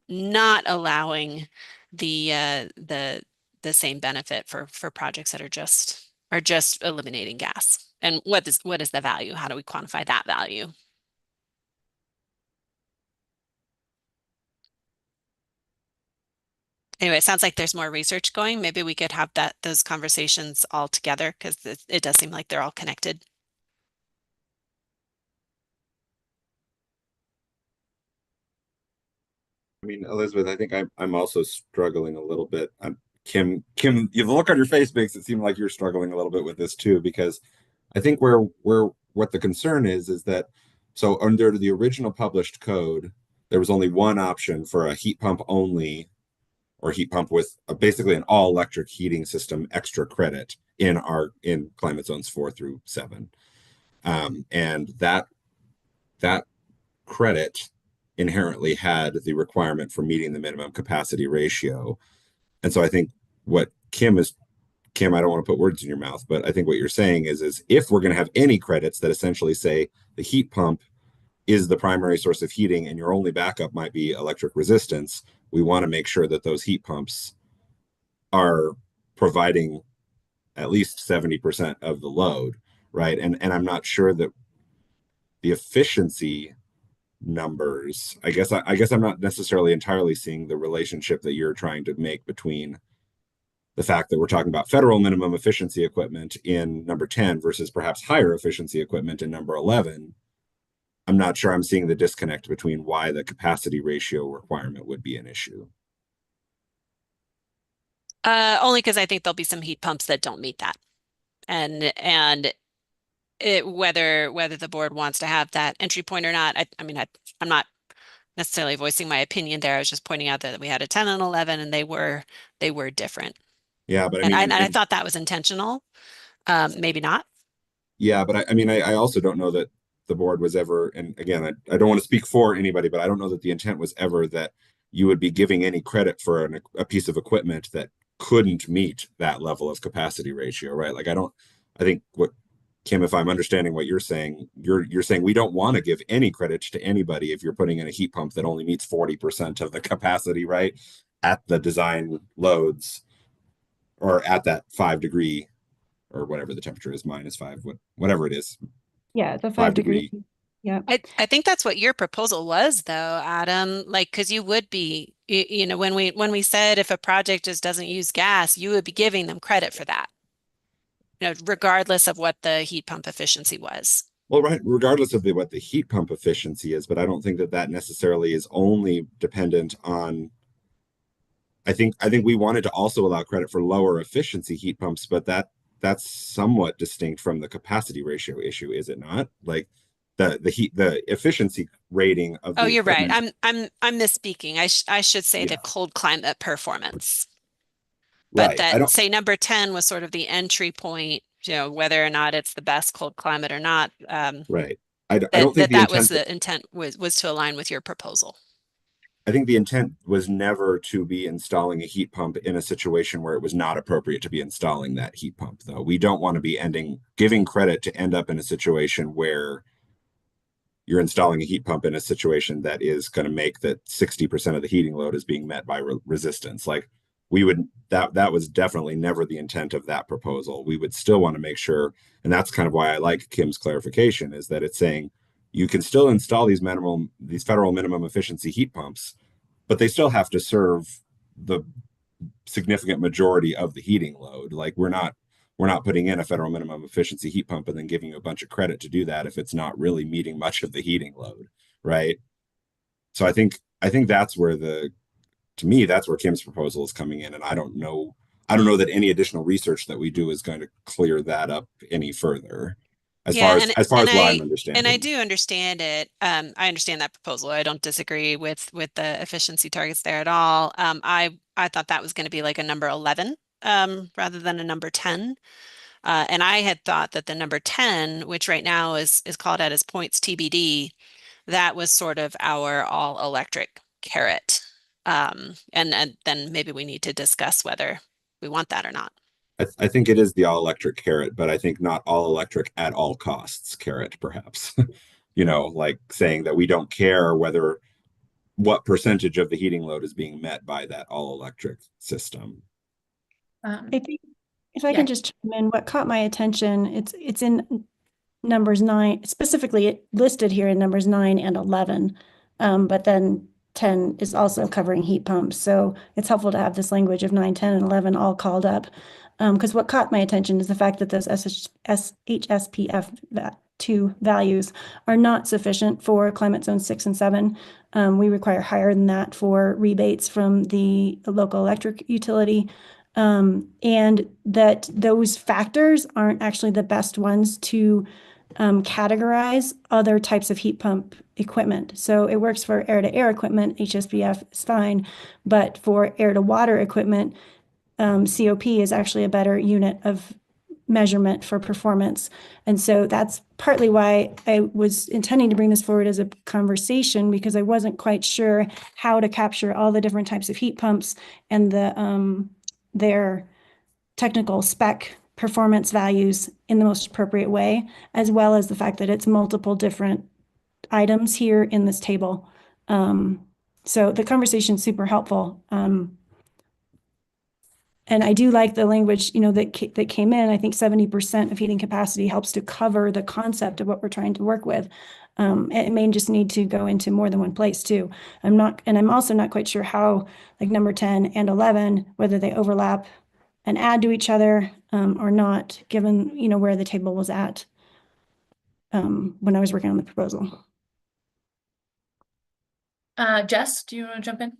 not allowing the same benefit for projects that are just eliminating gas. And what is the value? How do we quantify that value? Anyway, it sounds like there's more research going. Maybe we could have those conversations all together, because it does seem like they're all connected.
I mean, Elizabeth, I think I'm also struggling a little bit. Kim, the look on your face makes it seem like you're struggling a little bit with this too, because I think what the concern is that, so under the original published code, there was only one option for a heat pump only, or heat pump with basically an all electric heating system extra credit in climate zones 4 through 7. And that credit inherently had the requirement for meeting the minimum capacity ratio. And so I think what Kim, I don't want to put words in your mouth, but I think what you're saying is if we're going to have any credits that essentially say the heat pump is the primary source of heating and your only backup might be electric resistance, we want to make sure that those heat pumps are providing at least 70% of the load, right? And I'm not sure that the efficiency numbers, I guess I'm not necessarily entirely seeing the relationship that you're trying to make between the fact that we're talking about federal minimum efficiency equipment in number 10 versus perhaps higher efficiency equipment in number 11. I'm not sure I'm seeing the disconnect between why the capacity ratio requirement would be an issue.
Only because I think there'll be some heat pumps that don't meet that. And whether the board wants to have that entry point or not, I'm not necessarily voicing my opinion there. I was just pointing out that we had a 10 and 11 and they were different.
Yeah, but
I thought that was intentional. Maybe not.
Yeah, but I also don't know that the board was ever, and again, I don't want to speak for anybody, but I don't know that the intent was ever that you would be giving any credit for a piece of equipment that couldn't meet that level of capacity ratio, right? Like I think what Kim, if I'm understanding what you're saying we don't want to give any credit to anybody if you're putting in a heat pump that only meets 40% of the capacity, right? At the design loads or at that 5 degree or whatever the temperature is, -5, whatever it is.
Yeah, the 5 degree. Yeah.
I think that's what your proposal was though, Adam, like, because you would be, when we said if a project just doesn't use gas, you would be giving them credit for that. Regardless of what the heat pump efficiency was.
Well, right, regardless of what the heat pump efficiency is, but I don't think that necessarily is only dependent on. I think we wanted to also allow credit for lower efficiency heat pumps, but that's somewhat distinct from the capacity ratio issue, is it not? Like the efficiency rating of.
Oh, you're right. I'm misspeaking. I should say the cold climate performance. But that, say number 10 was sort of the entry point, whether or not it's the best cold climate or not.
Right. I don't think
the intent was to align with your proposal.
I think the intent was never to be installing a heat pump in a situation where it was not appropriate to be installing that heat pump, though. We don't want to be giving credit to end up in a situation where you're installing a heat pump in a situation that is going to make that 60% of the heating load is being met by resistance. Like we would, that was definitely never the intent of that proposal. We would still want to make sure, and that's kind of why I like Kim's clarification, is that it's saying you can still install these federal minimum efficiency heat pumps, but they still have to serve the significant majority of the heating load. Like we're not putting in a federal minimum efficiency heat pump and then giving you a bunch of credit to do that if it's not really meeting much of the heating load, right? So I think that's where to me, that's where Kim's proposal is coming in. And I don't know that any additional research that we do is going to clear that up any further. As far as what I'm understanding.
And I do understand it. I understand that proposal. I don't disagree with the efficiency targets there at all. I thought that was going to be like a number 11 rather than a number 10. And I had thought that the number 10, which right now is called out as points TBD, that was sort of our all electric carrot. And then maybe we need to discuss whether we want that or not.
I think it is the all electric carrot, but I think not all electric at all costs carrot, perhaps. Like saying that we don't care what percentage of the heating load is being met by that all electric system.
If I can just chime in, what caught my attention, it's in numbers 9, specifically listed here in numbers 9 and 11, but then 10 is also covering heat pumps. So it's helpful to have this language of 9, 10, and 11 all called up. Because what caught my attention is the fact that those HSPF2 values are not sufficient for climate zone 6 and 7. We require higher than that for rebates from the local electric utility. And that those factors aren't actually the best ones to categorize other types of heat pump equipment. So it works for air-to-air equipment, HSPF is fine, but for air-to-water equipment, COP is actually a better unit of measurement for performance. And so that's partly why I was intending to bring this forward as a conversation, because I wasn't quite sure how to capture all the different types of heat pumps and their technical spec performance values in the most appropriate way, as well as the fact that it's multiple different items here in this table. So the conversation is super helpful. And I do like the language, that came in. I think 70% of heating capacity helps to cover the concept of what we're trying to work with. It may just need to go into more than one place too. I'm also not quite sure how, like number 10 and 11, whether they overlap and add to each other or not, given, where the table was at when I was working on the proposal.
Jess, do you want to jump in?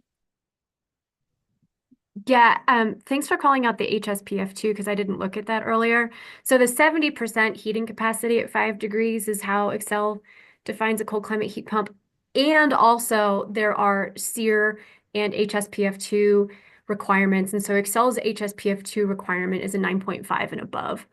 Yeah, thanks for calling out the HSPF too, because I didn't look at that earlier. So the 70% heating capacity at 5 degrees is how Excel defines a cold climate heat pump. And also there are SEER and HSPF2 requirements. And so Excel's HSPF2 requirement is a 9.5 and above.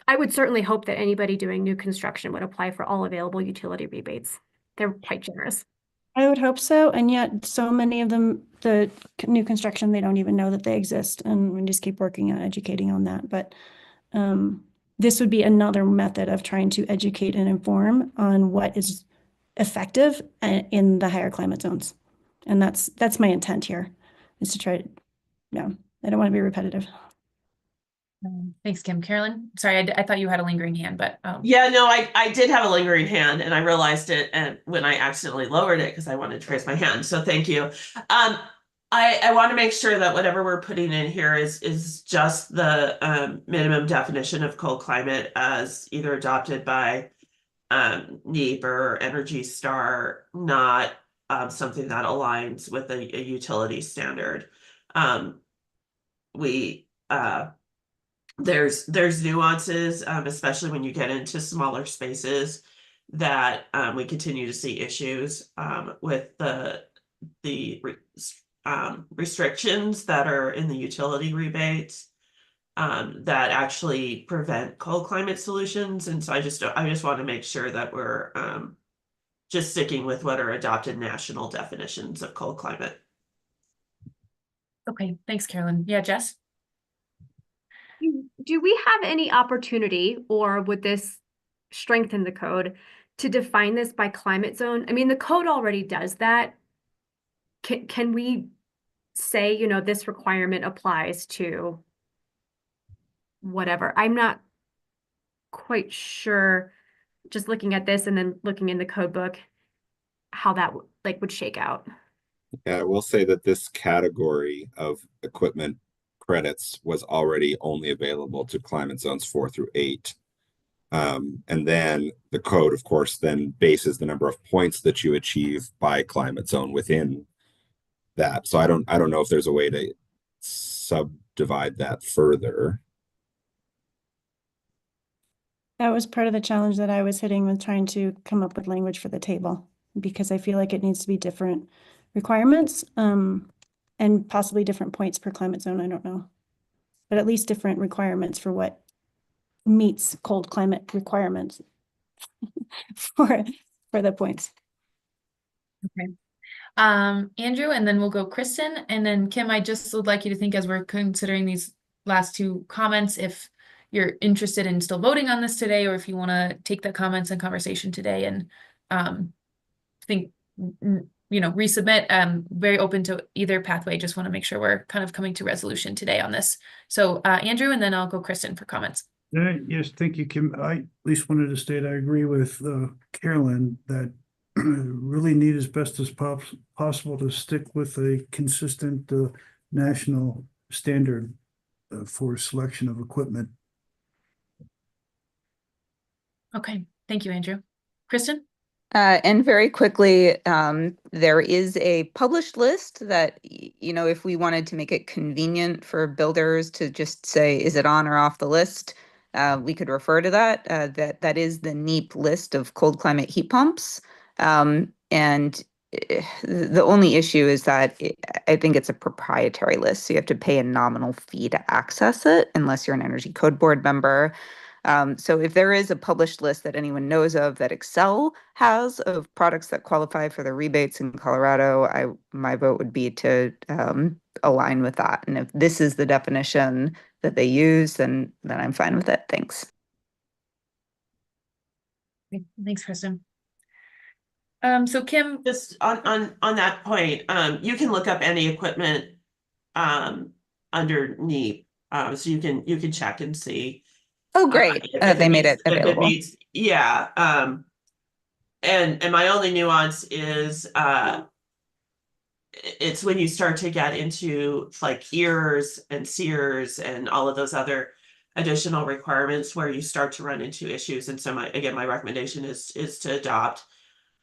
I would certainly hope that anybody doing new construction would apply for all available utility rebates. They're quite generous.
I would hope so, and yet so many of them, the new construction, they don't even know that they exist, and we just keep working on educating on that. But this would be another method of trying to educate and inform on what is effective in the higher climate zones, and that's my intent here, is to try to. I don't want to be repetitive.
Thanks, Kim. Carolyn, sorry, I thought you had a lingering hand, but
yeah, no, I did have a lingering hand, and I realized it and when I accidentally lowered it because I wanted to raise my hand. So thank you. I want to make sure that whatever we're putting in here is just the minimum definition of cold climate as either adopted by NEEP or Energy Star, not something that aligns with a utility standard. There's nuances, especially when you get into smaller spaces, that we continue to see issues with the restrictions that are in the utility rebates that actually prevent cold climate solutions. And so I just want to make sure that we're just sticking with what are adopted national definitions of cold climate.
Okay, thanks, Carolyn. Yeah, Jess?
Do we have any opportunity, or would this strengthen the code to define this by climate zone. I mean, the code already does that. Can we say, you know, this requirement applies to whatever? I'm not quite sure, just looking at this and then looking in the code book, how that would shake out.
Yeah, I will say that this category of equipment credits was already only available to climate zones 4 through 8. And then the code, of course, then bases the number of points that you achieve by climate zone within that. So I don't know if there's a way to subdivide that further.
That was part of the challenge that I was hitting with trying to come up with language for the table, because I feel like it needs to be different requirements, and possibly different points per climate zone. I don't know, but at least different requirements for what meets cold climate requirements for the points.
Okay. Andrew, and then we'll go Kristen, and then Kim, I just would like you to think, as we're considering these last two comments, if you're interested in still voting on this today, or if you want to take the comments and conversation today and think, resubmit. Very open to either pathway. Just want to make sure we're kind of coming to resolution today on this. So Andrew, and then I'll go Kristen for comments.
Yes, thank you, Kim. I at least wanted to state I agree with Carolyn that really need as best as possible to stick with a consistent national standard for selection of equipment.
Okay, thank you, Andrew. Kristen?
And very quickly, there is a published list that, if we wanted to make it convenient for builders to just say, is it on or off the list? We could refer to that. That is the NEEP list of cold climate heat pumps. And the only issue is that I think it's a proprietary list. So you have to pay a nominal fee to access it unless you're an Energy Code Board member. So if there is a published list that anyone knows of that Excel has of products that qualify for the rebates in Colorado, my vote would be to align with that. And if this is the definition that they use, then I'm fine with it. Thanks.
Thanks, Kristen. So Kim,
just on that point, you can look up any equipment under NEEP, so you can check and see.
Oh, great! They made it available.
And my only nuance is it's when you start to get into like EARs and SEERs and all of those other additional requirements where you start to run into issues. And so my recommendation is to adopt.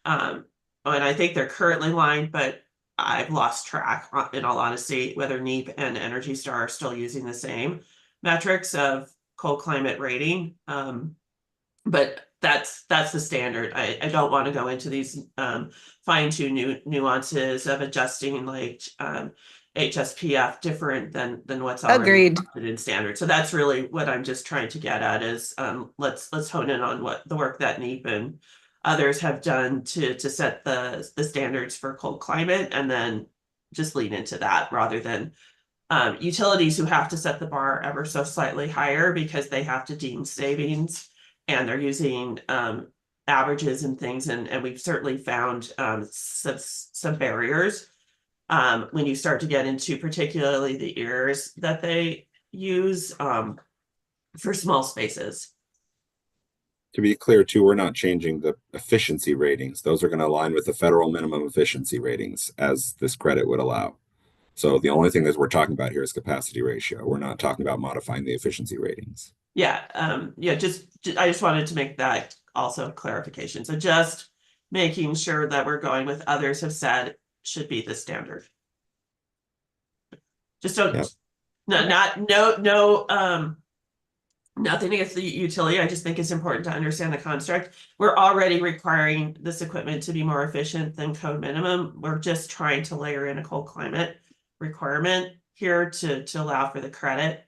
And I think they're currently lined, but I've lost track, in all honesty, whether NEEP and Energy Star are still using the same metrics of cold climate rating. But that's the standard. I don't want to go into these fine-tuned nuances of adjusting like HSPF different than what's already in standard. So that's really what I'm just trying to get at is let's hone in on what the work that NEEP and others have done to set the standards for cold climate, and then just lean into that rather than utilities who have to set the bar ever so slightly higher because they have to deem savings and they're using averages and things, and we've certainly found some barriers when you start to get into particularly the EARs that they use for small spaces.
To be clear too, we're not changing the efficiency ratings. Those are going to align with the federal minimum efficiency ratings as this credit would allow. So the only thing that we're talking about here is capacity ratio. We're not talking about modifying the efficiency ratings.
Yeah, I just wanted to make that also clarification. So just making sure that we're going with others have said should be the standard. Just don't, nothing against the utility. I just think it's important to understand the construct. We're already requiring this equipment to be more efficient than code minimum. We're just trying to layer in a cold climate requirement here to allow for the credit.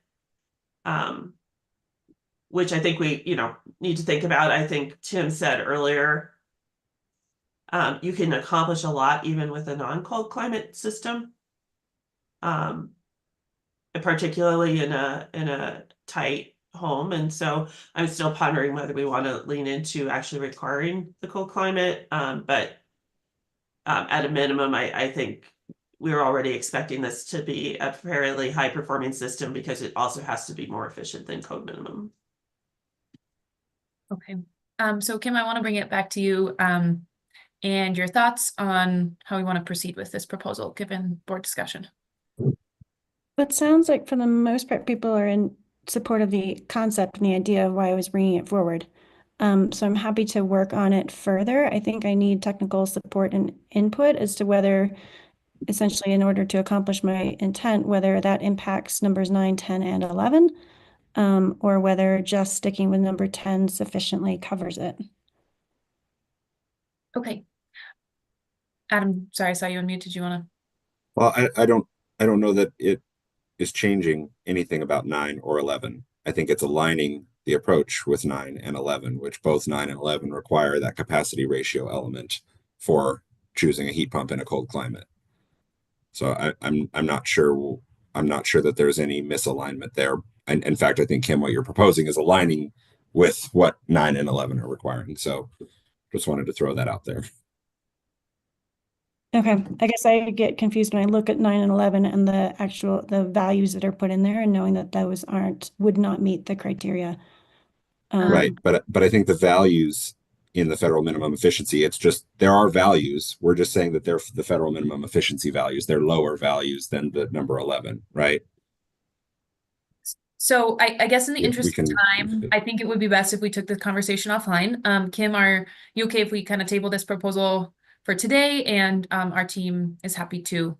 Which I think we, need to think about. I think Tim said earlier, you can accomplish a lot even with a non-cold climate system. Particularly in a tight home. And so I'm still pondering whether we want to lean into actually requiring the cold climate. But at a minimum, I think we're already expecting this to be a fairly high performing system because it also has to be more efficient than code minimum.
Okay. So Kim, I want to bring it back to you, and your thoughts on how we want to proceed with this proposal, given board discussion.
It sounds like for the most part, people are in support of the concept and the idea of why I was bringing it forward. So I'm happy to work on it further. I think I need technical support and input as to whether, essentially, in order to accomplish my intent, whether that impacts numbers 9, 10, and 11, or whether just sticking with number 10 sufficiently covers it.
Okay. Adam, sorry, I saw you on mute. Did you want to?
Well, I don't know that it is changing anything about 9 or 11. I think it's aligning the approach with 9 and 11, which both 9 and 11 require that capacity ratio element for choosing a heat pump in a cold climate. So I'm not sure that there's any misalignment there. And in fact, I think, Kim, what you're proposing is aligning with what 9 and 11 are requiring. So just wanted to throw that out there.
Okay, I guess I get confused when I look at 9 and 11 and the values that are put in there, and knowing that those would not meet the criteria.
Right, but I think the values in the federal minimum efficiency, it's just, there are values. We're just saying that they're the federal minimum efficiency values. They're lower values than the number 11, right?
So I guess in the
Yeah,
interest of time, I think it would be best if we took this conversation offline. Kim, are you okay if we kind of table this proposal for today, and our team is happy to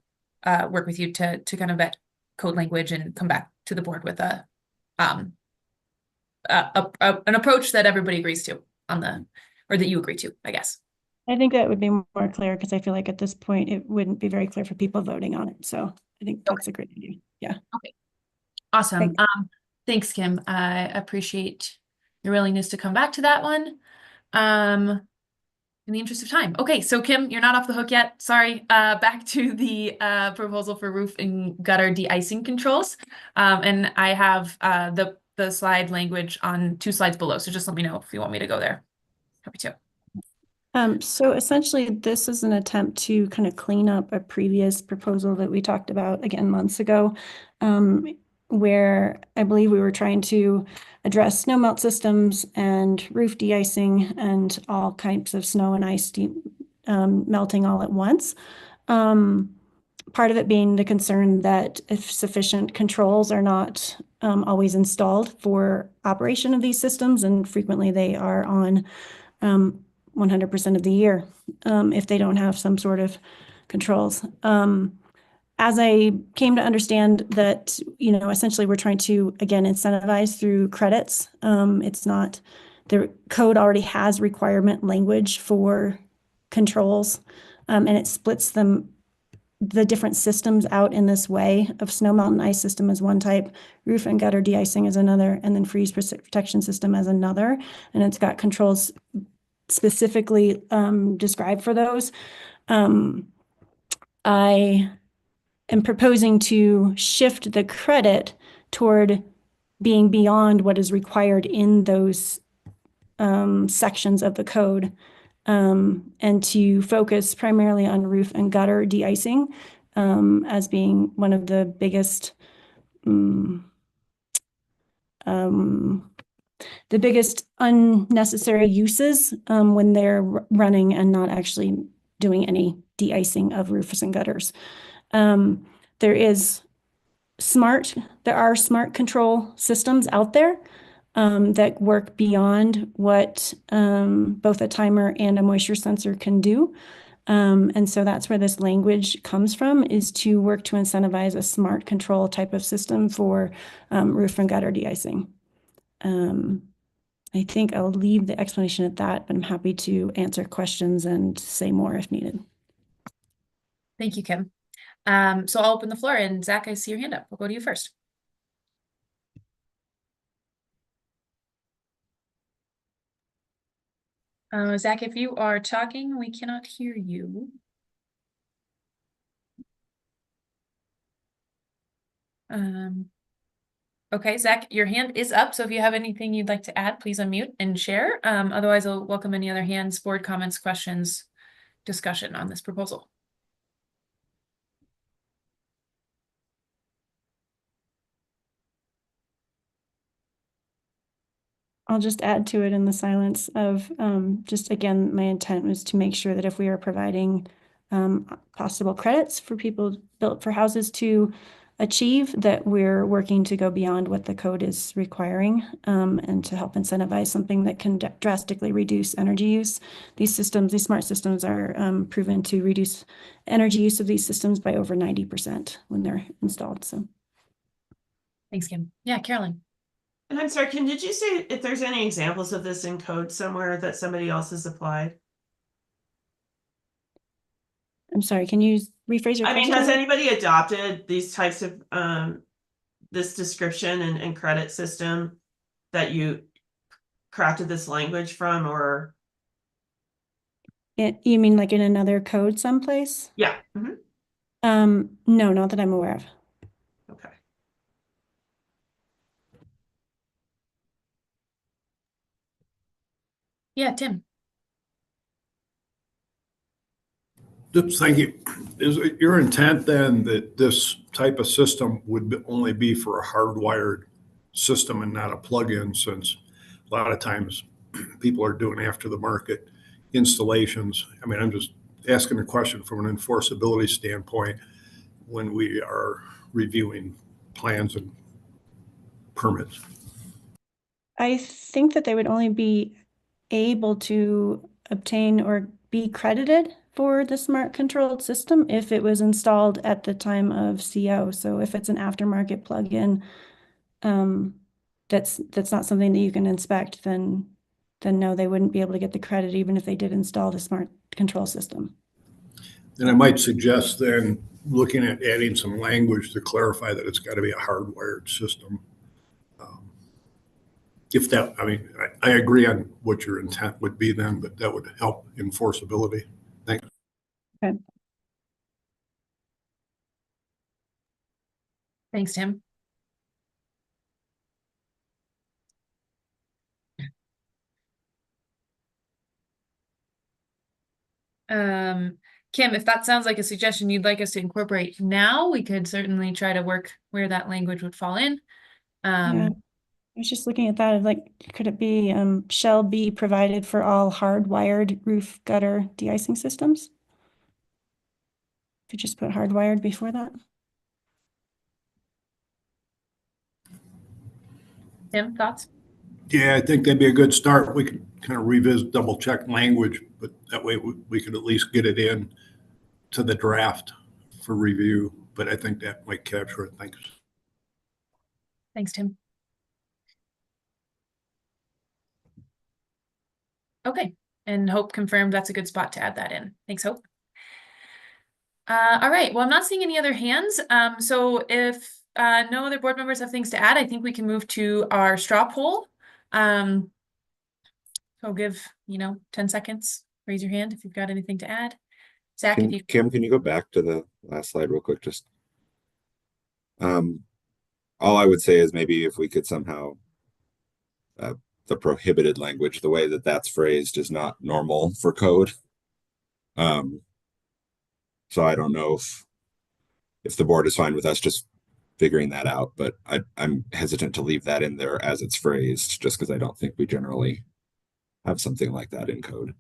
work with you to kind of vet code language and come back to the board with an approach that everybody agrees to or that you agree to, I guess.
I think that would be more clear, because I feel like at this point it wouldn't be very clear for people voting on it. So I think that's a great idea. Yeah.
Okay. Awesome.
Thanks.
Thanks, Kim. I appreciate your willingness to come back to that one. In the interest of time. Okay, so Kim, you're not off the hook yet. Sorry. Back to the proposal for roof and gutter de-icing controls. And I have the slide language on 2 slides below. So just let me know if you want me to go there. Happy to.
So essentially, this is an attempt to kind of clean up a previous proposal that we talked about again months ago, where I believe we were trying to address snow melt systems and roof de-icing and all kinds of snow and ice melting all at once. Part of it being the concern that if sufficient controls are not always installed for operation of these systems, and frequently they are on 100% of the year if they don't have some sort of controls. As I came to understand that, essentially we're trying to, again, incentivize through credits. It's not, the code already has requirement language for controls, and it splits the different systems out in this way of snow mountain ice system as one type, roof and gutter de-icing as another, and then freeze protection system as another. And it's got controls specifically described for those. I am proposing to shift the credit toward being beyond what is required in those sections of the code, and to focus primarily on roof and gutter de-icing as being one of the biggest unnecessary uses when they're running and not actually doing any de-icing of roofs and gutters. There are smart control systems out there that work beyond what both a timer and a moisture sensor can do. And so that's where this language comes from, is to work to incentivize a smart control type of system for roof and gutter de-icing. I think I'll leave the explanation at that, but I'm happy to answer questions and say more if needed.
Thank you, Kim. So I'll open the floor, and Zach, I see your hand up. We'll go to you first. Zach, if you are talking, we cannot hear you. Okay, Zach, your hand is up, so if you have anything you'd like to add, please unmute and share. Otherwise, I'll welcome any other hands, board comments, questions, discussion on this proposal.
I'll just add to it in the silence of, just again, my intent was to make sure that if we are providing possible credits for people built for houses to achieve, that we're working to go beyond what the code is requiring, and to help incentivize something that can drastically reduce energy use. These systems, these smart systems are proven to reduce energy use of these systems by over 90% when they're installed, so.
Thanks, Kim. Yeah, Carolyn.
And I'm sorry, Kim, did you say if there's any examples of this in code somewhere that somebody else has applied?
I'm sorry, can you rephrase your
I
question?
mean, has anybody adopted these types of this description and credit system that you crafted this language from, or
You mean like in another code someplace?
yeah.
No, not that I'm aware of.
Okay.
Yeah, Tim.
Thank you. Is it your intent then that this type of system would only be for a hardwired system and not a plug-in, since a lot of times people are doing after the market installations? I mean, I'm just asking a question from an enforceability standpoint when we are reviewing plans and permits.
I think that they would only be able to obtain or be credited for the smart controlled system if it was installed at the time of CO. So if it's an aftermarket plug-in, that's not something that you can inspect, then no, they wouldn't be able to get the credit even if they did install the smart control system.
And I might suggest then looking at adding some language to clarify that it's got to be a hardwired system. If that, I mean, I agree on what your intent would be then, but that would help enforceability. Thanks.
Okay.
Thanks, Tim. Kim, if that sounds like a suggestion you'd like us to incorporate now, we could certainly try to work where that language would fall in.
Yeah, I was just looking at that, like, could it be shall be provided for all hardwired roof gutter de-icing systems? If you just put hardwired before that.
Tim, thoughts?
Yeah, I think that'd be a good start. We could kind of revisit, double check language, but that way we could at least get it in to the draft for review. But I think that might capture it. Thanks.
Thanks, Tim. Okay, and Hope confirmed that's a good spot to add that in. Thanks, Hope. All right, well, I'm not seeing any other hands. So if no other board members have things to add, I think we can move to our straw poll. So I'll give, 10 seconds. Raise your hand if you've got anything to add. Zach, if you
Kim, can you go back to the last slide real quick? Just all I would say is maybe if we could somehow the prohibited language, the way that that's phrased is not normal for code. So I don't know if the board is fine with us just figuring that out, but I'm hesitant to leave that in there as it's phrased, just because I don't think we generally have something like that in code.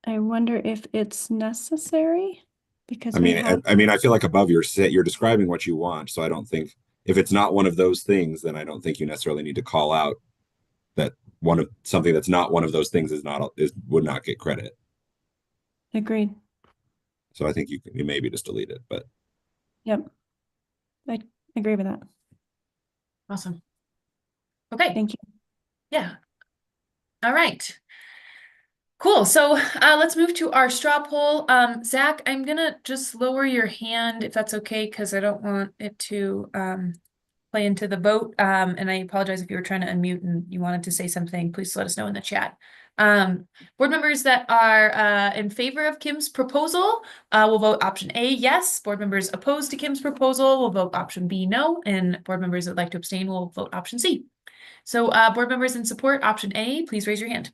I wonder if it's necessary, because
I mean, I feel like above you're describing what you want, so I don't think if it's not one of those things, then I don't think you necessarily need to call out that something that's not one of those things would not get credit.
Agreed.
So I think you maybe just delete it, but
Yep, I agree with that.
Awesome. Okay.
Thank you.
Yeah. All right. Cool. So let's move to our straw poll. Zach, I'm gonna just lower your hand if that's okay, because I don't want it to play into the vote. And I apologize if you were trying to unmute and you wanted to say something, please let us know in the chat. Board members that are in favor of Kim's proposal will vote option A, yes. Board members opposed to Kim's proposal will vote option B, no. And board members that would like to abstain will vote option C. So board members in support option A, please raise your hand.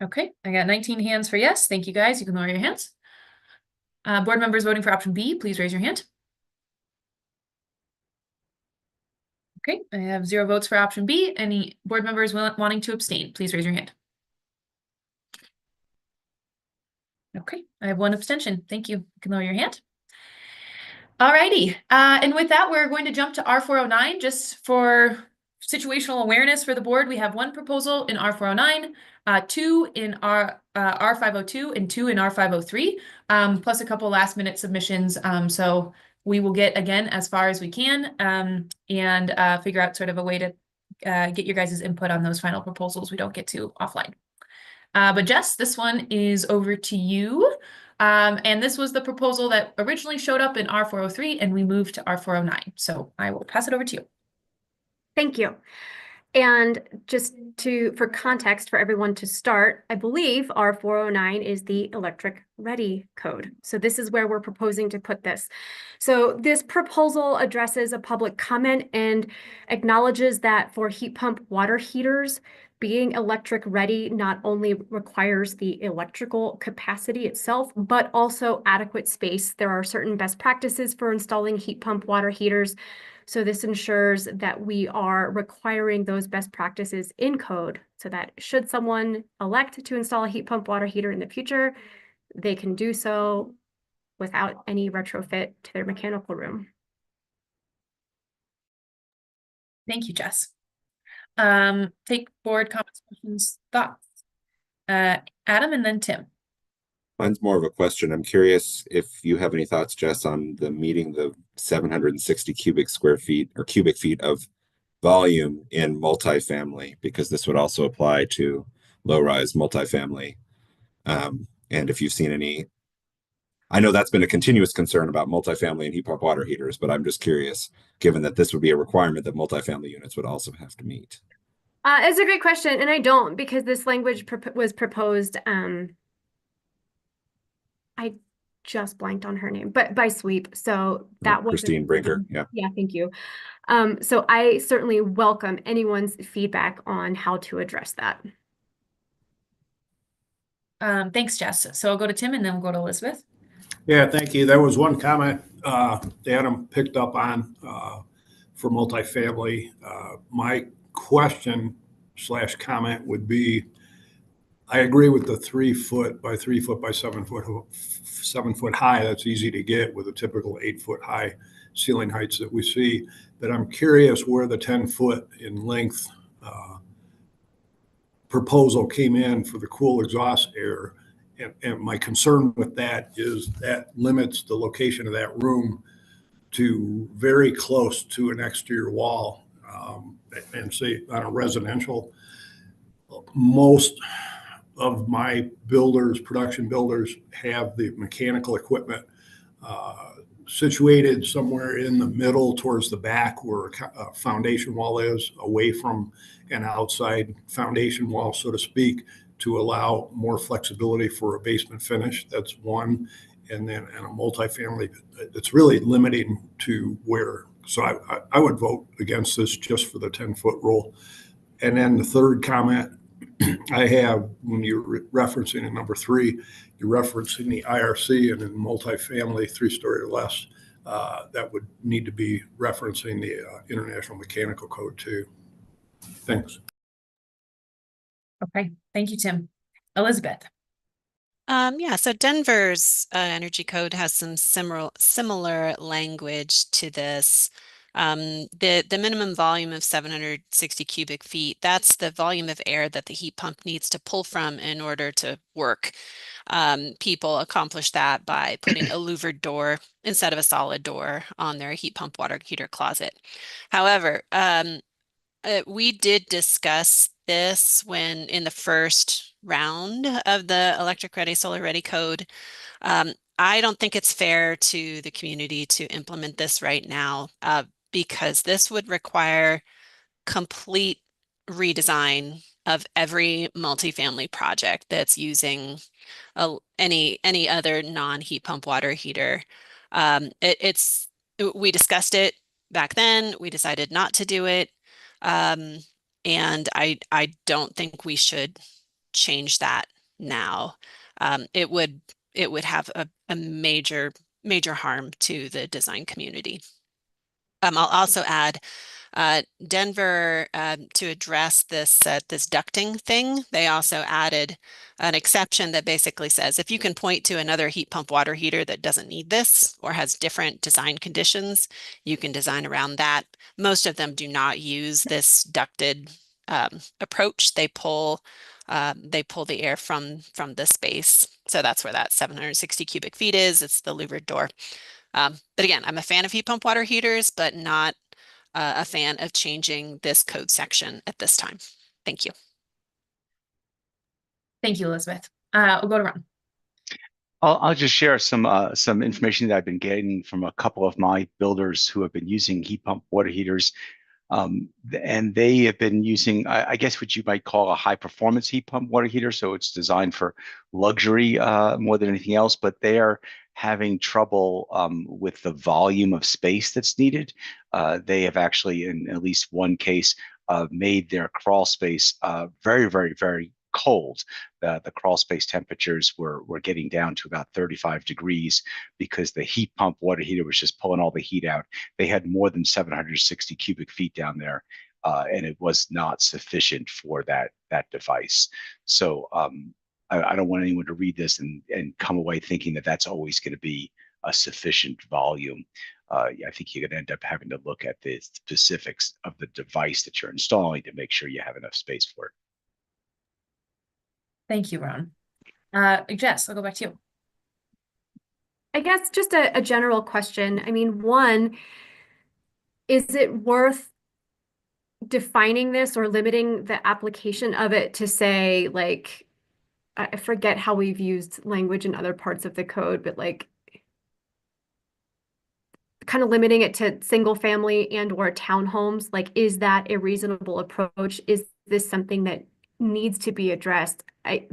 Okay, I got 19 hands for yes. Thank you guys. You can lower your hands. Board members voting for option B, please raise your hand. Okay, I have 0 votes for option B. Any board members wanting to abstain, please raise your hand. Okay, I have 1 abstention. Thank you. You can lower your hand. Alrighty, and with that, we're going to jump to R409 just for situational awareness for the board. We have 1 proposal in R409, 2 in R502, and 2 in R503, plus a couple last minute submissions. So we will get again as far as we can and figure out sort of a way to get your guys' input on those final proposals we don't get to offline. But Jess, this one is over to you. And this was the proposal that originally showed up in R403 and we moved to R409. So I will pass it over to you.
Thank you. And just for context for everyone to start, I believe R409 is the electric ready code. So this is where we're proposing to put this. So this proposal addresses a public comment and acknowledges that for heat pump water heaters, being electric ready not only requires the electrical capacity itself, but also adequate space. There are certain best practices for installing heat pump water heaters. So this ensures that we are requiring those best practices in code so that should someone elect to install a heat pump water heater in the future, they can do so without any retrofit to their mechanical room.
Thank you, Jess. Take board comments, questions, thoughts. Adam and then Tim.
Mine's more of a question. I'm curious if you have any thoughts, Jess, on the meeting the 760 cubic feet of volume in multifamily, because this would also apply to low-rise multifamily. And if you've seen any, I know that's been a continuous concern about multifamily and heat pump water heaters, but I'm just curious, given that this would be a requirement that multifamily units would also have to meet.
It's a great question, and I don't, because this language was proposed. I just blanked on her name, but by sweep. So that was
Christine Brinker. Yeah.
Yeah, thank you. So I certainly welcome anyone's feedback on how to address that.
Thanks, Jess. So I'll go to Tim and then we'll go to Elizabeth.
Yeah, thank you. There was one comment Adam picked up on for multifamily. My question / comment would be, I agree with the 3 foot by 3 foot by 7 foot high. That's easy to get with a typical 8 foot high ceiling heights that we see. But I'm curious where the 10 foot in length proposal came in for the cool exhaust air. And my concern with that is that limits the location of that room to very close to an exterior wall. And say on a residential, most of my builders, production builders, have the mechanical equipment situated somewhere in the middle towards the back where a foundation wall is, away from an outside foundation wall, so to speak, to allow more flexibility for a basement finish. That's one. And then in a multifamily, it's really limiting to where. So I would vote against this just for the 10-foot rule. And then the third comment I have, when you're referencing in number 3, you're referencing the IRC, and in multifamily 3-story or less, that would need to be referencing the International Mechanical Code too. Thanks.
Okay, thank you, Tim. Elizabeth.
Yeah, so Denver's energy code has some similar language to this. The minimum volume of 760 cubic feet, that's the volume of air that the heat pump needs to pull from in order to work. People accomplish that by putting a louvered door instead of a solid door on their heat pump water heater closet. However, we did discuss this when in the first round of the electric ready, solar ready code. I don't think it's fair to the community to implement this right now because this would require complete redesign of every multifamily project that's using any other non-heat pump water heater. We discussed it back then. We decided not to do it. And I don't think we should change that now. It would have a major harm to the design community. I'll also add Denver, to address this ducting thing, they also added an exception that basically says if you can point to another heat pump water heater that doesn't need this or has different design conditions, you can design around that. Most of them do not use this ducted approach. They pull the air from the space. So that's where that 760 cubic feet is. It's the louvered door. But again, I'm a fan of heat pump water heaters, but not a fan of changing this code section at this time. Thank you.
Thank you, Elizabeth. We'll go to Ron.
I'll just share some information that I've been getting from a couple of my builders who have been using heat pump water heaters. And they have been using, I guess, what you might call a high performance heat pump water heater. So it's designed for luxury more than anything else, but they are having trouble with the volume of space that's needed. They have actually, in at least one case, made their crawl space very, very, very cold. The crawl space temperatures were getting down to about 35 degrees because the heat pump water heater was just pulling all the heat out. They had more than 760 cubic feet down there, and it was not sufficient for that device. So I don't want anyone to read this and come away thinking that that's always going to be a sufficient volume. I think you're going to end up having to look at the specifics of the device that you're installing to make sure you have enough space for it.
Thank you, Ron. Jess, I'll go back to you.
I guess just a general question. I mean, one, is it worth defining this or limiting the application of it to say, like, I forget how we've used language in other parts of the code, but like kind of limiting it to single family and or townhomes? Like, is that a reasonable approach? Is this something that needs to be addressed?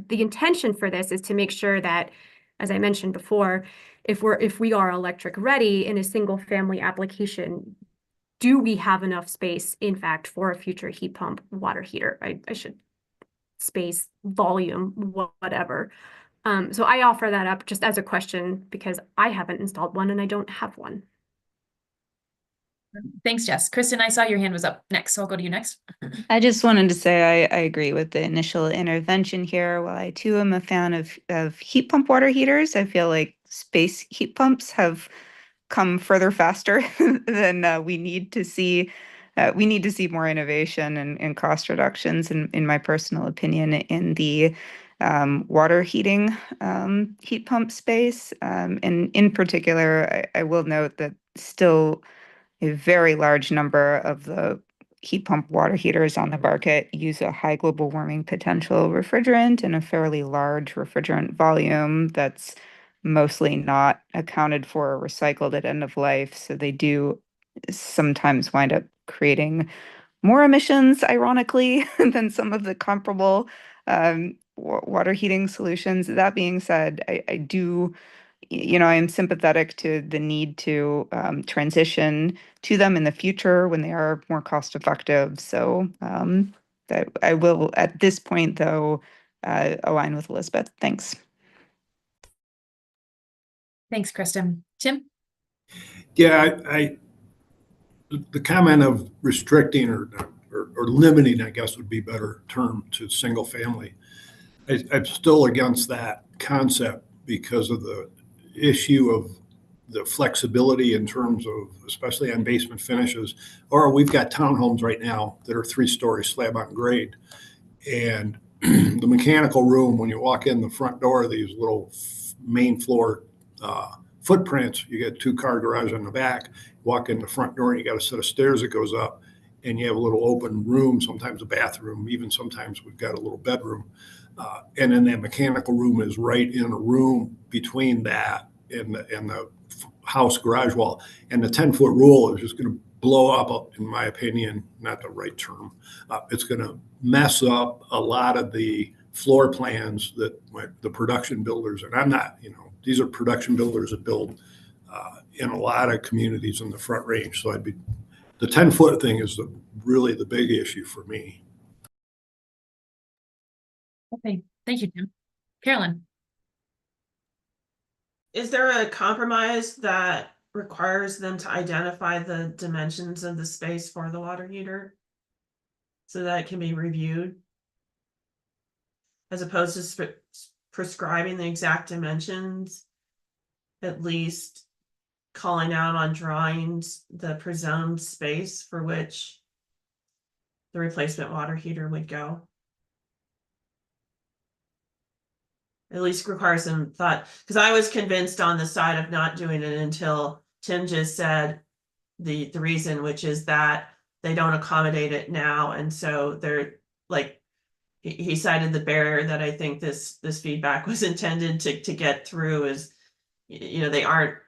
The intention for this is to make sure that, as I mentioned before, if we are electric ready in a single family application, do we have enough space, in fact, for a future heat pump water heater? I should space, volume, whatever. So I offer that up just as a question because I haven't installed one and I don't have one.
Thanks, Jess. Kristen, I saw your hand was up next, so I'll go to you next.
I just wanted to say I agree with the initial intervention here. While I too am a fan of heat pump water heaters, I feel like space heat pumps have come further faster than we need to see. We need to see more innovation and cost reductions, in my personal opinion, in the water heating heat pump space. And in particular, I will note that still a very large number of the heat pump water heaters on the market use a high global warming potential refrigerant and a fairly large refrigerant volume that's mostly not accounted for or recycled at end of life. So they do sometimes wind up creating more emissions, ironically, than some of the comparable water heating solutions. That being said, I do, I am sympathetic to the need to transition to them in the future when they are more cost effective. So that I will, at this point, though, align with Elizabeth. Thanks.
Thanks, Kristen. Tim?
Yeah, the comment of restricting or limiting, I guess would be a better term, to single family. I'm still against that concept because of the issue of the flexibility in terms of, especially on basement finishes, or we've got townhomes right now that are 3-story slab on grade. And the mechanical room, when you walk in the front door, these little main floor footprints, you get 2-car garage on the back, walk in the front door and you got a set of stairs that goes up and you have a little open room, sometimes a bathroom, even sometimes we've got a little bedroom. And then that mechanical room is right in a room between that and the house garage wall. And the 10-foot rule is just going to blow up, in my opinion, not the right term. It's going to mess up a lot of the floor plans that the production builders, and I'm not, these are production builders that build in a lot of communities in the Front Range. So the 10-foot thing is really the big issue for me.
Okay, thank you, Tim. Carolyn.
Is there a compromise that requires them to identify the dimensions of the space for the water heater so that it can be reviewed, as opposed to prescribing the exact dimensions? At least calling out on drawings the presumed space for which the replacement water heater would go. At least requires some thought, because I was convinced on the side of not doing it until Tim just said the reason, which is that they don't accommodate it now, and so they're like, he cited the barrier that I think this feedback was intended to get through is, they aren't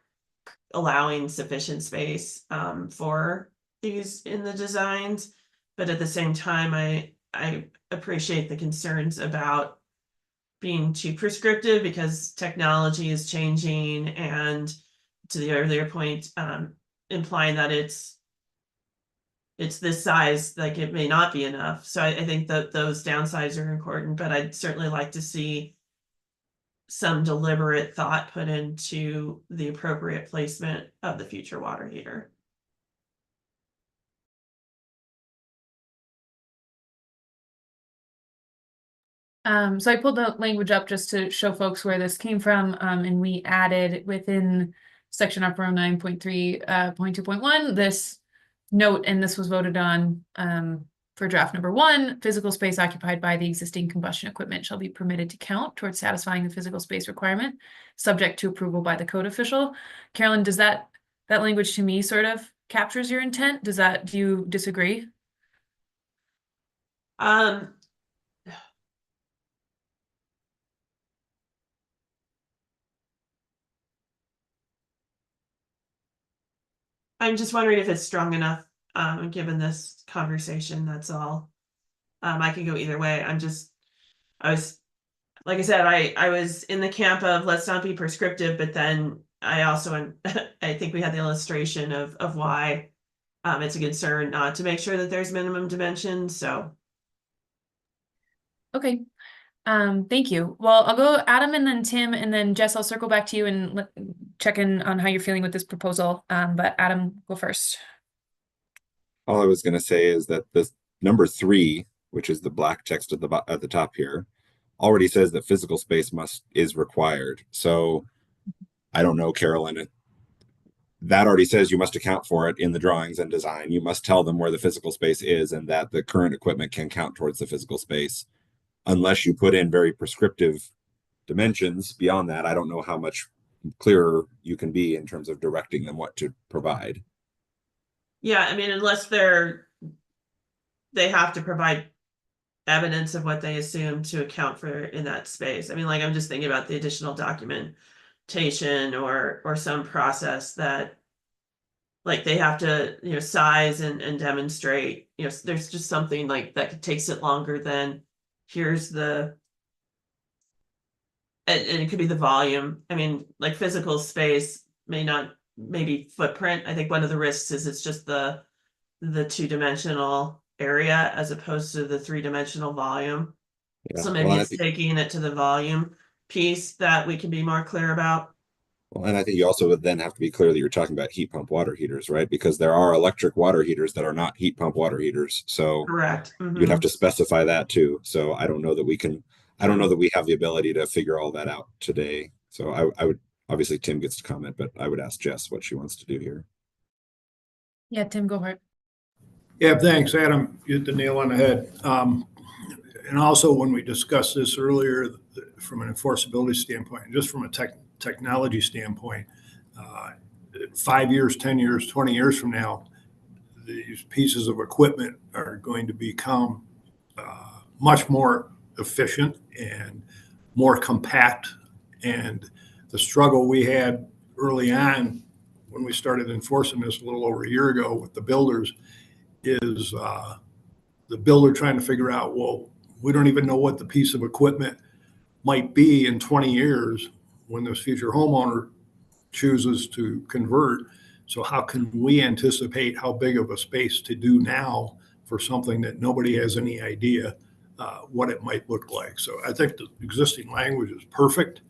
allowing sufficient space for these in the designs, but at the same time, I appreciate the concerns about being too prescriptive because technology is changing, and to the earlier point, implying that it's this size, like it may not be enough. So I think that those downsides are important, but I'd certainly like to see some deliberate thought put into the appropriate placement of the future water heater.
So I pulled the language up just to show folks where this came from, and we added within section upper 9.3.2.1 this note, and this was voted on for draft number 1. Physical space occupied by the existing combustion equipment shall be permitted to count towards satisfying the physical space requirement, subject to approval by the code official. Carolyn, does that language to me sort of captures your intent? Do you disagree?
I'm just wondering if it's strong enough, given this conversation, that's all. I can go either way. Like I said, I was in the camp of let's not be prescriptive, but then I also, I think we had the illustration of why it's a concern not to make sure that there's minimum dimensions, so.
Okay. Thank you. Well, I'll go Adam and then Tim, and then Jess, I'll circle back to you and check in on how you're feeling with this proposal. But Adam, go first.
All I was going to say is that this number 3, which is the black text at the top here, already says that physical space is required. So I don't know, Carolyn, that already says you must account for it in the drawings and design. You must tell them where the physical space is and that the current equipment can count towards the physical space. Unless you put in very prescriptive dimensions beyond that, I don't know how much clearer you can be in terms of directing them what to provide.
Yeah, I mean, unless they have to provide evidence of what they assume to account for in that space. I mean, like, I'm just thinking about the additional documentation or some process that, like, they have to, size and demonstrate, there's just something like that takes it longer than here's and it could be the volume. I mean, like, physical space maybe footprint. I think one of the risks is it's just the 2-dimensional area as opposed to the 3-dimensional volume. Yeah. So maybe it's taking it to the volume piece that we can be more clear about.
Well, and I think you also would then have to be clear that you're talking about heat pump water heaters, right? Because there are electric water heaters that are not heat pump water heaters. So
correct.
You'd have to specify that too. So I don't know that we have the ability to figure all that out today. So I would, obviously Tim gets to comment, but I would ask Jess what she wants to do here.
Yeah, Tim, go for it.
Yeah, thanks, Adam. You hit the nail on the head. And also, when we discussed this earlier, from an enforceability standpoint, just from a technology standpoint, 5 years, 10 years, 20 years from now, these pieces of equipment are going to become much more efficient and more compact. And the struggle we had early on when we started enforcing this a little over a year ago with the builders is the builder trying to figure out, well, we don't even know what the piece of equipment might be in 20 years when this future homeowner chooses to convert. So how can we anticipate how big of a space to do now for something that nobody has any idea what it might look like? So I think the existing language is perfect,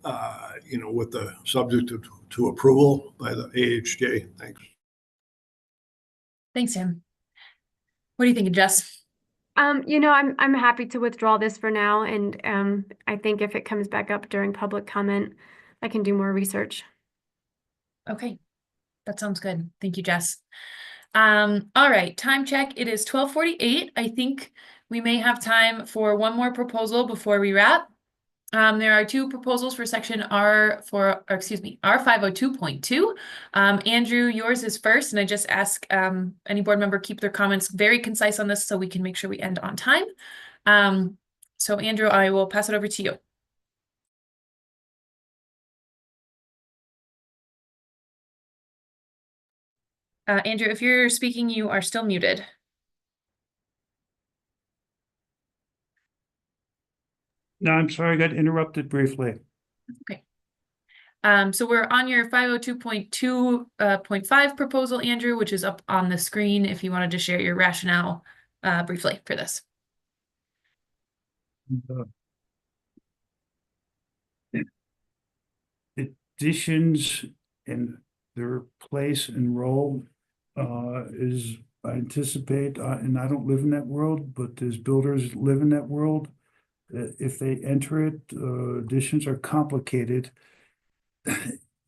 with the subject to approval by the AHJ. Thanks.
Thanks, Sam. What do you think, Jess?
I'm happy to withdraw this for now, and I think if it comes back up during public comment, I can do more research.
Okay, that sounds good. Thank you, Jess. All right, time check. It is 12:48. I think we may have time for one more proposal before we wrap. There are two proposals for section R502.2. Andrew, yours is first, and I just ask any board member keep their comments very concise on this so we can make sure we end on time. So Andrew, I will pass it over to you. Andrew, if you're speaking, you are still muted.
No, I'm sorry, I got interrupted briefly.
Okay. So we're on your 502.2.5 proposal, Andrew, which is up on the screen if you wanted to share your rationale briefly for this.
Additions and their place and role is, I anticipate, and I don't live in that world, but there's builders that live in that world. If they enter it, additions are complicated.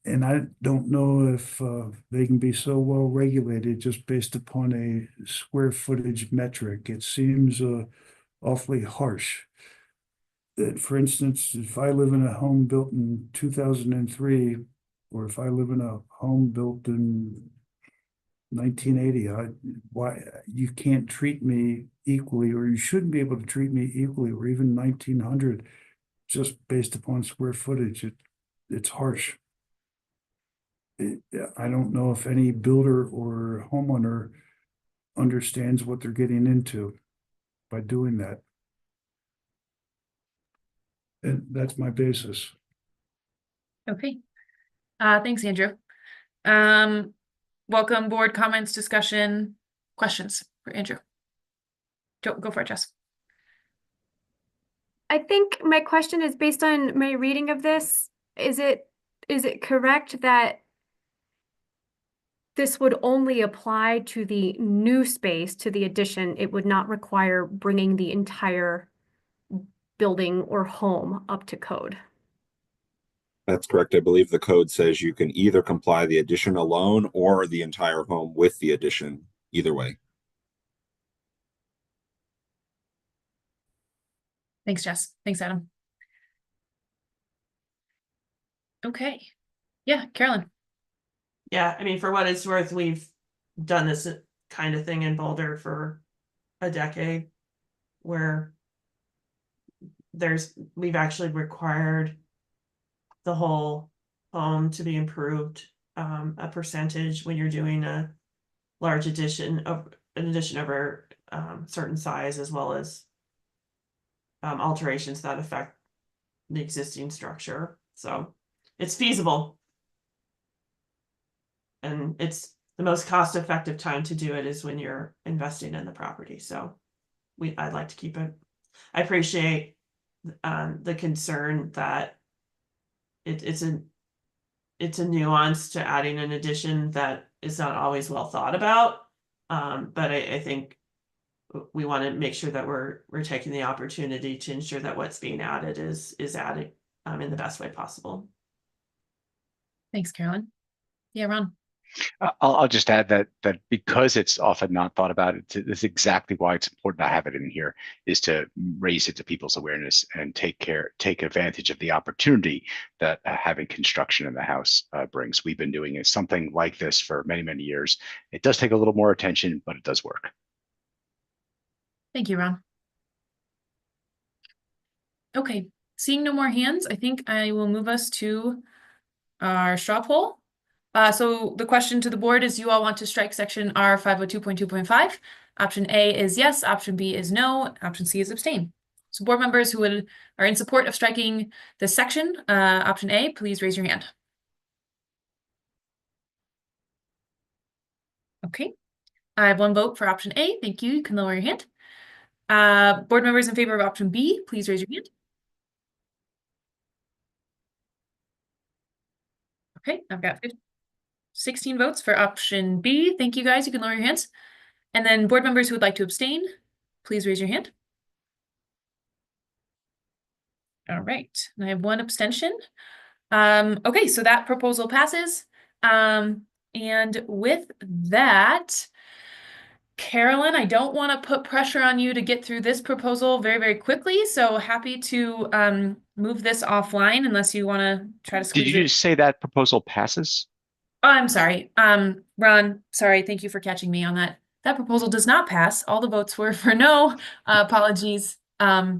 And I don't know if they can be so well regulated just based upon a square footage metric. It seems awfully harsh. For instance, if I live in a home built in 2003, or if I live in a home built in 1980, why you can't treat me equally, or you shouldn't be able to treat me equally, or even 1900, just based upon square footage. It's harsh. I don't know if any builder or homeowner understands what they're getting into by doing that. And that's my basis.
Okay. Thanks, Andrew. Welcome board comments, discussion, questions for Andrew. Go for it, Jess.
I think my question is based on my reading of this. Is it correct that this would only apply to the new space, to the addition? It would not require bringing the entire building or home up to code?
That's correct. I believe the code says you can either comply the addition alone or the entire home with the addition, either way.
Thanks, Jess. Thanks, Adam. Okay. Yeah, Carolyn.
Yeah, I mean, for what it's worth, we've done this kind of thing in Boulder for a decade, where we've actually required the whole home to be improved a percentage when you're doing a large addition of an addition over certain size, as well as alterations that affect the existing structure. So it's feasible. And it's the most cost-effective time to do it is when you're investing in the property. So I'd like to keep it. I appreciate the concern that it's a nuance to adding an addition that is not always well thought about. But I think we want to make sure that we're taking the opportunity to ensure that what's being added is added in the best way possible.
Thanks, Carolyn. Yeah, Ron.
I'll just add that because it's often not thought about, it's exactly why it's important to have it in here, is to raise it to people's awareness and take advantage of the opportunity that having construction in the house brings. We've been doing something like this for many, many years. It does take a little more attention, but it does work.
Thank you, Ron. Okay, seeing no more hands, I think I will move us to our straw poll. So the question to the board is, you all want to strike section R 502.2.5? Option A is yes, option B is no, option C is abstain. So board members who are in support of striking this section, option A, please raise your hand. Okay, I have one vote for option A. Thank you. You can lower your hand. Board members in favor of option B, please raise your hand. Okay, I've got 16 votes for option B. Thank you, guys. You can lower your hands. And then board members who would like to abstain, please raise your hand. All right, and I have one abstention. Okay, so that proposal passes. And with that, Carolyn, I don't want to put pressure on you to get through this proposal very, very quickly. So happy to move this offline unless you want to try to squeeze
Did you just say that proposal passes?
Oh, I'm sorry. Ron, sorry. Thank you for catching me on that. That proposal does not pass. All the votes were for no. Apologies for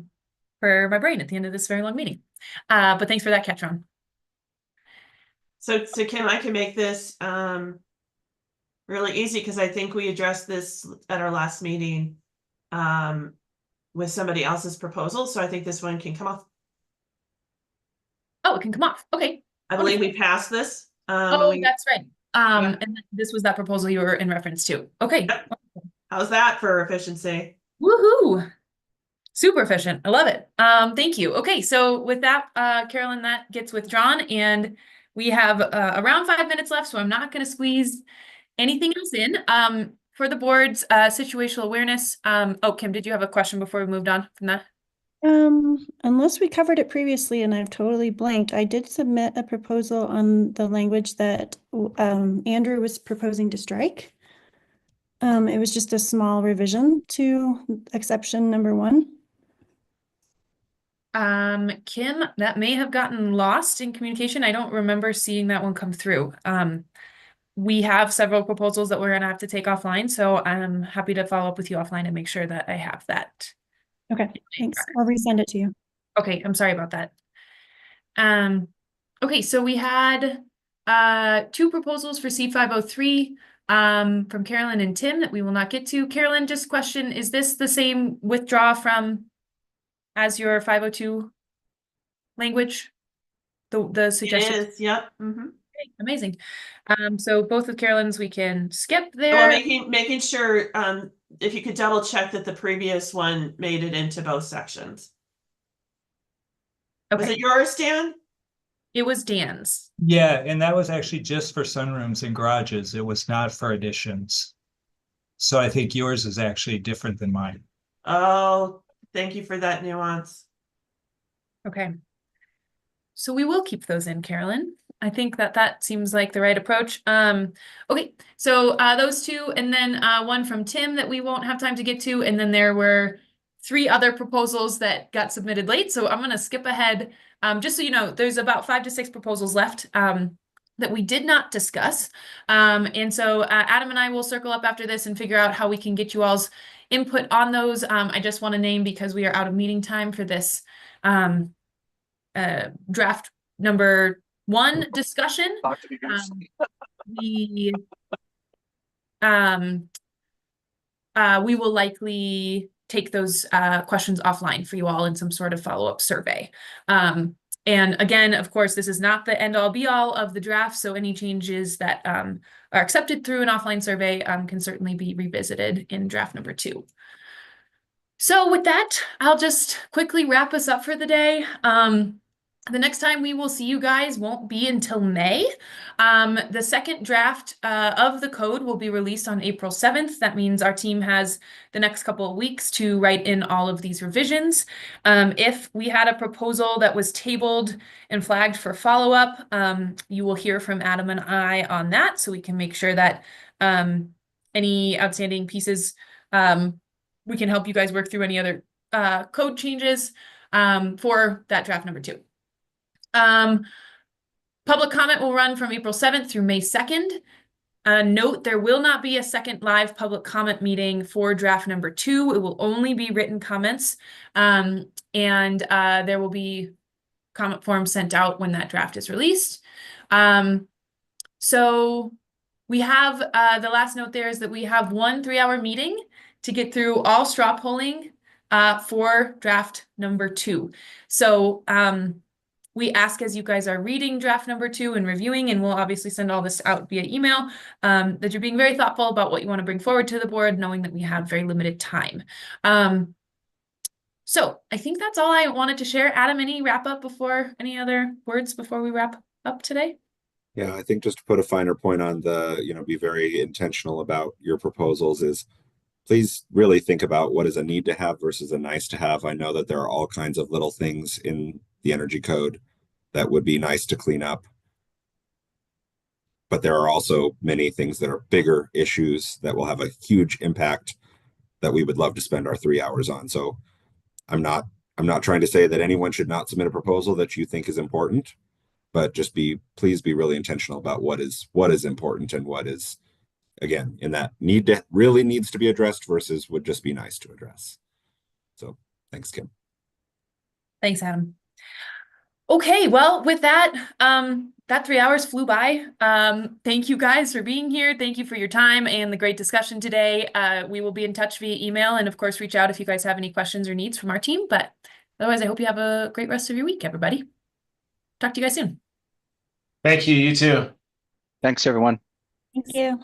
my brain at the end of this very long meeting. But thanks for that catch, Ron.
So Kim, I can make this really easy because I think we addressed this at our last meeting with somebody else's proposal. So I think this one can come off.
Oh, it can come off. Okay.
I believe we passed this.
Oh, that's right.
Yeah.
And this was that proposal you were in reference to. Okay.
Yep. How's that for efficiency?
Woohoo. Super efficient. I love it. Thank you. Okay, so with that, Carolyn, that gets withdrawn, and we have around 5 minutes left, so I'm not going to squeeze anything else in. For the board's situational awareness, oh, Kim, did you have a question before we moved on from that?
Unless we covered it previously and I've totally blanked, I did submit a proposal on the language that Andrew was proposing to strike. It was just a small revision to exception number 1.
Kim, that may have gotten lost in communication. I don't remember seeing that one come through. We have several proposals that we're gonna have to take offline, so I'm happy to follow up with you offline and make sure that I have that.
Okay, thanks. I'll resend it to you.
Okay, I'm sorry about that. Okay, so we had 2 proposals for C503 from Carolyn and Tim that we will not get to. Carolyn, just question, is this the same withdraw from as your 502 language? The suggestion?
It is, yep.
Okay, amazing. So both of Carolyn's we can skip there.
Well, making sure if you could double check that the previous one made it into both sections.
Okay.
Was it yours, Dan?
It was Dan's.
Yeah, and that was actually just for sunrooms and garages. It was not for additions. So I think yours is actually different than mine.
Oh, thank you for that nuance.
Okay. So we will keep those in, Carolyn. I think that seems like the right approach. Okay, so those 2, and then one from Tim that we won't have time to get to, and then there were 3 other proposals that got submitted late. So I'm going to skip ahead. Just so you know, there's about 5 to 6 proposals left that we did not discuss. And so Adam and I will circle up after this and figure out how we can get you all's input on those. I just want to name, because we are out of meeting time for this draft number 1 discussion. We will likely take those questions offline for you all in some sort of follow-up survey. And again, of course, this is not the end all be all of the draft. So any changes that are accepted through an offline survey can certainly be revisited in draft number 2. So with that, I'll just quickly wrap us up for the day. The next time we will see you guys won't be until May. The second draft of the code will be released on April 7th. That means our team has the next couple of weeks to write in all of these revisions. If we had a proposal that was tabled and flagged for follow-up, you will hear from Adam and I on that, so we can make sure that any outstanding pieces, we can help you guys work through any other code changes for that draft number 2. Public comment will run from April 7th through May 2nd. Note, there will not be a second live public comment meeting for draft number 2. It will only be written comments. And there will be comment forms sent out when that draft is released. So we have, the last note there is that we have 1 3-hour meeting to get through all straw polling for draft number 2. So we ask, as you guys are reading draft number 2 and reviewing, and we'll obviously send all this out via email, that you're being very thoughtful about what you want to bring forward to the board, knowing that we have very limited time. So I think that's all I wanted to share. Adam, any wrap up any other words before we wrap up today?
Yeah, I think just to put a finer point on the, be very intentional about your proposals is please really think about what is a need to have versus a nice to have. I know that there are all kinds of little things in the energy code that would be nice to clean up. But there are also many things that are bigger issues that will have a huge impact that we would love to spend our 3 hours on. So I'm not trying to say that anyone should not submit a proposal that you think is important, but just please be really intentional about what is important and what is, again, in that really needs to be addressed versus would just be nice to address. So thanks, Kim.
Thanks, Adam. Okay, well, with that, that 3 hours flew by. Thank you guys for being here. Thank you for your time and the great discussion today. We will be in touch via email and of course reach out if you guys have any questions or needs from our team. But otherwise, I hope you have a great rest of your week, everybody. Talk to you guys soon.
Thank you. You too.
Thanks, everyone.
Thank you.